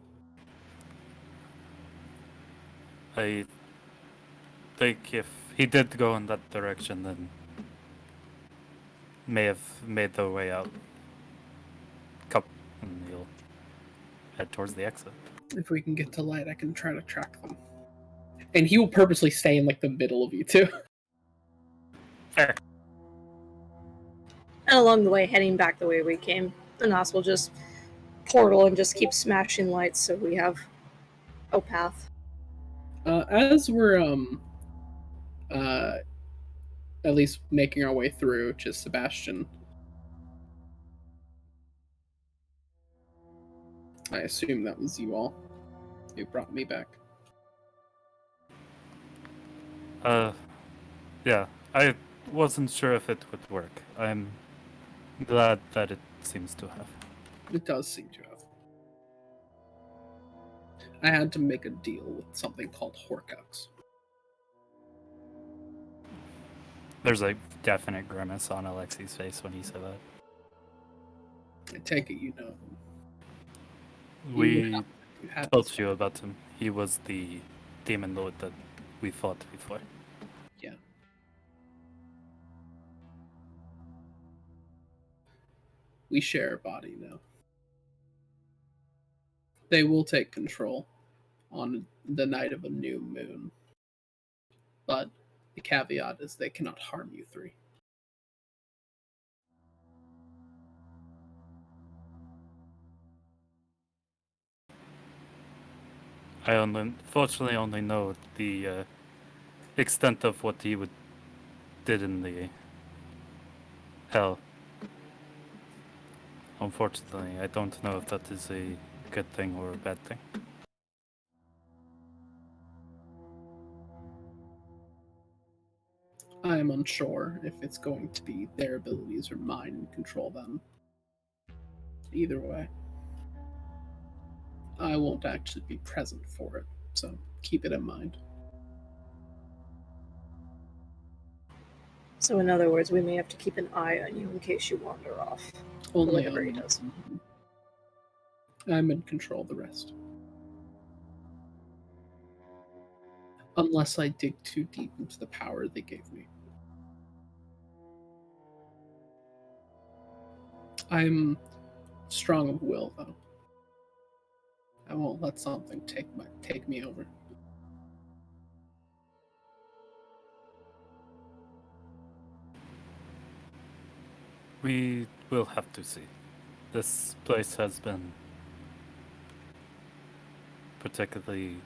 I think if he did go in that direction, then may have made their way out. And he'll head towards the exit. If we can get to light, I can try to track them. And he will purposely stay in like the middle of you two. Fair. And along the way, heading back the way we came, Anas will just portal and just keep smashing lights so we have a path. As we're at least making our way through, just Sebastian. I assume that was you all who brought me back. Yeah, I wasn't sure if it would work. I'm glad that it seems to have. It does seem to have. I had to make a deal with something called Horcrux. There's a definite grimace on Alexi's face when he said that. I take it you know him. We You had told you about him. He was the demon lord that we fought before. Yeah. We share a body now. They will take control on the night of a new moon. But the caveat is they cannot harm you three. I unfortunately only know the extent of what he did in the hell. Unfortunately, I don't know if that is a good thing or a bad thing. I am unsure if it's going to be their abilities or mine and control them. Either way, I won't actually be present for it, so keep it in mind. So, in other words, we may have to keep an eye on you in case you wander off. Only Whatever he on does. I'm in control of the rest. Unless I dig too deep into the power they gave me. I'm strong of will, though. I won't let something take me over. We will have to see. This place has been particularly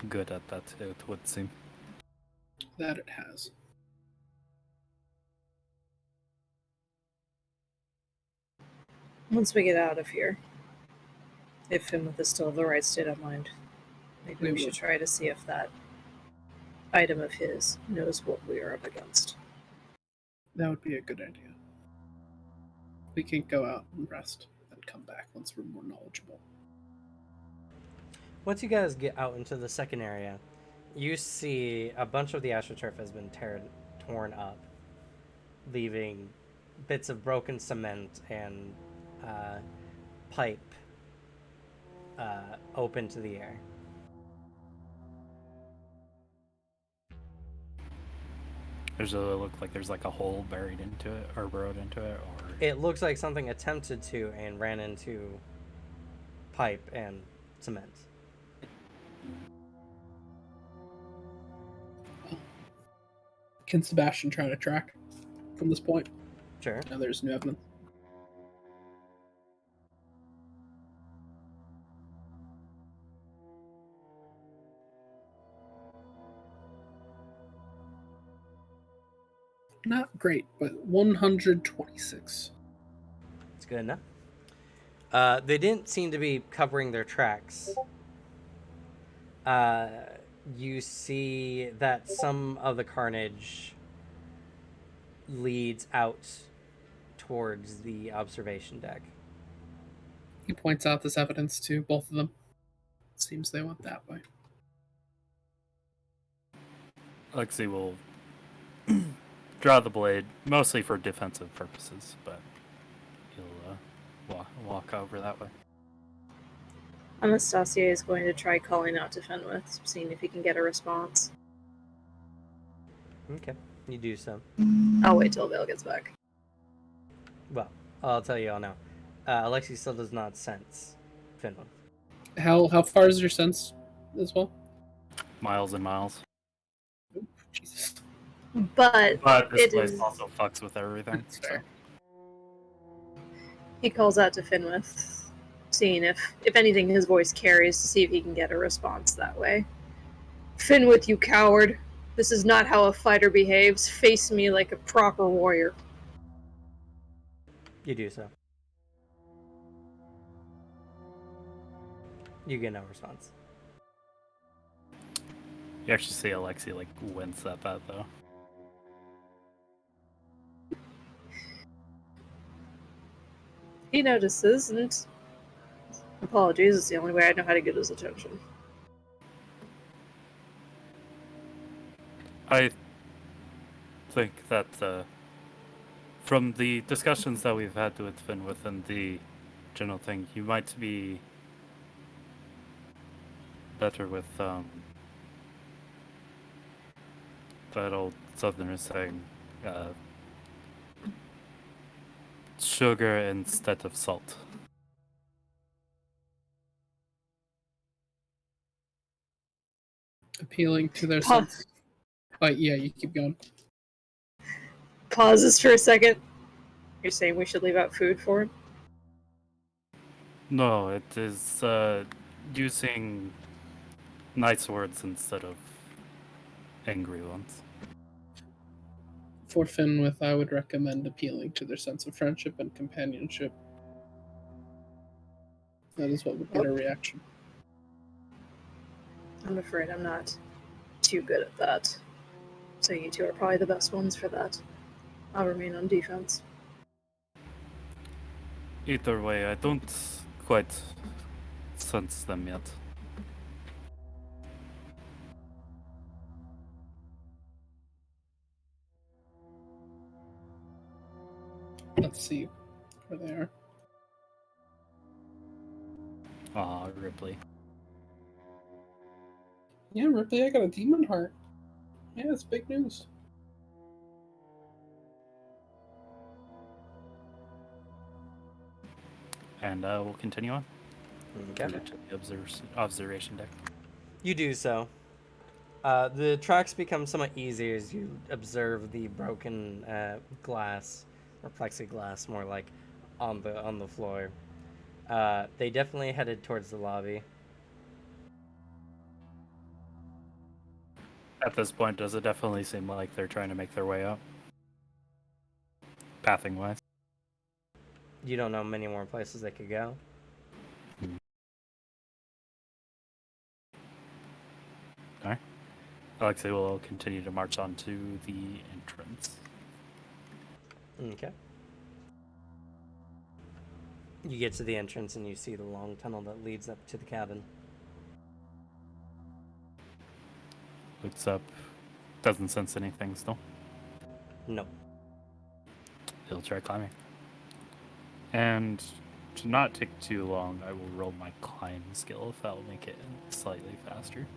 good at that, it would seem. That it has. Once we get out of here, if Fimlith is still of the right state of mind, maybe we We should will. try to see if that item of his knows what we are up against. That would be a good idea. We can go out and rest, then come back once we're more knowledgeable. Once you guys get out into the second area, you see a bunch of the astroturf has been torn up, leaving bits of broken cement and pipe open to the air. Does it look like there's like a hole buried into it or burrowed into it, or It looks like something attempted to and ran into pipe and cement. Can Sebastian try to track from this point? Sure. Now there's new evidence. Not great, but 126. It's good enough. They didn't seem to be covering their tracks. You see that some of the carnage leads out towards the observation deck. He points out this evidence to both of them. Seems they went that way. Alexei will draw the blade, mostly for defensive purposes, but he'll walk over that way. Anastasia is going to try calling out to Fenwith, seeing if he can get a response. Okay, you do so. I'll wait till Vale gets back. Well, I'll tell you all now. Alexi still does not sense Finland. How far is your sense as well? Miles and miles. Oop, Jesus. But But this it place is... also fucks with everything. That's fair. He calls out to Finwith, seeing if anything his voice carries to see if he can get a response that way. Finwith, you coward! This is not how a fighter behaves. Face me like a proper warrior. You do so. You get no response. You actually see Alexei like wince at that though. He notices, and apologies, it's the only way I know how to get his attention. I think that from the discussions that we've had with Finwith and the general thing, you might be better with that old southerner saying, sugar instead of salt. Appealing to their Pa- sense. But yeah, you keep going. Pauses for a second. You're saying we should leave out food for him? No, it is using nice words instead of angry ones. For Finwith, I would recommend appealing to their sense of friendship and companionship. That is what would get a reaction. I'm afraid I'm not too good at that. So you two are probably the best ones for that. I'll remain on defense. Either way, I don't quite sense them yet. Let's see where they are. Ah, Ripley. Yeah, Ripley, I got a demon heart. Yeah, it's big news. And we'll continue on. Okay. To the observation deck. You do so. The tracks become somewhat easier as you observe the broken glass, or plexiglass, more like, on the floor. They definitely headed towards the lobby. At this point, does it definitely seem like they're trying to make their way up? Pathing wise. You don't know many more places they could go. Alright. Alexei will continue to march on to the entrance. Okay. You get to the entrance and you see the long tunnel that leads up to the cabin. Looks up. Doesn't sense anything still. No. He'll try climbing. And to not take too long, I will roll my climb skill if that will make it slightly faster.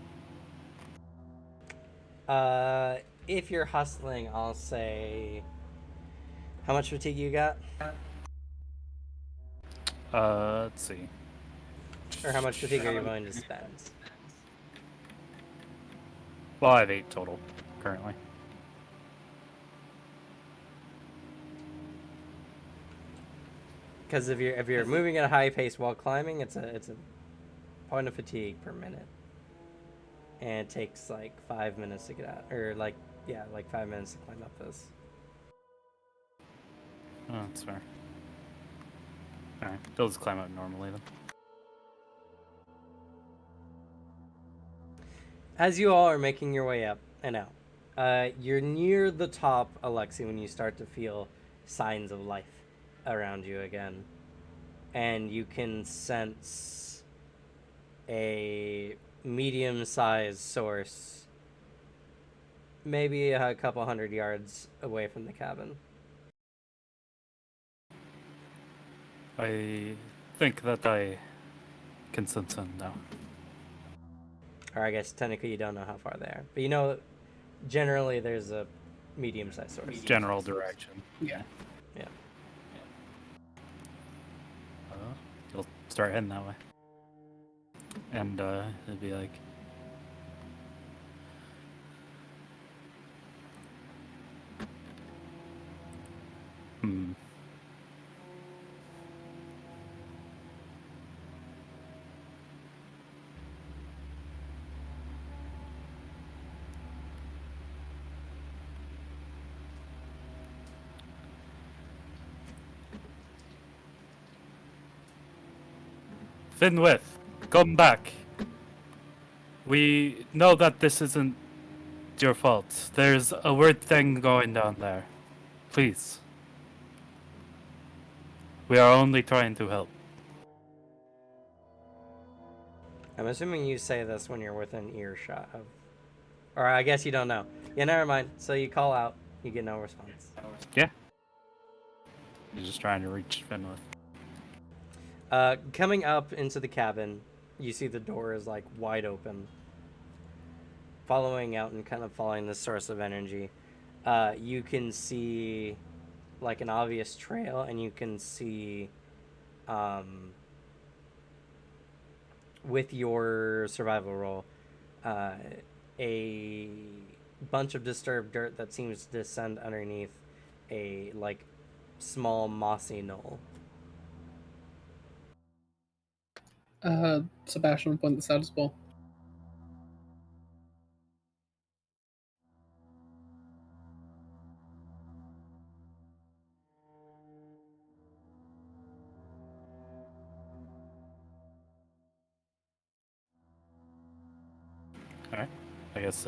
If you're hustling, I'll say... How much fatigue you got? Let's see. Or how much fatigue are you willing to spend? Well, I have 8 total, currently. Because if you're moving at a high pace while climbing, it's a point of fatigue per minute, and it takes like 5 minutes to get out, or like 5 minutes to climb up this. Oh, that's fair. Alright, they'll just climb up normally then. As you all are making your way up and out, you're near the top, Alexi, when you start to feel signs of life around you again. And you can sense a medium-sized source, maybe a couple 100 yards away from the cabin. I think that I can sense them now. Or I guess technically you don't know how far they are. But you know, generally there's a medium-sized source. General direction. Yeah. Yeah. He'll start heading that way. And it'd be like... Finwith, come back. We know that this isn't your fault. There's a weird thing going down there. Please. We are only trying to help. I'm assuming you say this when you're within earshot of... Or I guess you don't know. Yeah, never mind. So you call out, you get no response. Yeah. You're just trying to reach Finwith. Coming up into the cabin, you see the door is like wide open. Following out and kind of following the source of energy, you can see like an obvious trail, and you can see with your survival roll, a bunch of disturbed dirt that seems to descend underneath a like small mossy knoll. Sebastian will point this out as well. Alright. I guess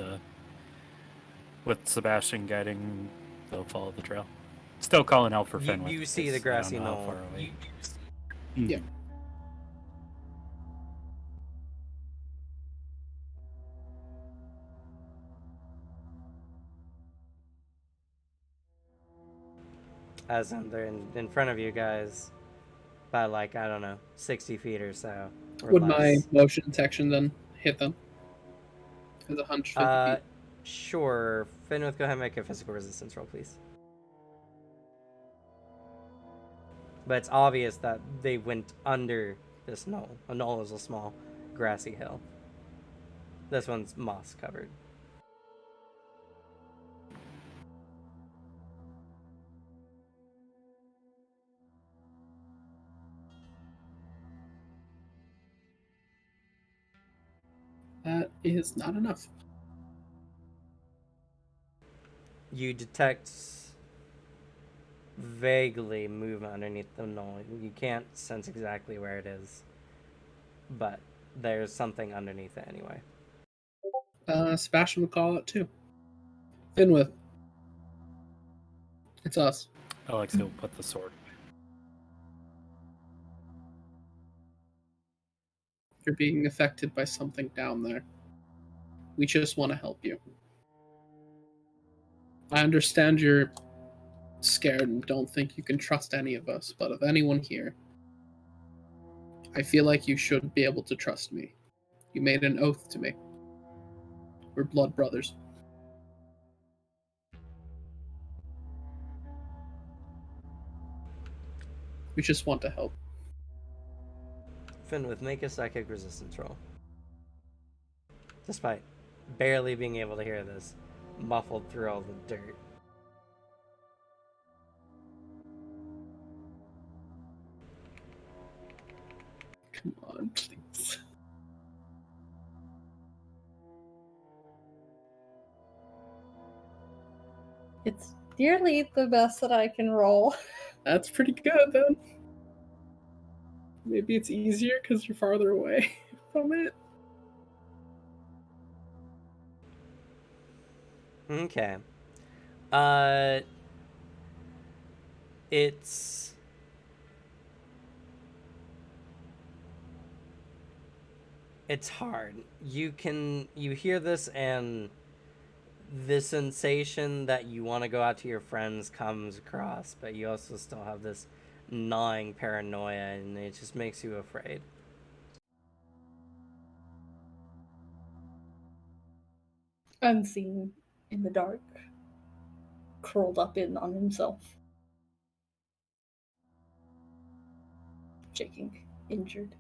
with Sebastian guiding, they'll follow the trail. Still calling out for Fenwick. You see the because they don't grassy know how knoll. far away. Yeah. As they're in front of you guys by like, I don't know, 60 feet or so. Or Would less. my motion detection then hit them? Is 150 feet? Sure. Fenwith, go ahead and make a physical resistance roll, please. But it's obvious that they went under this knoll. A knoll is a small grassy hill. This one's moss covered. That is not enough. You detect vaguely movement underneath the knoll. You can't sense exactly where it is, but there's something underneath it anyway. Sebastian would call it too. Finwith. It's us. Alex will put the sword. You're being affected by something down there. We just want to help you. I understand you're scared and don't think you can trust any of us, but of anyone here, I feel like you should be able to trust me. You made an oath to me. We're blood brothers. We just want to help. Finwith, make a psychic resistance roll. Despite barely being able to hear this, muffled through all the dirt. Come on, please. It's nearly the best that I can roll. That's pretty good, then. Maybe it's easier because you're farther away from it. Okay. It's hard. You hear this, and the sensation that you want to go out to your friends comes across, but you also still have this gnawing paranoia, and it just makes you afraid. Unseen in the dark, curled up in on himself. Shaking, injured.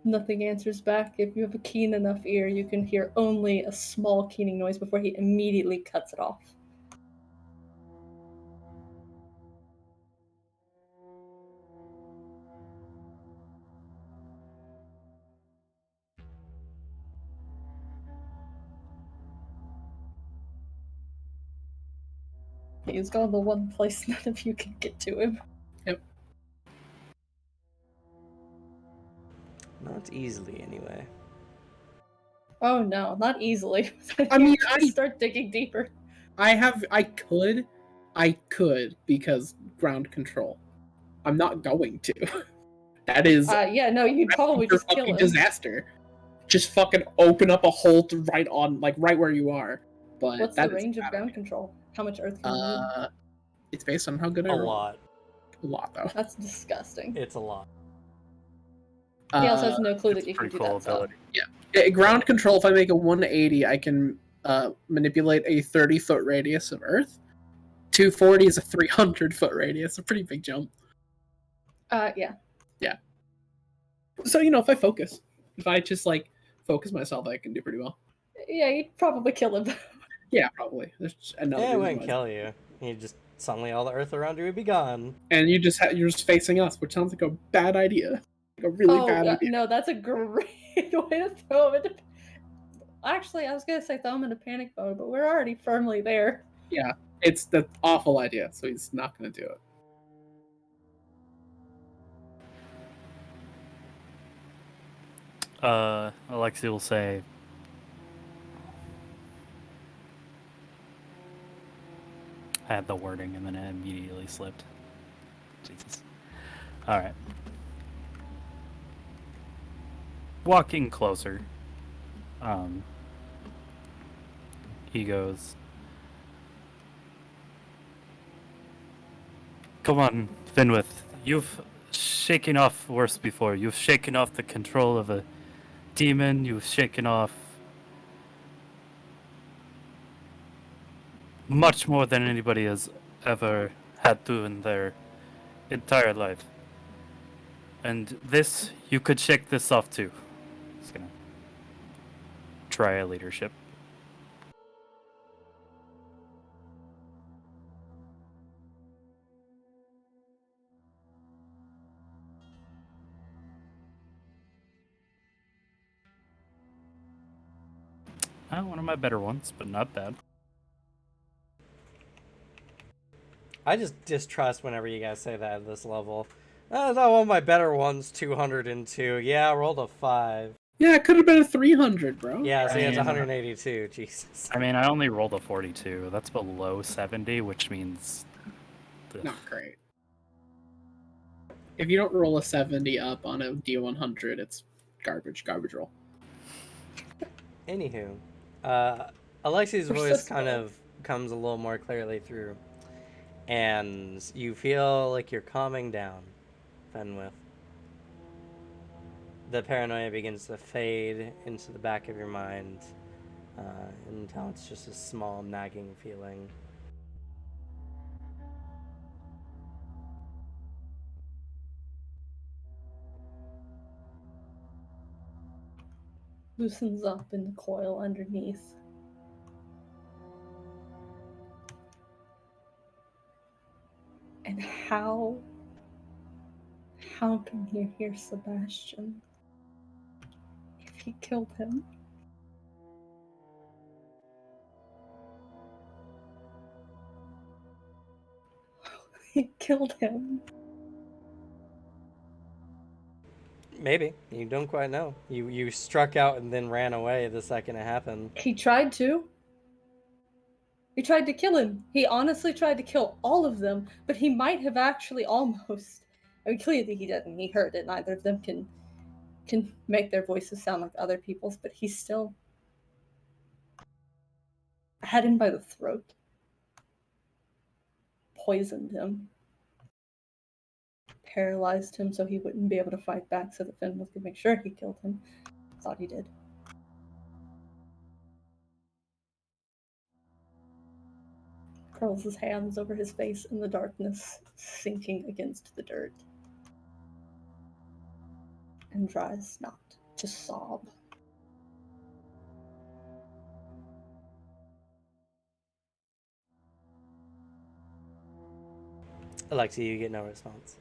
Nothing answers back. If you have a keen enough ear, you can hear only a small keening noise before he immediately cuts it off. He's gone the one place none of you can get to him. Yep. Not easily, anyway. Oh no, not easily. I mean, I start digging deeper. I could because ground control. I'm not going to. That is Yeah, no, you'd probably a just kill fucking him. disaster. Just fucking open up a hole right where you are. But What's that the is range of bad. ground control? How much earth can you move? It's based on how good I A roll. lot. A lot, though. That's disgusting. It's a lot. He also has no clue It's that you a can pretty do cool that. So. ability. Ground control, if I make a 180, I can manipulate a 30-foot radius of Earth. 240 is a 300-foot radius. A pretty big jump. Yeah. So, if I focus. If I just, focus myself, I can do pretty well. Yeah, you'd probably kill him. Yeah, probably. There's another Yeah, it reason wouldn't why. kill you. You just suddenly all the earth around you would be gone. And you're just facing us, which sounds like a bad idea. Like a really bad idea. No, that's a great way to throw him into. Actually, I was gonna say throw him into panic mode, but we're already firmly there. Yeah, it's the awful idea, so he's not going to do it. Alexi will say, I had the wording and then it immediately slipped. Jesus. Alright. Walking closer, he goes, come on, Finwith. You've shaken off worse before. You've shaken off the control of a demon. You've shaken off much more than anybody has ever had to in their entire life. And this, you could shake this off too. Just gonna try a leadership. One of my better ones, but not bad. I just distrust whenever you guys say that at this level. That one of my better ones, 202. Yeah, I rolled a 5. Yeah, it could have been a 300, bro. Yeah, see, it's I mean, 182. Jesus. I mean, I only rolled a 42. That's below 70, which means... Not great. If you don't roll a 70 up on a D100, it's garbage roll. Anywho, Alexi's We're voice so kind slow. of comes a little more clearly through, and you feel like you're calming down, Fenwith. The paranoia begins to fade into the back of your mind until it's just a small nagging feeling. Loosens up in the coil underneath. And how can you hear Sebastian if he killed him? He killed him. Maybe. You don't quite know. You struck out and then ran away the second it happened. He tried to. He tried to kill him. He honestly tried to kill all of them, but he might have actually almost. I mean, clearly he didn't. He heard it. Neither of them can make their voices sound like other people's, but he still had him by the throat, poisoned him, paralyzed him so he wouldn't be able to fight back, so that Fenwith could make sure he killed him. Thought he did. Curls his hands over his face in the darkness, sinking against the dirt, and tries not to sob. Alexi, you get no response.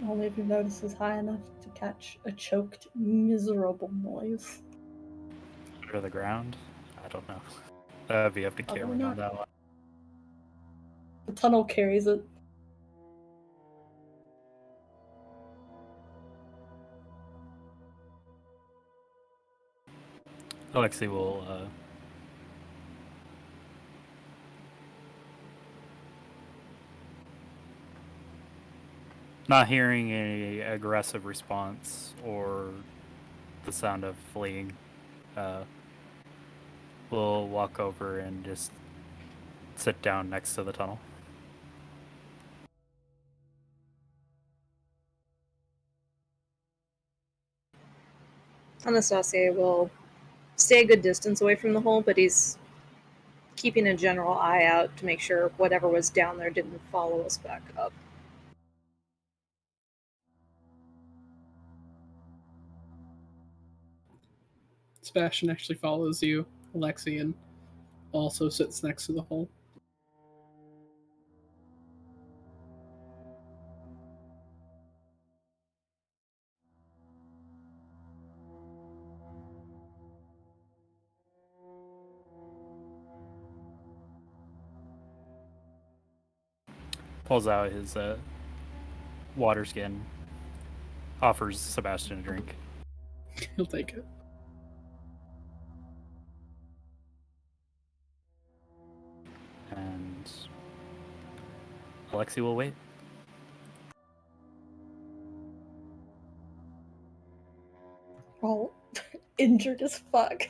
Only if your notice is high enough to catch a choked, miserable noise. Under the ground? I don't know. We have to Probably carry on not. that one. The tunnel carries it. Alexi will not hearing any aggressive response or the sound of fleeing, will walk over and just sit down next to the tunnel. Anastasia will stay a good distance away from the hole, but he's keeping a general eye out to make sure whatever was down there didn't follow us back up. Sebastian actually follows you, Alexi, and also sits next to the hole. Pulls out his water skin, offers Sebastian a drink. He'll take it. And Alexi will wait. Oh, injured as fuck.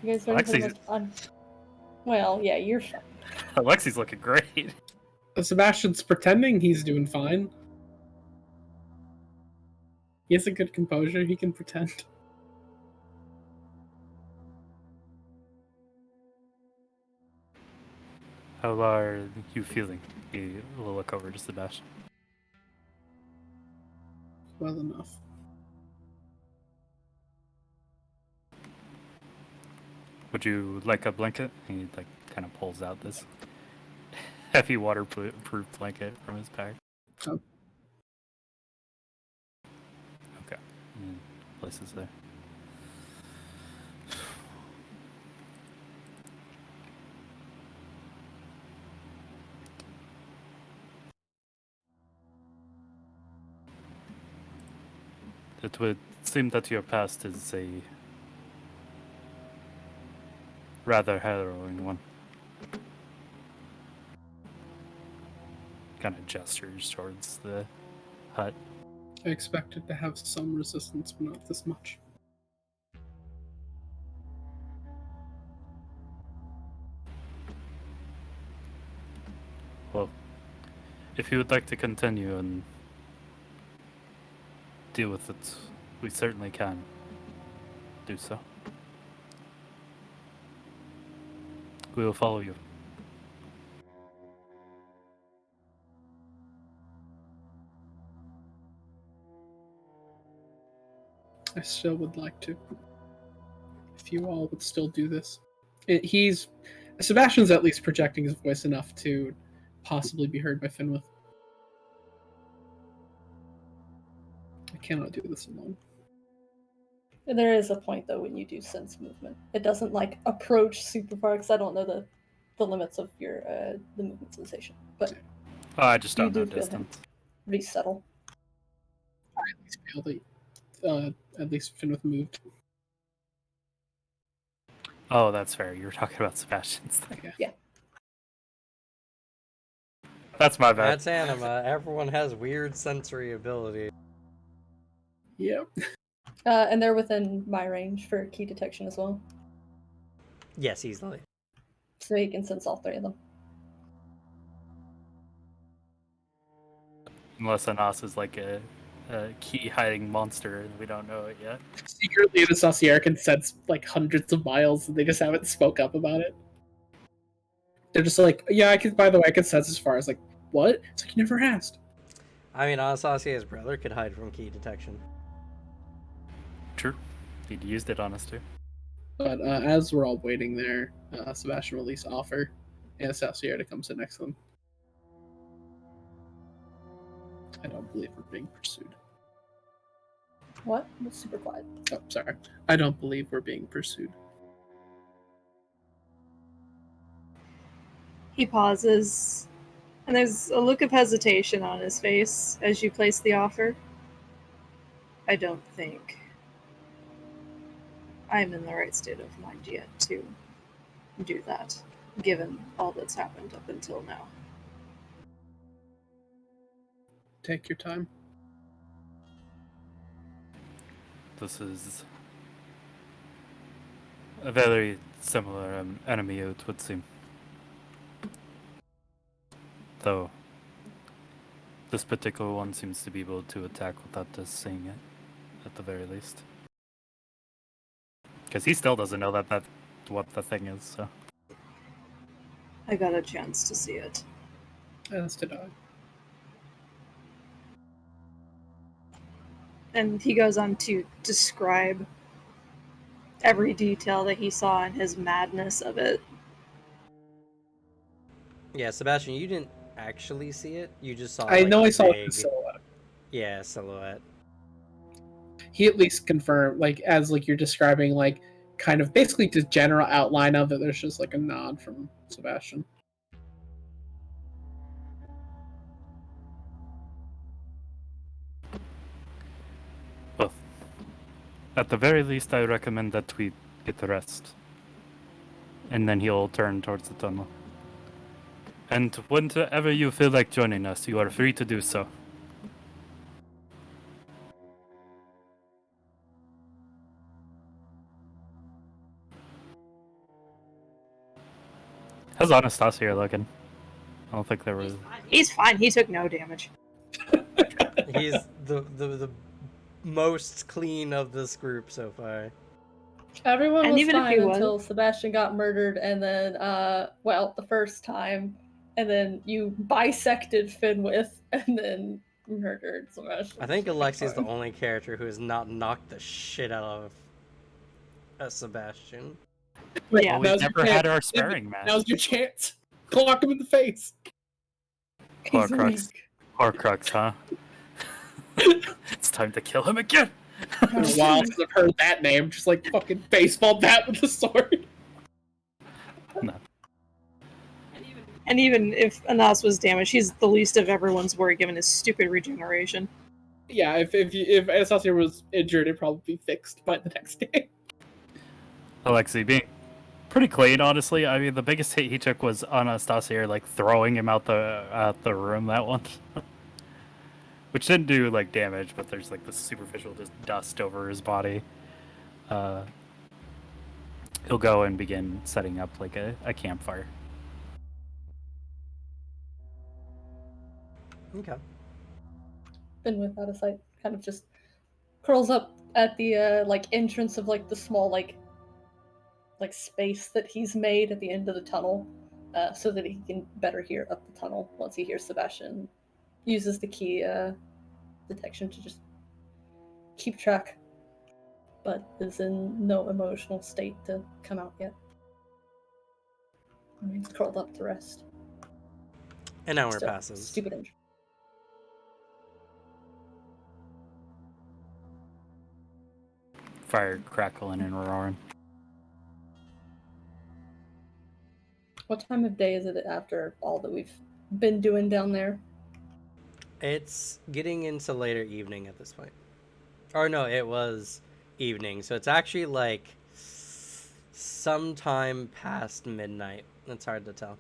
You guys ready for the Alexi's- most fun? Well, yeah, you're fine. Alexi's looking great. Sebastian's pretending he's doing fine. He has a good composure, he can pretend. How are you feeling? He will look over to Sebastian. Well enough. Would you like a blanket? He like kind of pulls out this heavy waterproof blanket from his pack. Oh. Okay. And places there. It would seem that your past is a rather harrowing one. Kind of gestures towards the hut. I expected to have some resistance, but not this much. Well, if you would like to continue and deal with it, we certainly can do so. We will follow you. I still would like to. If you all would still do this. Sebastian's at least projecting his voice enough to possibly be heard by Finwith. I cannot do this alone. There is a point though when you do sense movement. It doesn't like approach super far because I don't know the limits of your the movement sensation, but Oh, I just you don't know do feel him distance. resettle. I at least feel that at least Finwith moved. Oh, that's fair. You were talking about Sebastian's thing. Yeah. That's my bad. That's Anima. Everyone has weird sensory ability. Yep. And they're within my range for key detection as well, Yes, easily. so he can sense all three of them. Unless Anas is like a key hiding monster and we don't know it yet. Secretly, the Saucier can sense like hundreds of miles, and they just haven't spoke up about it. They're just like, yeah, I can. By the way, I can sense as far as like what? It's like you never asked. I mean, Anastasia's brother could hide from key detection. True. He'd used it on us too. But as we're all waiting there, Sebastian release offer and Saucier to come sit next to them. I don't believe we're being pursued. What? It's super quiet. Oh, sorry. I don't believe we're being pursued. He pauses, and there's a look of hesitation on his face as you place the offer. I don't think I'm in the right state of mind yet to do that, given all that's happened up until now. Take your time. This is a very similar enemy, it would seem. Though, This particular one seems to be able to attack without us seeing it, at the very least. Because he still doesn't know that that's what the thing is, so. I got a chance to see it. As did I. And he goes on to describe every detail that he saw and his madness of it. Yeah, Sebastian, you didn't actually see it. You just saw. I like, know a I saw vague- the silhouette. Yeah, silhouette. He at least confirmed, like, as like you're describing, like, kind of basically the general outline of it. There's just like a nod from Sebastian. Well, at the very least, I recommend that we get a rest. And then he'll turn towards the tunnel. And whenever you feel like joining us, you are free to do so. How's Anastasia looking? I don't think there was. He's fine. He took no damage. He's the most clean of this group so far. Everyone And was even if fine he was- until Sebastian got murdered, and then, well, the first time, and then you bisected Finwith, and then murdered Sebastian. I think Alexi's the only character who has not knocked the shit out of Sebastian. Yeah. Well, we've now's your never had chance. our sparring match. Now's your chance. Clock him in the face. Poor He's Crux. weak. Poor Crux, huh? It's time to kill him again! It's been a while since I've heard that name. Just like fucking baseball bat with the sword. No. And even if Anas was damaged, he's the least of everyone's worry given his stupid regeneration. Yeah, if Anastasia was injured, it'd probably be fixed by the next day. Alexei being pretty clean, honestly. I mean, the biggest hit he took was Anastasia, like, throwing him out the room that one. Which didn't do, like, damage, but there's, like, this superficial just dust over his body. He'll go and begin setting up, like, a campfire. Okay. Finwith out of sight kind of just curls up at the, like, entrance of, like, the small, like space that he's made at the end of the tunnel, so that he can better hear up the tunnel once he hears Sebastian. Uses the key, detection to just keep track, but is in no emotional state to come out yet. Remains curled up to rest. An hour Still passes. stupid injury. Fire crackling and roaring. What time of day is it after all that we've been doing down there? It's getting into later evening at this point. Or no, it was evening, so it's actually like sometime past midnight. It's hard to tell.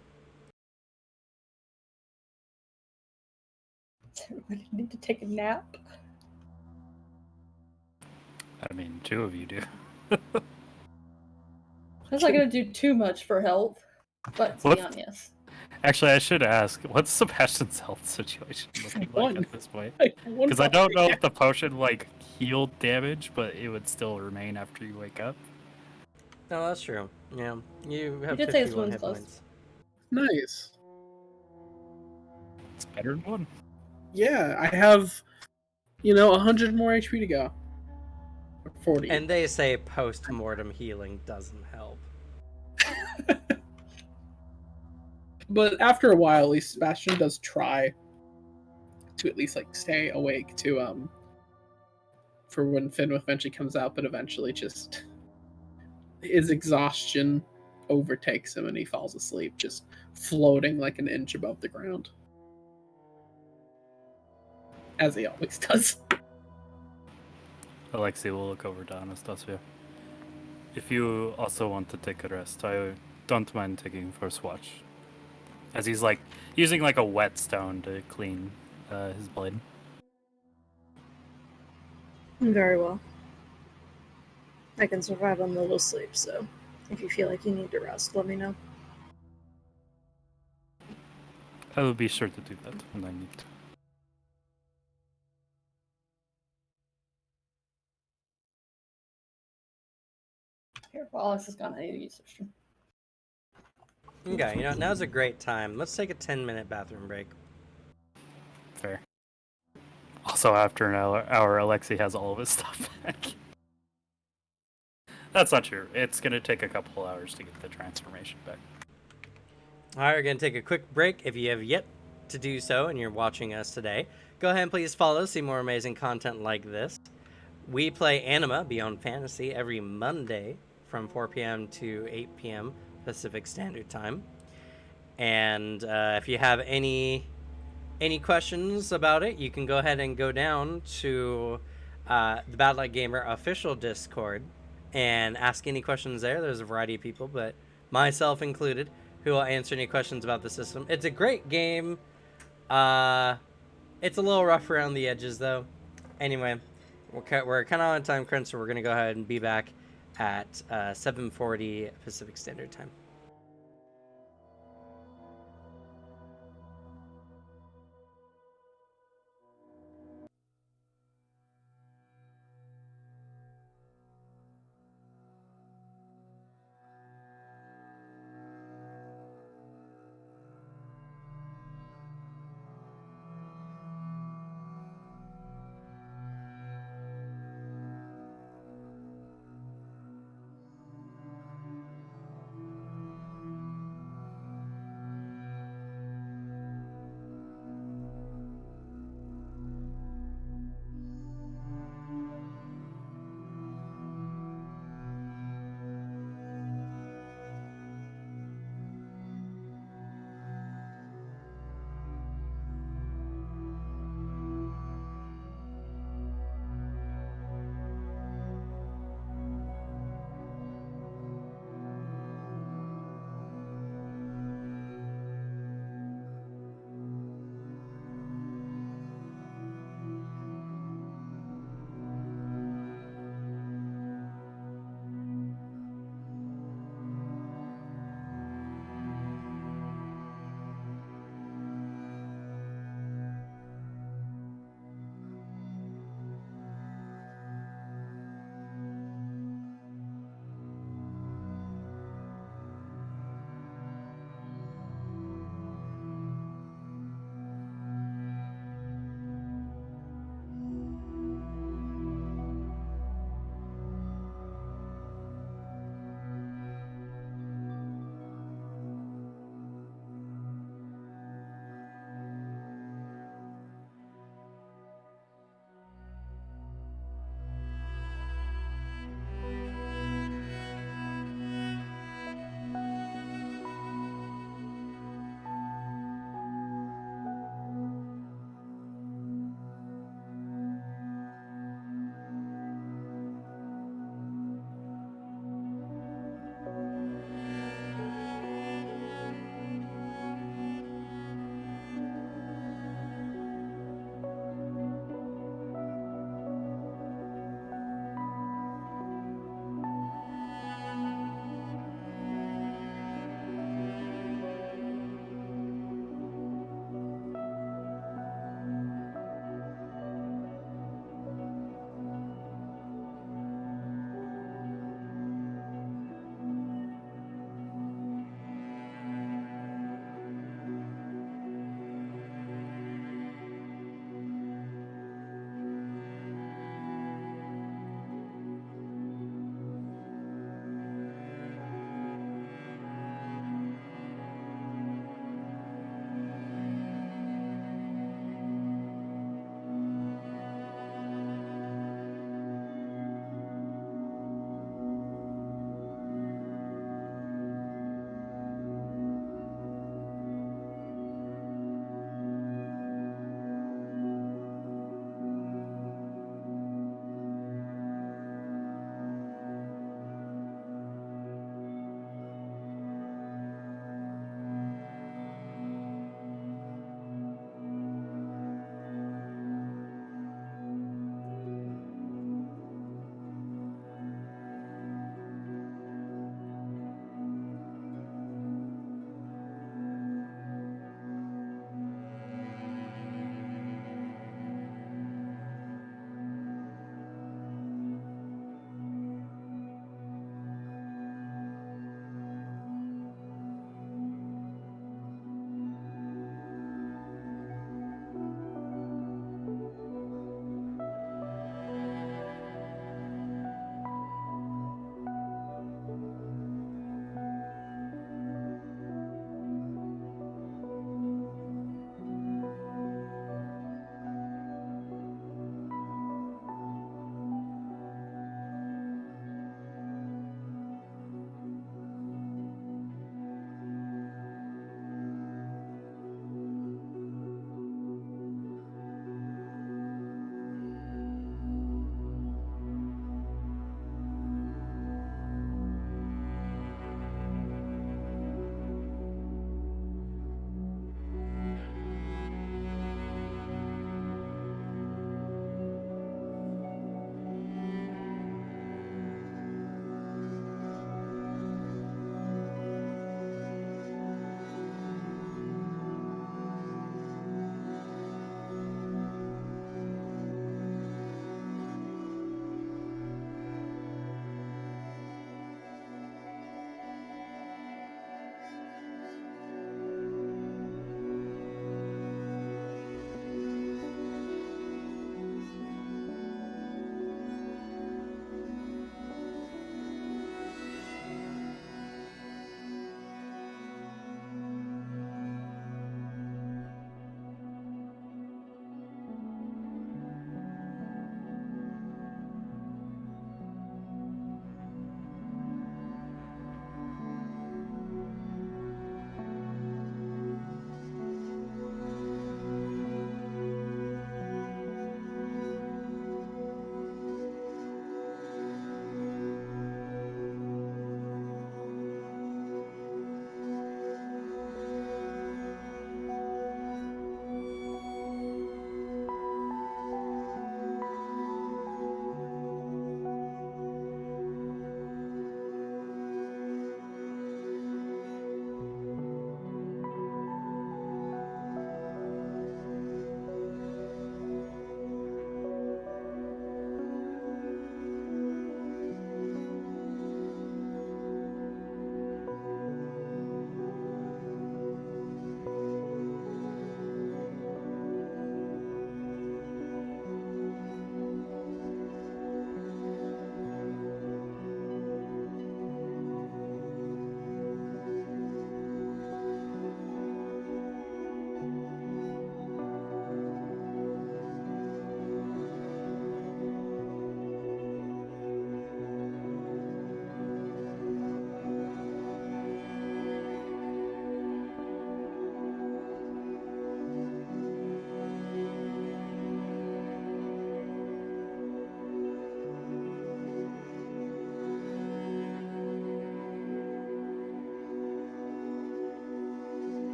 Does everybody need to take a nap? I mean, two of you do. That's not gonna do too much for health, but to be What? honest. Actually, I should ask, what's Sebastian's health situation looking like One. at this point? Like, Because I don't know if the potion, like, healed damage, but it would still remain after you wake up. No, that's true. Yeah, you have did say his 51 wound's hit close. points. Nice. It's better than one. Yeah, I have, 100 more HP to go. Or 40. And they say post-mortem healing doesn't help. But after a while, at least Sebastian does try to at least like stay awake to for when Finwith eventually comes out, but eventually just his exhaustion overtakes him and he falls asleep, just floating like an inch above the ground. As he always does. Alexei will look over to Anastasia. If you also want to take a rest, I don't mind taking first watch. As he's like using like a whetstone to clean his blade. Very well. I can survive on little sleep, so if you feel like you need to rest, let me know. I will be sure to do that when I need to. Here, while Alex is gone, I need to use the restroom. Okay, you know, now's a great time. Let's take a 10-minute bathroom break. Fair. Also, after an hour, Alexi has all of his stuff back. That's not true. It's going to take a couple hours to get the transformation back. All right, we're going to take a quick break. If you have yet to do so and you're watching us today, go ahead and please follow, see more amazing content like this. We play Anima Beyond Fantasy every Monday from 4 p.m. to 8 p.m. Pacific Standard Time. And if you have any questions about it, you can go ahead and go down to the Bad Luck Gamer official Discord and ask any questions there. There's a variety of people, but myself included, who will answer any questions about the system. It's a great game. It's a little rough around the edges, though. Anyway, we're kind of on a time crunch, so we're going to go ahead and be back at 7:40 Pacific Standard Time.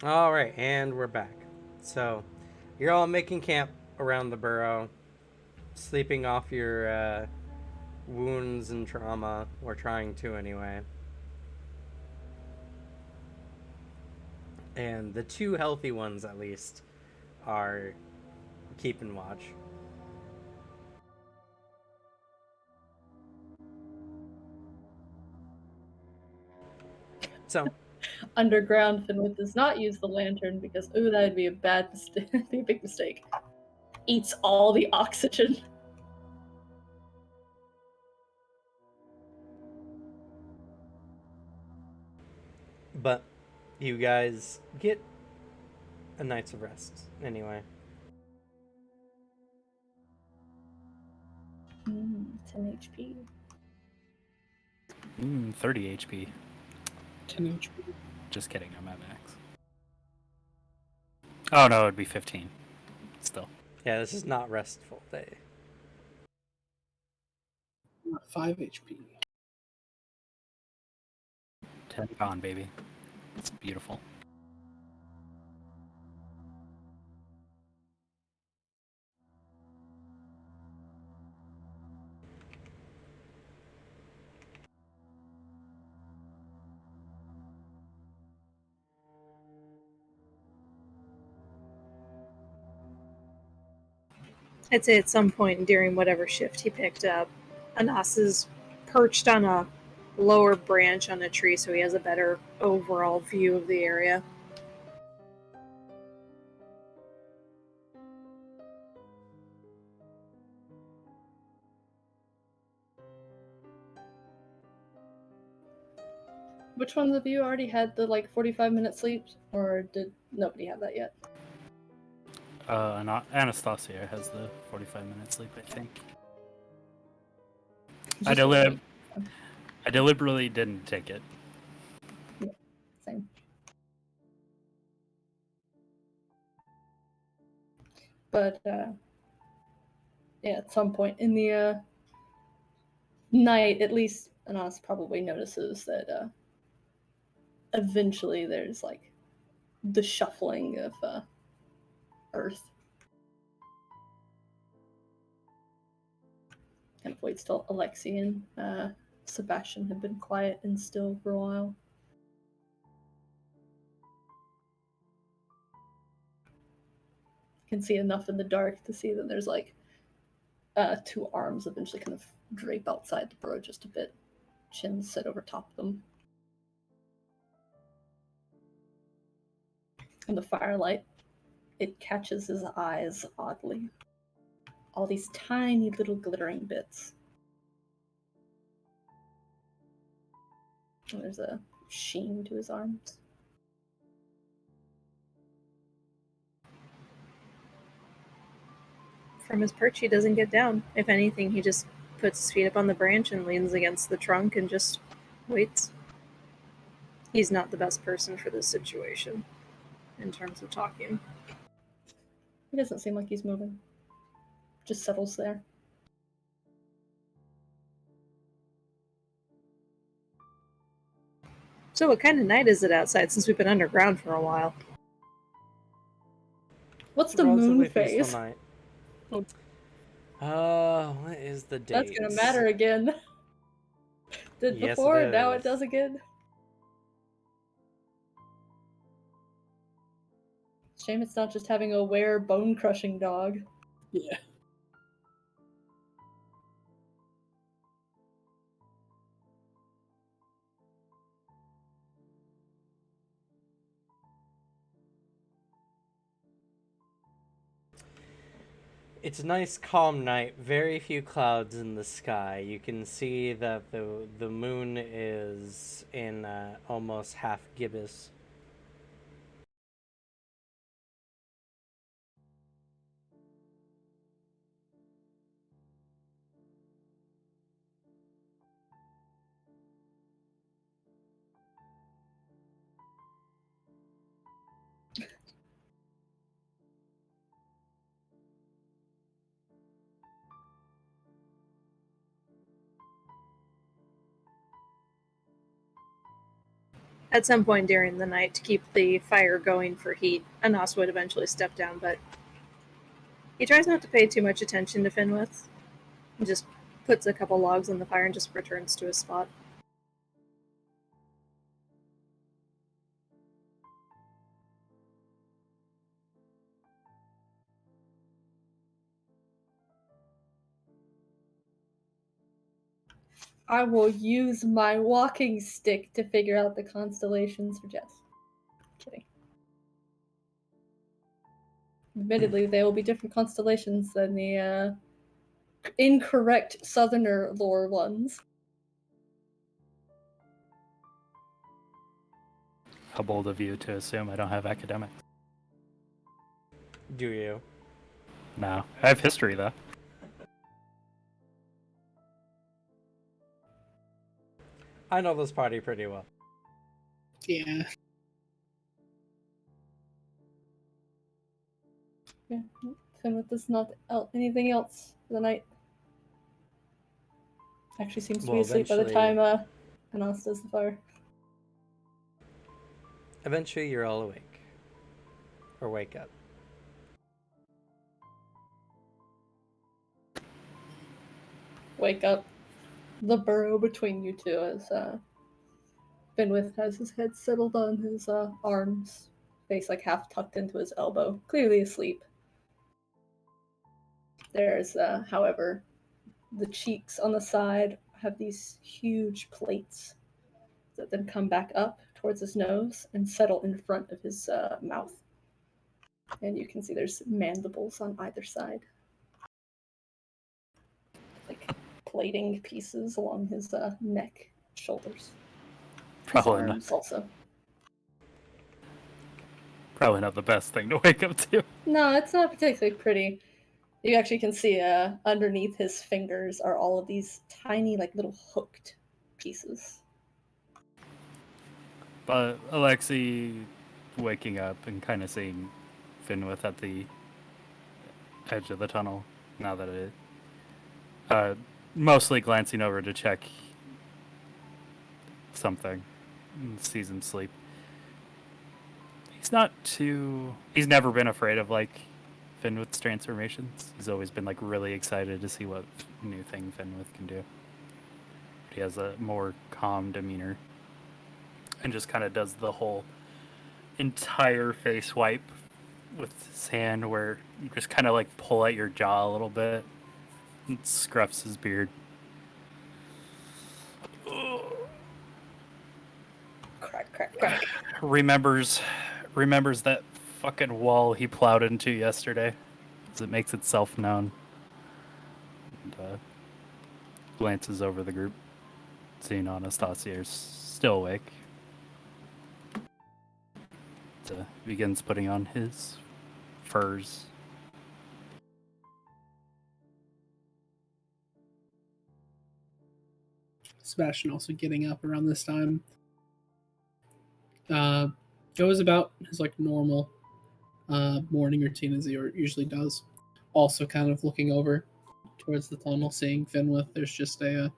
All right, and we're back. So, you're all making camp around the burrow, sleeping off your wounds and trauma, or trying to anyway. And the two healthy ones, at least, are keeping watch. So, Underground, Finwith does not use the lantern because, ooh, that would be a bad mistake. Be a big mistake. Eats all the oxygen. but you guys get a night's of rest anyway. 10 HP. 30 HP. 10 HP. Just kidding, I'm at max. Oh no, it'd be 15. Still. Yeah, this is not restful day. 5 HP. 10 gone, baby. It's beautiful. I'd say at some point during whatever shift he picked up, Anas is perched on a lower branch on a tree so he has a better overall view of the area. Which ones of you already had the 45-minute sleep, or did nobody have that yet? Not Anastasia has the 45-minute sleep, I think. I deliberately didn't take it. Same. But yeah, at some point in the night, at least Anas probably notices that eventually there's the shuffling of earth. Kind of waits till Alexi and Sebastian have been quiet and still for a while. You can see enough in the dark to see that there's two arms eventually kind of drape outside the burrow just a bit. Chins sit over top of them. In the firelight, it catches his eyes oddly. All these tiny little glittering bits. And there's a sheen to his arms. From his perch, he doesn't get down. If anything, he just puts his feet up on the branch and leans against the trunk and just waits. He's not the best person for this situation in terms of talking. He doesn't seem like he's moving. Just settles there. So what kind of night is it outside since we've been underground for a while? What's the moon Relatively peaceful phase? night. What is the date? That's gonna matter again. Did Yes, before, it now is. it does again. Shame it's not just having a wear bone crushing dog. Yeah. It's a nice calm night, very few clouds in the sky. You can see that the moon is in almost half gibbous. At some point during the night to keep the fire going for heat, Anas would eventually step down, but he tries not to pay too much attention to Finwith. He just puts a couple logs on the fire and just returns to his spot. I will use my walking stick to figure out the constellations for Jess. Kidding. Admittedly, they will be different constellations than the incorrect Southerner lore ones. How bold of you to assume I don't have academics. Do you? No. I have history, though. I know this party pretty well. Yeah. Yeah, Finwith does not anything else for the night. Actually seems to be Well, asleep by the time Anas does the fire. Eventually, you're all awake. Or wake up. Wake up. The burrow between you two as Finwith has his head settled on his arms, face like half tucked into his elbow, clearly asleep. There's, however, the cheeks on the side have these huge plates that then come back up towards his nose and settle in front of his mouth. And you can see there's mandibles on either side. Like plating pieces along his neck, shoulders. His Probably arms also. not the best thing to wake up to. No, it's not particularly pretty. You actually can see underneath his fingers are all of these tiny, like little hooked pieces. But Alexei waking up and kind of seeing Finwith at the edge of the tunnel now that it mostly glancing over to check something, sees him sleep. He's never been afraid of like Finwith's transformations. He's always been like really excited to see what new thing Finwith can do. But he has a more calm demeanor and just kind of does the whole entire face wipe with his hand where you just kind of like pull at your jaw a little bit and scruffs his beard. Crack, crack, crack. Remembers that fucking wall he plowed into yesterday as it makes itself known. And glances over the group, seeing Anastasia is still awake. Begins putting on his furs. Sebastian also getting up around this time. Goes about his like normal morning routine as he usually does. Also kind of looking over towards the tunnel, seeing Finwith. There's just a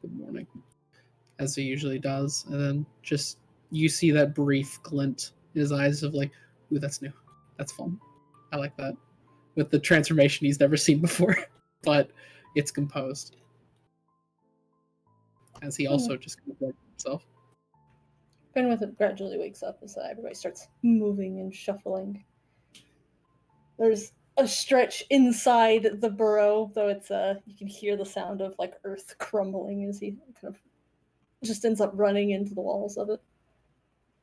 good morning, as he usually does. And then just you see that brief glint in his eyes of like, ooh, that's new. That's fun. I like that. With the transformation he's never seen before. But it's composed. As he also just composed himself. Finwith gradually wakes up as everybody starts moving and shuffling. There's a stretch inside the burrow, though it's you can hear the sound of like earth crumbling as he kind of just ends up running into the walls of it.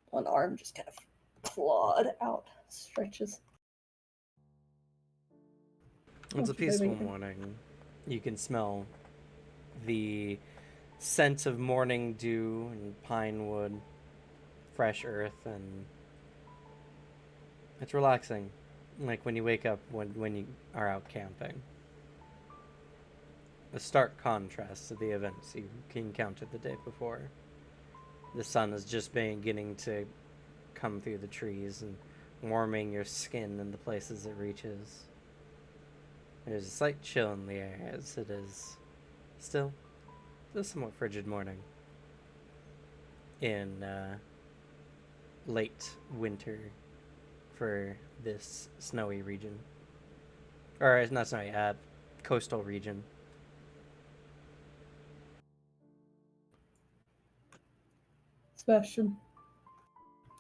One arm just kind of clawed out, stretches. It's a peaceful morning. You can smell the scent of morning dew and pine wood, fresh earth, and it's relaxing. Like when you wake up when you are out camping. A stark contrast to the events you encountered the day before. The sun is just beginning to come through the trees and warming your skin in the places it reaches. There's a slight chill in the air as it is still a somewhat frigid morning in late winter for this snowy region. Or it's not snowy, coastal region. Sebastian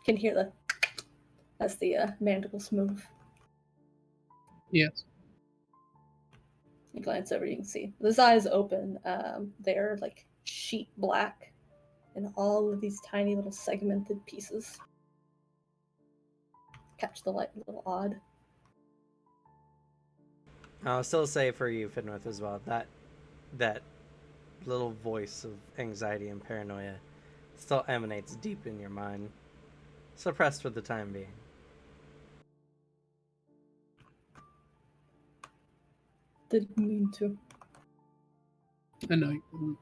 can hear the as the mandibles move. Yes. You glance over, you can see with his eyes open. They're like sheet black, and all of these tiny little segmented pieces catch the light a little odd. I'll still say for you, Finwith, as well, that little voice of anxiety and paranoia still emanates deep in your mind, suppressed for the time being. Didn't mean to. I know you didn't.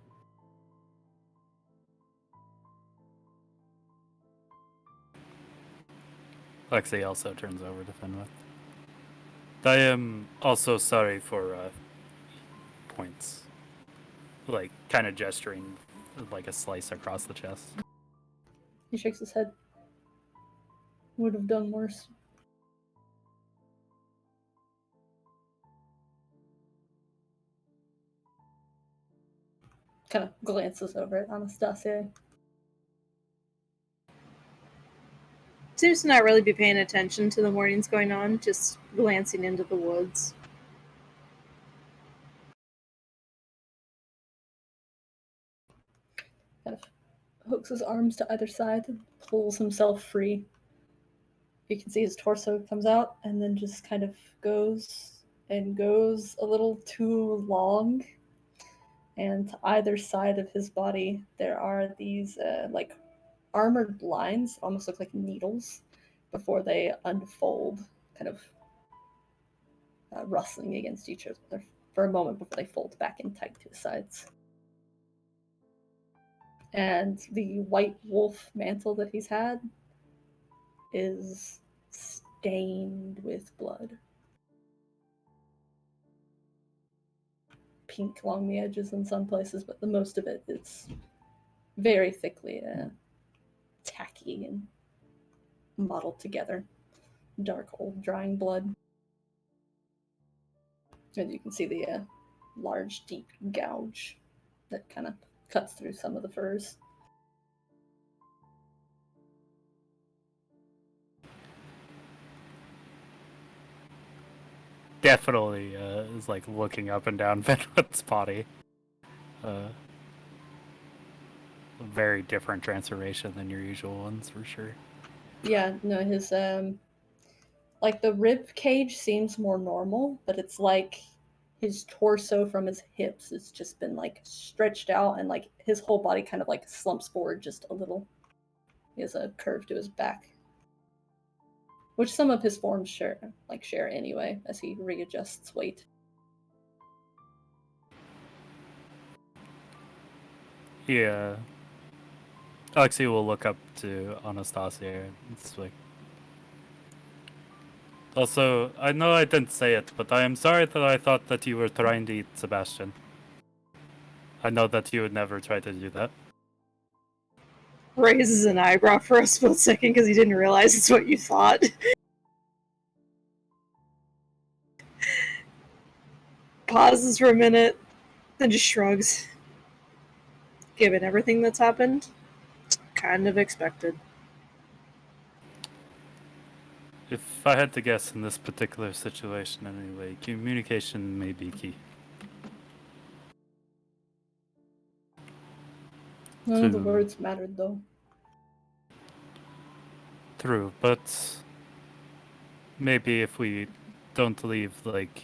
Lexi also turns over to Fenwith. I am also sorry for points. Like, kind of gesturing like a slice across the chest. He shakes his head. Would have done worse. Kind of glances over at Anastasia. Seems to not really be paying attention to the mornings going on, just glancing into the woods. Kind of hooks his arms to either side and pulls himself free. You can see his torso comes out and then just kind of goes and goes a little too long. And to either side of his body, there are these like armored lines, almost look like needles, before they unfold, kind of rustling against each other for a moment before they fold back in tight to his sides. And the white wolf mantle that he's had is stained with blood. Pink along the edges in some places, but the most of it is very thickly tacky and mottled together. Dark, old, drying blood. And you can see the large, deep gouge that kind of cuts through some of the furs. Definitely is like looking up and down Fenwith's body. A very different transformation than your usual ones, for sure. Yeah, no, his like the rib cage seems more normal, but it's like his torso from his hips has just been like stretched out, and like his whole body kind of like slumps forward just a little. He has a curve to his back, which some of his forms share anyway as he readjusts weight. Yeah. Alexei will look up to Anastasia and it's like, also, I know I didn't say it, but I am sorry that I thought that you were trying to eat Sebastian. I know that you would never try to do that. Raises an eyebrow for a split second because he didn't realize it's what you thought. Pauses for a minute, then just shrugs. Given everything that's happened, kind of expected. If I had to guess in this particular situation anyway, communication may be key. None of the To- words mattered though. True, but maybe if we don't leave like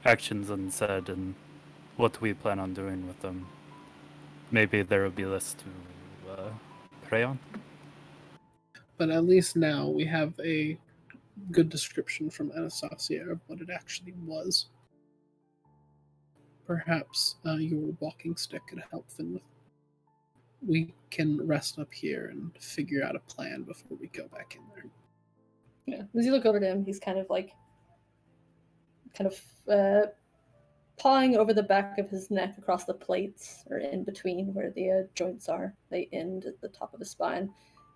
actions unsaid and what we plan on doing with them, maybe there will be less to prey on. But at least now we have a good description from Anastasia of what it actually was. Perhaps your walking stick could help Finwith. We can rest up here and figure out a plan before we go back in there. Yeah, as you look over to him, he's kind of pawing over the back of his neck across the plates, or in between where the joints are. They end at the top of his spine.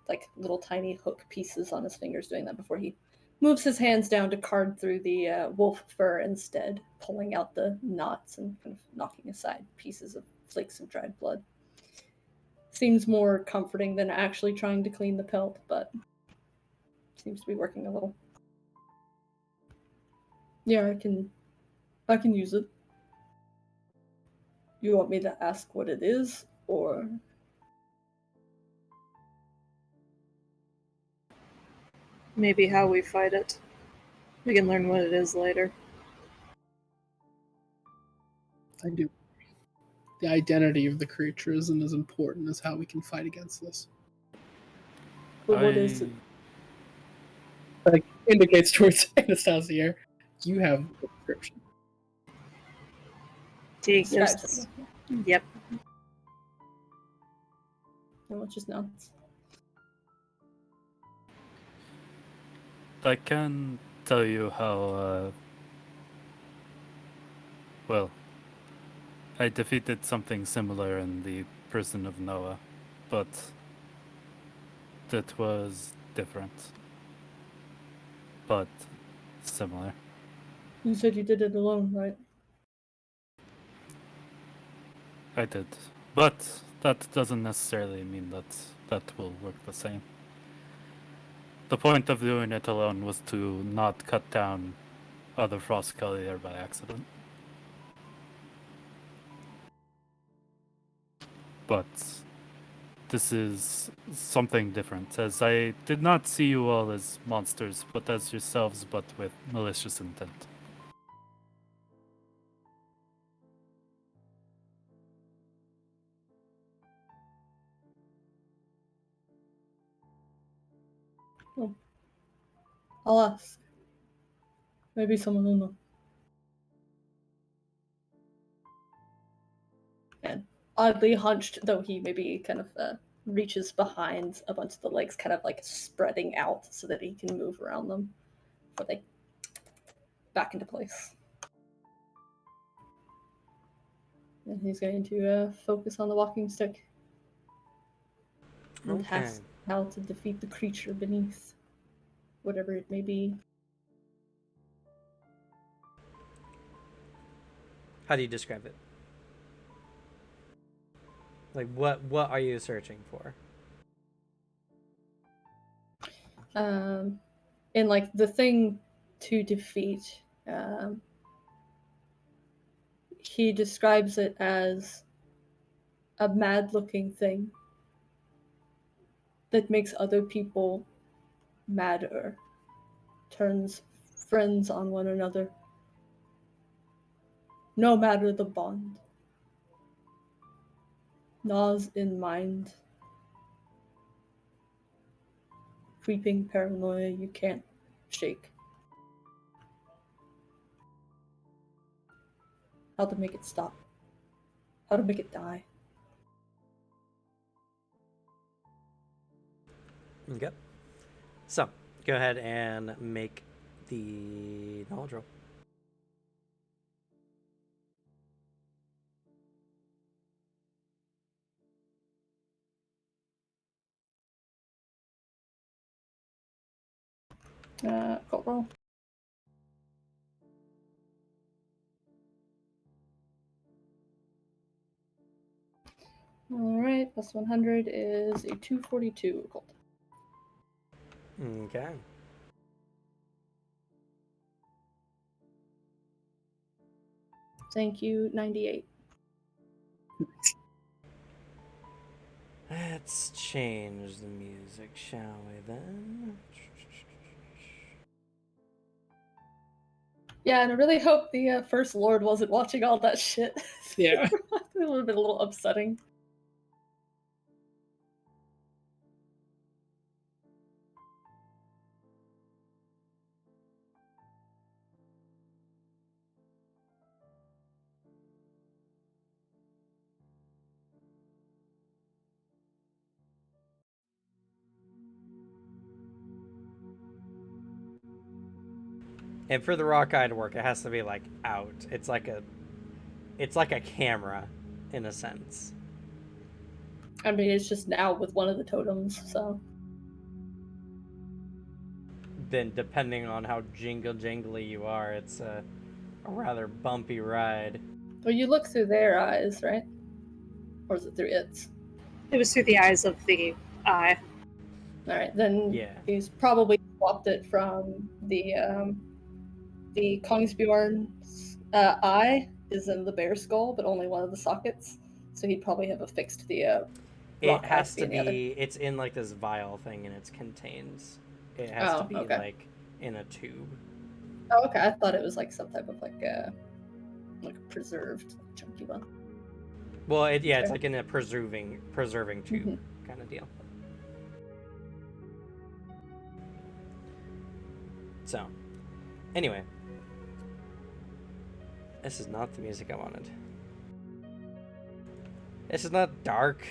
like little tiny hook pieces on his fingers, doing that before he moves his hands down to card through the wolf fur instead, pulling out the knots and kind of knocking aside pieces of flakes of dried blood. Seems more comforting than actually trying to clean the pelt, but seems to be working a little. Yeah, I can use it. You want me to ask what it is, or? Maybe how we fight it. We can learn what it is later. I do. The identity of the creature isn't as important as how we can fight against this. But what is it? Like indicates towards Anastasia here. You have the description. Take Describes this. it. Yep. No, it's just nuts. I can tell you how, well, I defeated something similar in the prison of Noah, but that was different. But similar. You said you did it alone, right? I did. But that doesn't necessarily mean that that will work the same. The point of doing it alone was to not cut down other Frostkellier by accident. But this is something different, as I did not see you all as monsters, but as yourselves, but with malicious intent. I'll ask. Maybe someone will know. And oddly hunched, though he maybe kind of reaches behind a bunch of the legs, kind of like spreading out so that he can move around them before they back into place. And he's going to focus on the walking stick. And Okay. ask how to defeat the creature beneath, whatever it may be. How do you describe it? Like, what are you searching for? In like the thing to defeat, he describes it as a mad-looking thing that makes other people madder, turns friends on one another, no matter the bond. Gnaws in mind, creeping paranoia you can't shake. How to make it stop. How to make it die. Okay. So, go ahead and make the knowledge roll. Cult roll. Alright, plus 100 is a 242 cult. Okay. Thank you, 98. Let's change the music, shall we then? Yeah, and I really hope the First Lord wasn't watching all that shit. Yeah. It would have been a little upsetting. And for the rock eye to work, it has to be like out. It's like a camera, in a sense. I mean, it's just now with one of the totems, so. then depending on how jingly you are, it's a rather bumpy ride. Well, you look through their eyes, right? Or is it through its? It was through the eyes of the eye. All right, then Yeah. he's probably swapped it from the Kongsbjorn's eye is in the bear skull, but only one of the sockets. So he'd probably have affixed the rock It eye has to be to in the other. be. It's in like this vial thing, and it's contained. It has to be okay. like in a tube. Oh, okay. I thought it was like some type of like a preserved chunky one. Well, it's Okay. like in a preserving tube kind of deal. So, anyway, this is not the music I wanted. This is not dark.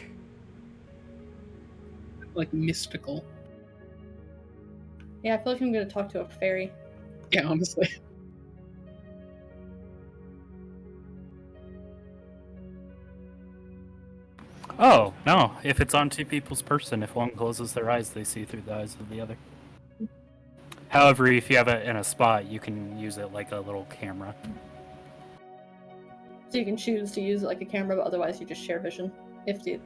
Like mystical. Yeah, I feel like I'm gonna talk to a fairy. Yeah, honestly. Oh, no. If it's on two people's person, if one closes their eyes, they see through the eyes of the other. However, if you have it in a spot, you can use it like a little camera. So you can choose to use it like a camera, but otherwise you just share vision If you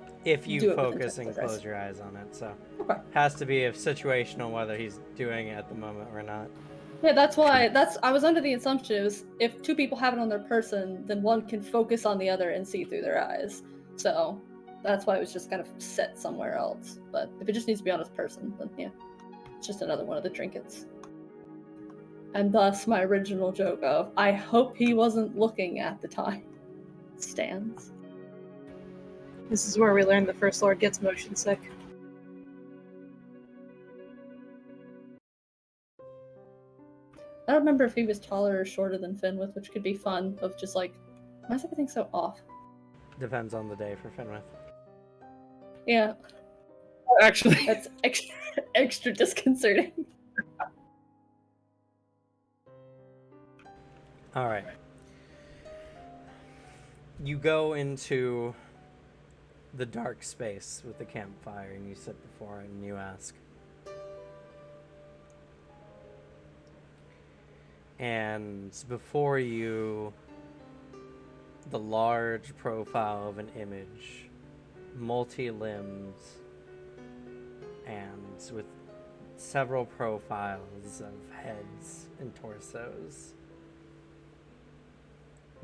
do it within focus 10 and foot close your eyes on it, so Okay. has to be situational whether he's doing it at the moment or not. Yeah, that's why I was under the assumption it was if two people have it on their person, then one can focus on the other and see through their eyes. So that's why it was just kind of set somewhere else. But if it just needs to be on his person, then yeah, it's just another one of the trinkets. And thus my original joke of I hope he wasn't looking at the time stands. This is where we learn the First Lord gets motion sick. I don't remember if he was taller or shorter than Finwith, which could be fun. Of just like, why is everything so off? Depends on the day for Finwith. Yeah, Actually, that's extra disconcerting. All right. You go into the dark space with the campfire and you sit before it and you ask. And before you, the large profile of an image, multi-limbed, and with several profiles of heads and torsos,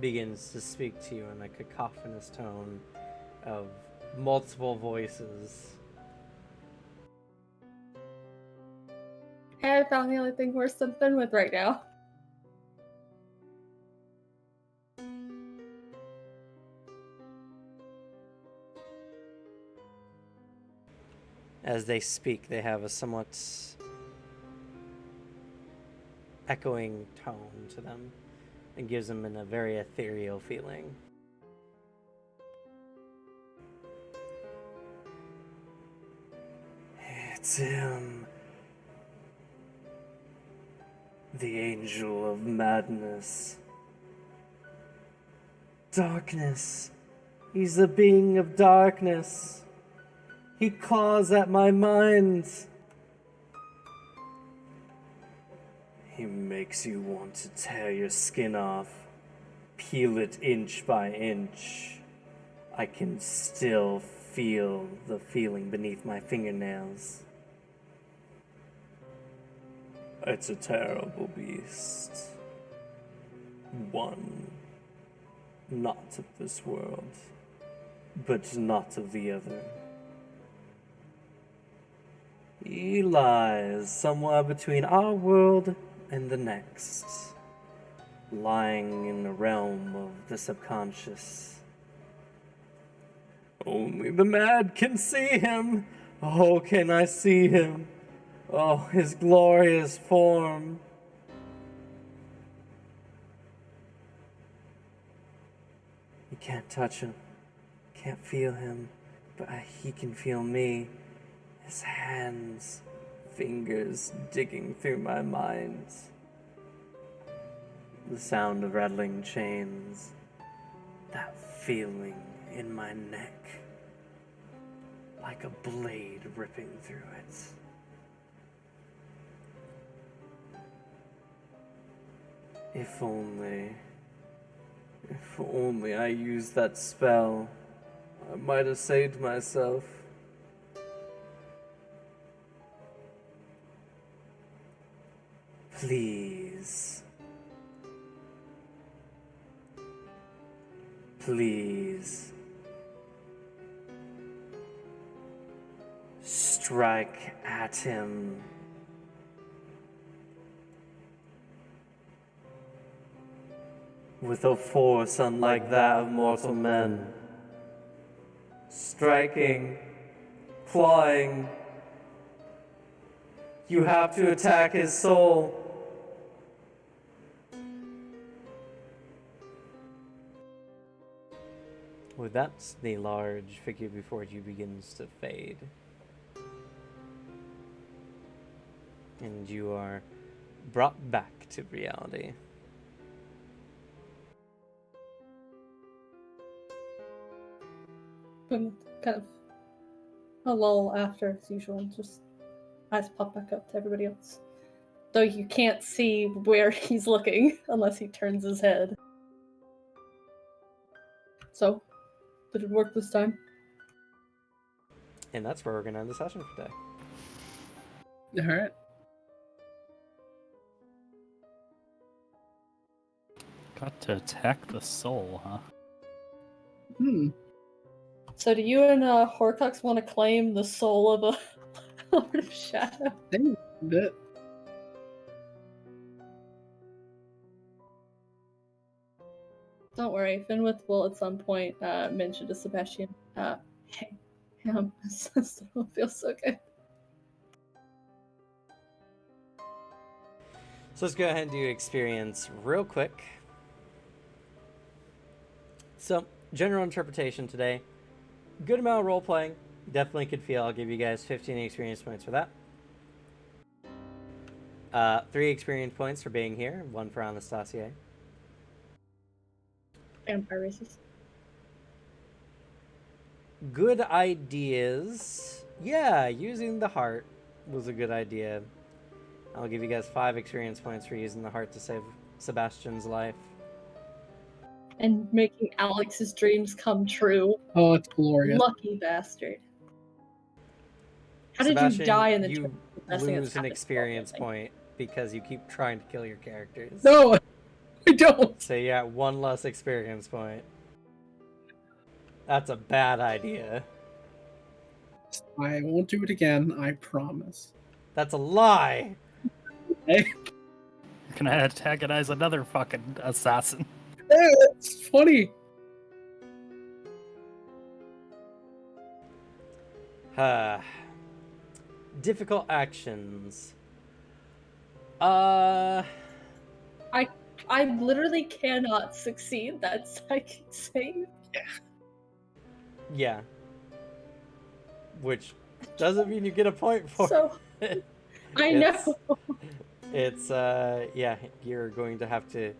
begins to speak to you in a cacophonous tone of multiple voices. Hey, I found the only thing worse than Finwith right now. As they speak, they have a somewhat echoing tone to them and gives them a very ethereal feeling. It's him. The angel of madness. Darkness. He's the being of darkness. He claws at my mind. He makes you want to tear your skin off, peel it inch by inch. I can still feel the feeling beneath my fingernails. It's a terrible beast. One, not of this world, but not of the other. He lies somewhere between our world and the next, lying in the realm of the subconscious. Only the mad can see him. Oh, can I see him? Oh, his glorious form. You can't touch him, can't feel him, but he can feel me. His hands, fingers digging through my mind. The sound of rattling chains. That feeling in my neck. Like a blade ripping through it. If only. If only I used that spell, I might have saved myself. Please. Please. Strike at him. With a force unlike that of mortal men. Striking, clawing. You have to attack his soul. With that, the large figure before you begins to fade. And you are brought back to reality. And kind of a lull after, as usual, just eyes pop back up to everybody else. Though you can't see where he's looking unless he turns his head. So, did it work this time? And that's where we're going to end the session for today. Alright. Got to attack the soul, huh? So do you and Horcrux want to claim the soul of a Lord of Shadow? Dang, a bit. Don't worry, Finwith will at some point mention to Sebastian, hey, this will feel so good. So let's go ahead and do experience real quick. So, general interpretation today. Good amount of role-playing. Definitely could feel. I'll give you guys 15 experience points for that. 3 experience points for being here. 1 for Anastasia. Vampire races. Good ideas. Yeah, using the heart was a good idea. I'll give you guys 5 experience points for using the heart to save Sebastian's life. And making Alex's dreams come true. Oh, it's glorious. Lucky bastard. How Sebastian, did you die in the you dream? Best thing that's lose an happened experience to all, I think. point because you keep trying to kill your characters. No, I don't. So yeah, 1 less experience point. That's a bad idea. I won't do it again, I promise. That's a lie! Hey, Can I antagonize another fucking assassin? it's funny. Difficult actions. I literally cannot succeed that psychic save. Yeah. Which doesn't mean you get a point for So it. I It's- know. It's yeah, you're going to have to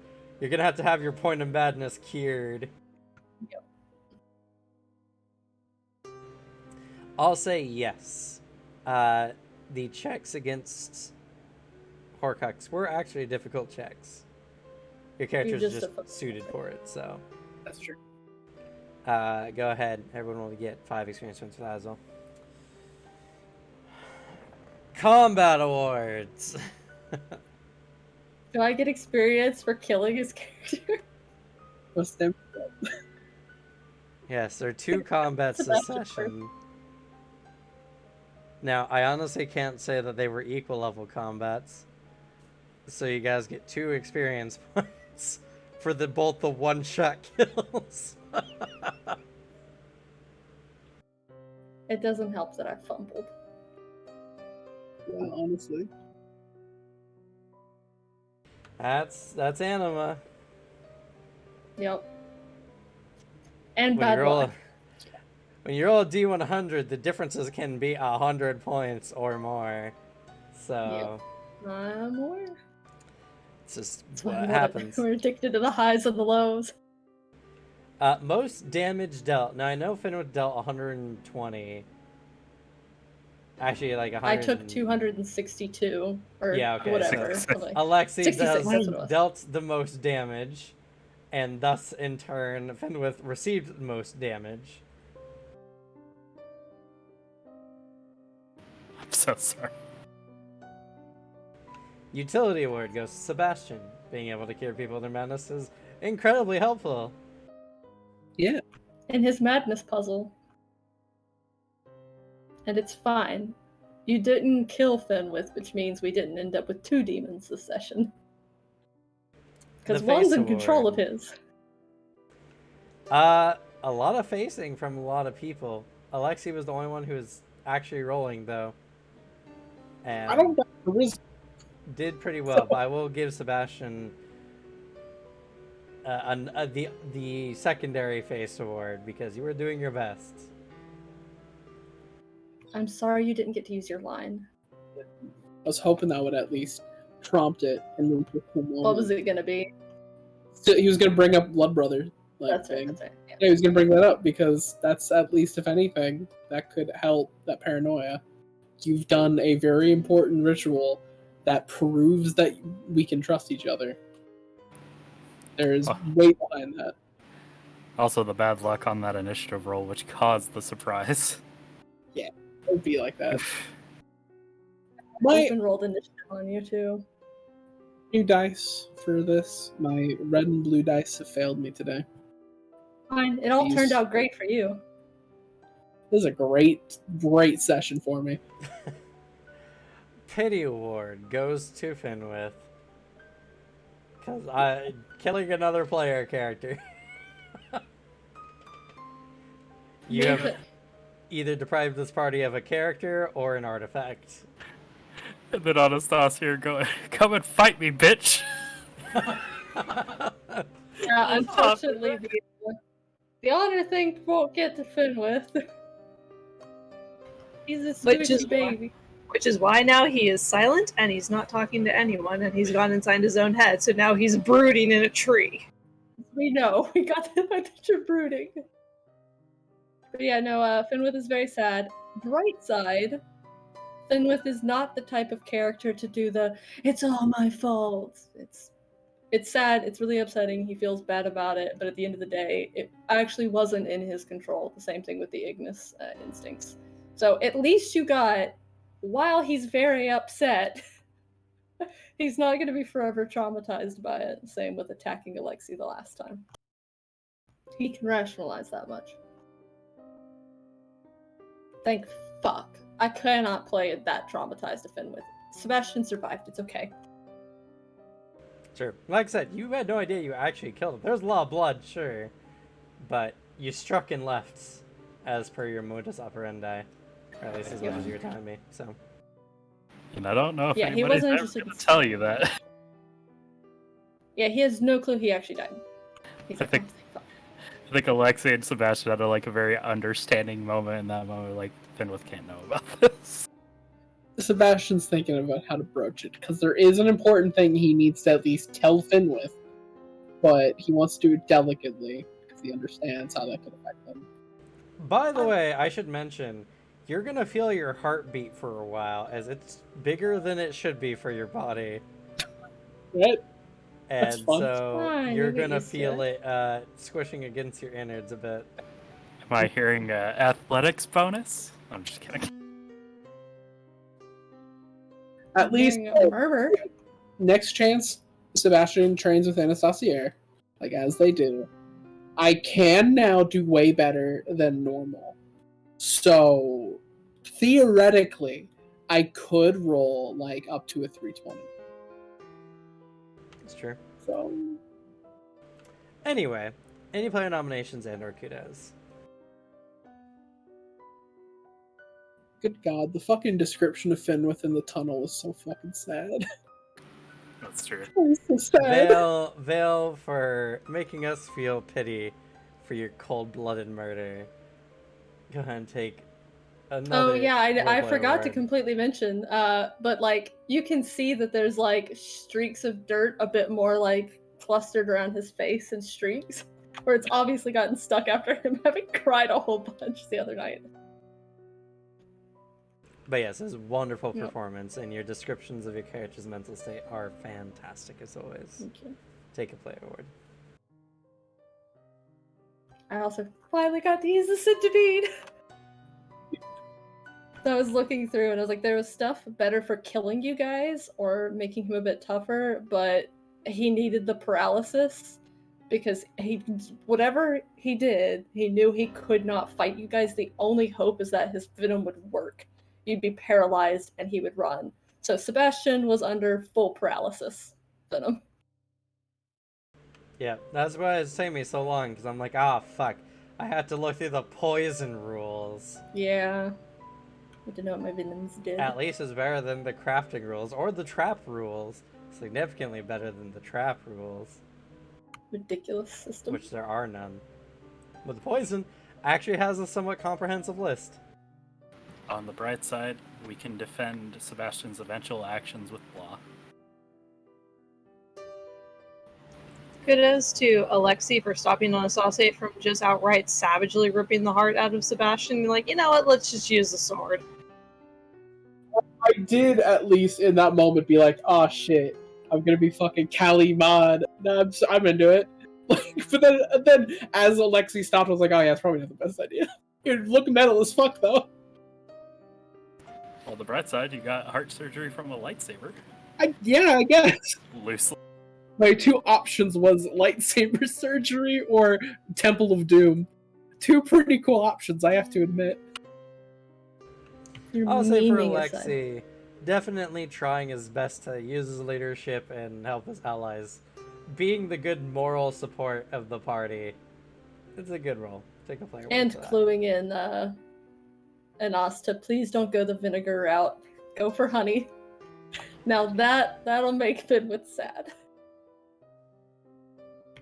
have your point of madness cured. Yep. I'll say yes. The checks against Horcrux were actually difficult checks. Your character's just just a- suited for it, so That's true. go ahead. Everyone will get 5 experience points for that as well. Combat awards. Do I get experience for killing his character? What's them? Yes, there are 2 combats this Sebastian session. Now, I honestly can't say that they were equal level combats. So you guys get 2 experience points for both the one-shot kills. It doesn't help that I fumbled. Yeah, honestly. That's Anima. Yep. And When bad you roll luck. when you roll a D100, the differences can be 100 points or more. So I'm aware. it's just That's why what we love it. happens. We're addicted to the highs and the lows. Most damage dealt. Now I know Finwood dealt 120. Actually, like 100. I took 262 or Yeah, okay, whatever. so Like, Alexi 66, has that's what it was. dealt the most damage, and thus in turn, Fenwith received the most damage. I'm so sorry. Utility award goes to Sebastian. Being able to cure people of their madness is incredibly helpful. Yeah. In his madness puzzle. And it's fine. You didn't kill Fenwith, which means we didn't end up with 2 demons this session. Because The one's face in control of award. his. A lot of facing from a lot of people. Alexi was the only one who was actually rolling, though. And I don't got the wisdom. did pretty well, but I will give Sebastian the secondary face award because you were doing your best. I'm sorry you didn't get to use your line. I was hoping that would at least prompt it and move to a cool moment. What was it gonna be? So he was gonna bring up Blood Brother That's thing. right, that's right. Yeah. Yeah, he was gonna bring that up because that's at least, if anything, that could help that paranoia. You've done a very important ritual that proves that we can trust each other. There's weight behind that. Also, the bad luck on that initiative roll, which caused the surprise. It would be like that. I've My been rolled initiative on you too. new dice for this, my red and blue dice have failed me today. Fine. It all These- turned out great for you. This is a great session for me. Pity award goes to Fenwith. Because killing another player character. You have either deprived this party of a character or an artifact. And then Anastasia going, "Come and fight me, bitch!" Yeah, unfortunately, the honor thing won't get to Fenwith. He's a Which is spooky baby. Which is why now he is silent and he's not talking to anyone and he's gone inside his own head, so now he's brooding in a tree. We know. We got the fact that you're brooding. But yeah, no, Fenwith is very sad. Bright side, Fenwith is not the type of character to do the "it's all my fault." It's sad, it's really upsetting, he feels bad about it, but at the end of the day, it actually wasn't in his control. The same thing with the Ignis instincts. So at least you got, while he's very upset, he's not going to be forever traumatized by it. Same with attacking Alexi the last time. He can rationalize that much. Thank fuck. I cannot play it that traumatized to Fenwith. Sebastian survived, it's okay. Sure. Like I said, you had no idea you actually killed him. There's a lot of blood, sure. But you struck in lefts, as per your modus operandi. Or at least as much as you were telling me, so. And I don't know if Yeah, he anybody's wasn't ever interested going in to tell you that. Yeah, he has no clue he actually died. He's I like, think- "Oh, thank fuck." I think Alexei and Sebastian had a very understanding moment in that moment. Like, Fenwith can't know about this. Sebastian's thinking about how to broach it because there is an important thing he needs to at least tell Fenwith, but he wants to do it delicately because he understands how that could affect them. By the way, I should mention, you're gonna feel your heartbeat for a while, as it's bigger than it should be for your body. Right? And That's fun. so Fine, you're you'll get gonna used to feel it squishing against your innards a bit. Am I hearing athletics bonus? I'm just kidding. At least Hearing a murmur. next chance, Sebastian trains with Anastasia, like as they do. I can now do way better than normal. So theoretically, I could roll like up to a 320. It's true. So Anyway, any player nominations and or kudos. good God, the fucking description of Fenwith in the tunnel is so fucking sad. That's true. It's so sad. Vale for making us feel pity for your cold-blooded murder. Go ahead and take another. Oh yeah, I roleplay forgot to award. completely mention. But like you can see that there's like streaks of dirt a bit more like clustered around his face and streaks, where it's obviously gotten stuck after him having cried a whole bunch the other night. But yes, it's a wonderful Yep. performance, and your descriptions of your character's mental state are fantastic as always. Thank you. Take a player award. I also finally got to use the centipede. So I was looking through and I was like, there was stuff better for killing you guys or making him a bit tougher, but he needed the paralysis because whatever he did, he knew he could not fight you guys. The only hope is that his venom would work. You'd be paralyzed and he would run. So Sebastian was under full paralysis venom. Yeah, that's why it's taking me so long, because I'm like, fuck. I have to look through the poison rules. Yeah. I didn't know what my venoms did. At least it's better than the crafting rules, or the trap rules. Significantly better than the trap rules. Ridiculous system. Which there are none. But the poison actually has a somewhat comprehensive list. On the bright side, we can defend Sebastian's eventual actions with Blah. Kudos to Alexi for stopping on a sausage from just outright savagely ripping the heart out of Sebastian. You're like, you know what, let's just use the sword. I did at least in that moment be like, oh shit, I'm gonna be fucking Kali mod. No, I'm into it. Like, but then as Alexi stopped, I was like, oh yeah, it's probably not the best idea. You look metal as fuck though. On the bright side, you got heart surgery from a lightsaber. I guess. Loosely. My two options was lightsaber surgery or Temple of Doom. Two pretty cool options, I have to admit. Your I'll say for meaning aside. Alexi, definitely trying his best to use his leadership and help his allies. Being the good moral support of the party. It's a good role. Take a player. And cluing in Anas to please don't go the vinegar route. Go for honey. Now that'll make Finwith sad.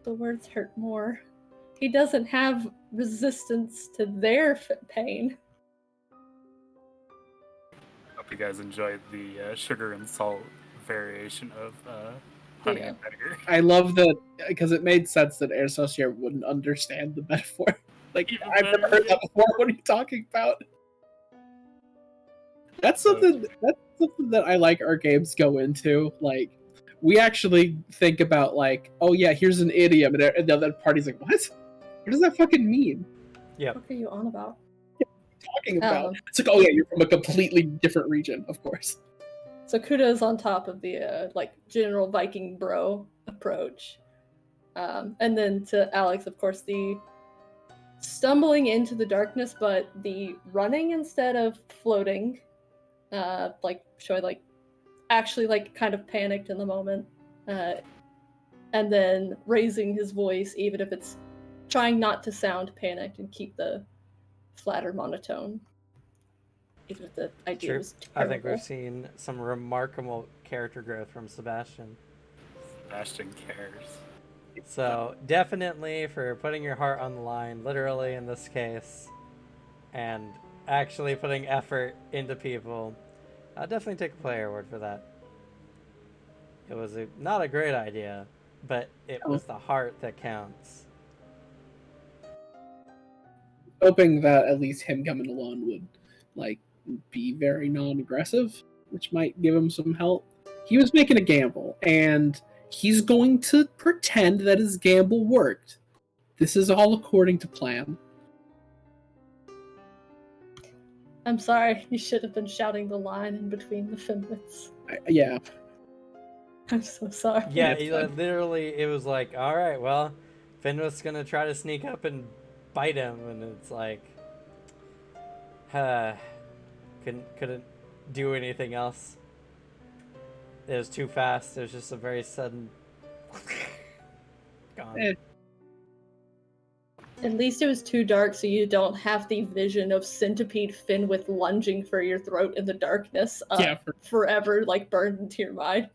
The words hurt more. He doesn't have resistance to their pain. Hope you guys enjoyed the sugar and salt variation of honey and vinegar. I love that because it made sense that Air Associate wouldn't understand the metaphor. Like, I've never heard that before. What are you talking about? That's something that I like our games go into. Like, we actually think about like, oh yeah, here's an idiom, and the other party's like, what? What does that fucking mean? Yep. What are you on about? Talking about? It's like, oh yeah, you're from a completely different region, of course. So kudos on top of the like general Viking bro approach, and then to Alex, of course, the stumbling into the darkness, but the running instead of floating, like showing like actually like kind of panicked in the moment, and then raising his voice even if it's trying not to sound panicked and keep the flatter monotone. Even if the idea was terrible. I think we've seen some remarkable character growth from Sebastian. Sebastian cares. So definitely for putting your heart on the line, literally in this case, and actually putting effort into people, I'll definitely take a player award for that. It was not a great idea, but it was the heart that counts. Hoping that at least him coming along would like be very non-aggressive, which might give him some help. He was making a gamble, and he's going to pretend that his gamble worked. This is all according to plan. I'm sorry, you should have been shouting the line in between the Finwiths. Yeah. I'm so sorry. Yeah, literally, it was like, all right, well, Finwith's gonna try to sneak up and bite him, and it's like, couldn't do anything else. It was too fast. It was just a very sudden gone. At least it was too dark, so you don't have the vision of Centipede Finwith lunging for your throat in the darkness, forever like burned into your mind.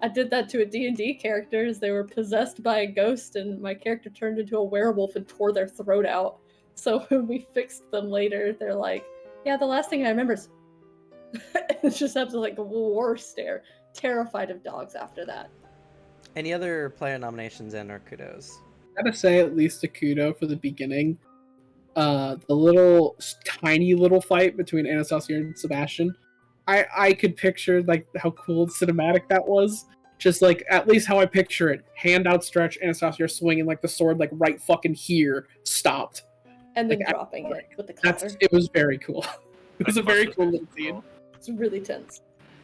I did that to a D&D character as they were possessed by a ghost, and my character turned into a werewolf and tore their throat out. So when we fixed them later, they're like, yeah, the last thing I remember is... it's just absolutely like a war stare. Terrified of dogs after that. Any other player nominations and or kudos? I gotta say at least a kudo for the beginning. the little tiny little fight between Anastasia and Sebastian, I could picture like how cool cinematic that was. Just like at least how I picture it, hand outstretched, Anastasia swinging like the sword like right fucking here, stopped. And then Like, dropping it with the clatter. It was very cool. It was That a very must cool have little been scene. cool. It's really tense.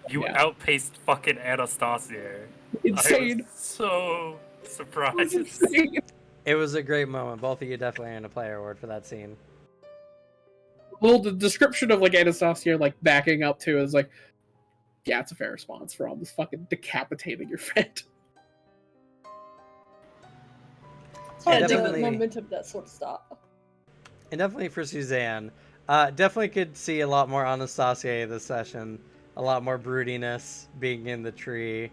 You Yeah. outpaced fucking Anastasia. Insane. I was so It was surprised. insane. It was a great moment. Both of you definitely earned a player award for that scene. Well, the description of like Anastasia like backing up to is like, yeah, it's a fair response for almost fucking decapitating your friend. It's hard definitely. the momentum of that sort of stop. And definitely for Suzanne, definitely could see a lot more Anastasia this session, a lot more broodiness, being in the tree,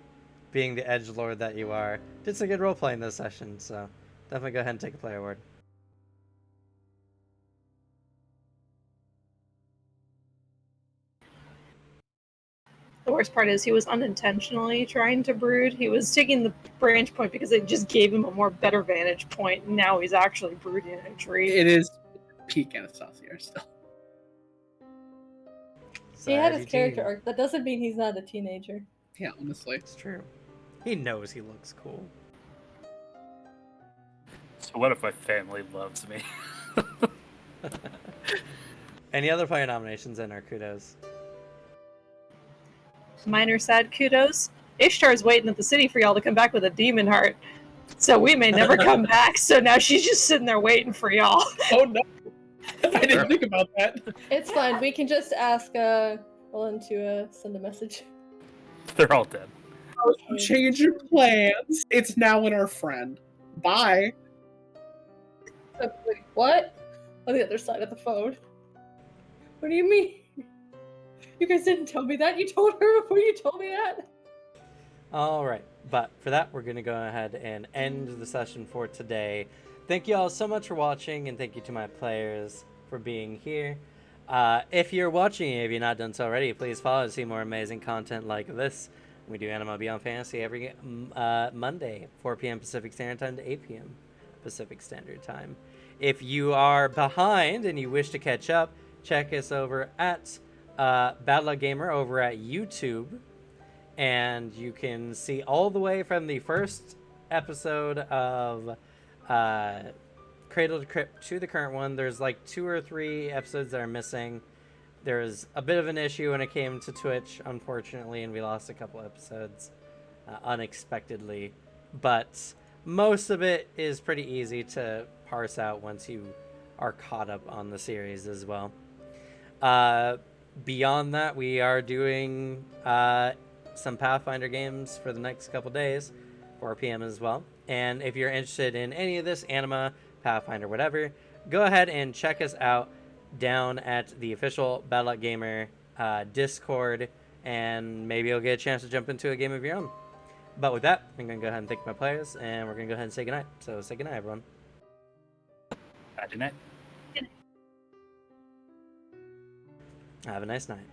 being the edgelord that you are. Did some good role playing this session, so definitely go ahead and take a player award. The worst part is he was unintentionally trying to brood. He was taking the branch point because it just gave him a more better vantage point, and now he's actually brooding in a tree. It is peak Anastasia still. He had his Sorry, character Gene. arc. That doesn't mean he's not a teenager. Yeah, honestly. It's true. He knows he looks cool. So what if my family loves me? Any other player nominations in our kudos? Minor sad kudos. Ishtar's waiting at the city for y'all to come back with a demon heart. So we may never come back, so now she's just sitting there waiting for y'all. Oh no. I didn't think about that. It's fine. We can just ask Ellen to send a message. They're all dead. Change your plans. It's now in our friend. Bye. Wait, what? On the other side of the phone. What do you mean? You guys didn't tell me that. You told her before you told me that. All right, but for that, we're going to go ahead and end the session for today. Thank you all so much for watching, and thank you to my players for being here. If you're watching, if you've not done so already, please follow to see more amazing content like this. We do Anima Beyond Fantasy every Monday, 4 p.m. Pacific Standard Time to 8 p.m. Pacific Standard Time. If you are behind and you wish to catch up, check us over at Battle Gamer over at YouTube, and you can see all the way from the first episode of Cradle to Crypt to the current one. There's like 2 or 3 episodes that are missing. There's a bit of an issue when it came to Twitch, unfortunately, and we lost a couple episodes unexpectedly, but most of it is pretty easy to parse out once you are caught up on the series as well. Beyond that, we are doing some Pathfinder games for the next couple days, 4 p.m. as well. And if you're interested in any of this, Anima, Pathfinder, whatever, go ahead and check us out down at the official Battle Gamer Discord, and maybe you'll get a chance to jump into a game of your own. But with that, I'm going to go ahead and thank my players, and we're going to go ahead and say goodnight. So say goodnight, everyone. Good night. Have a nice night.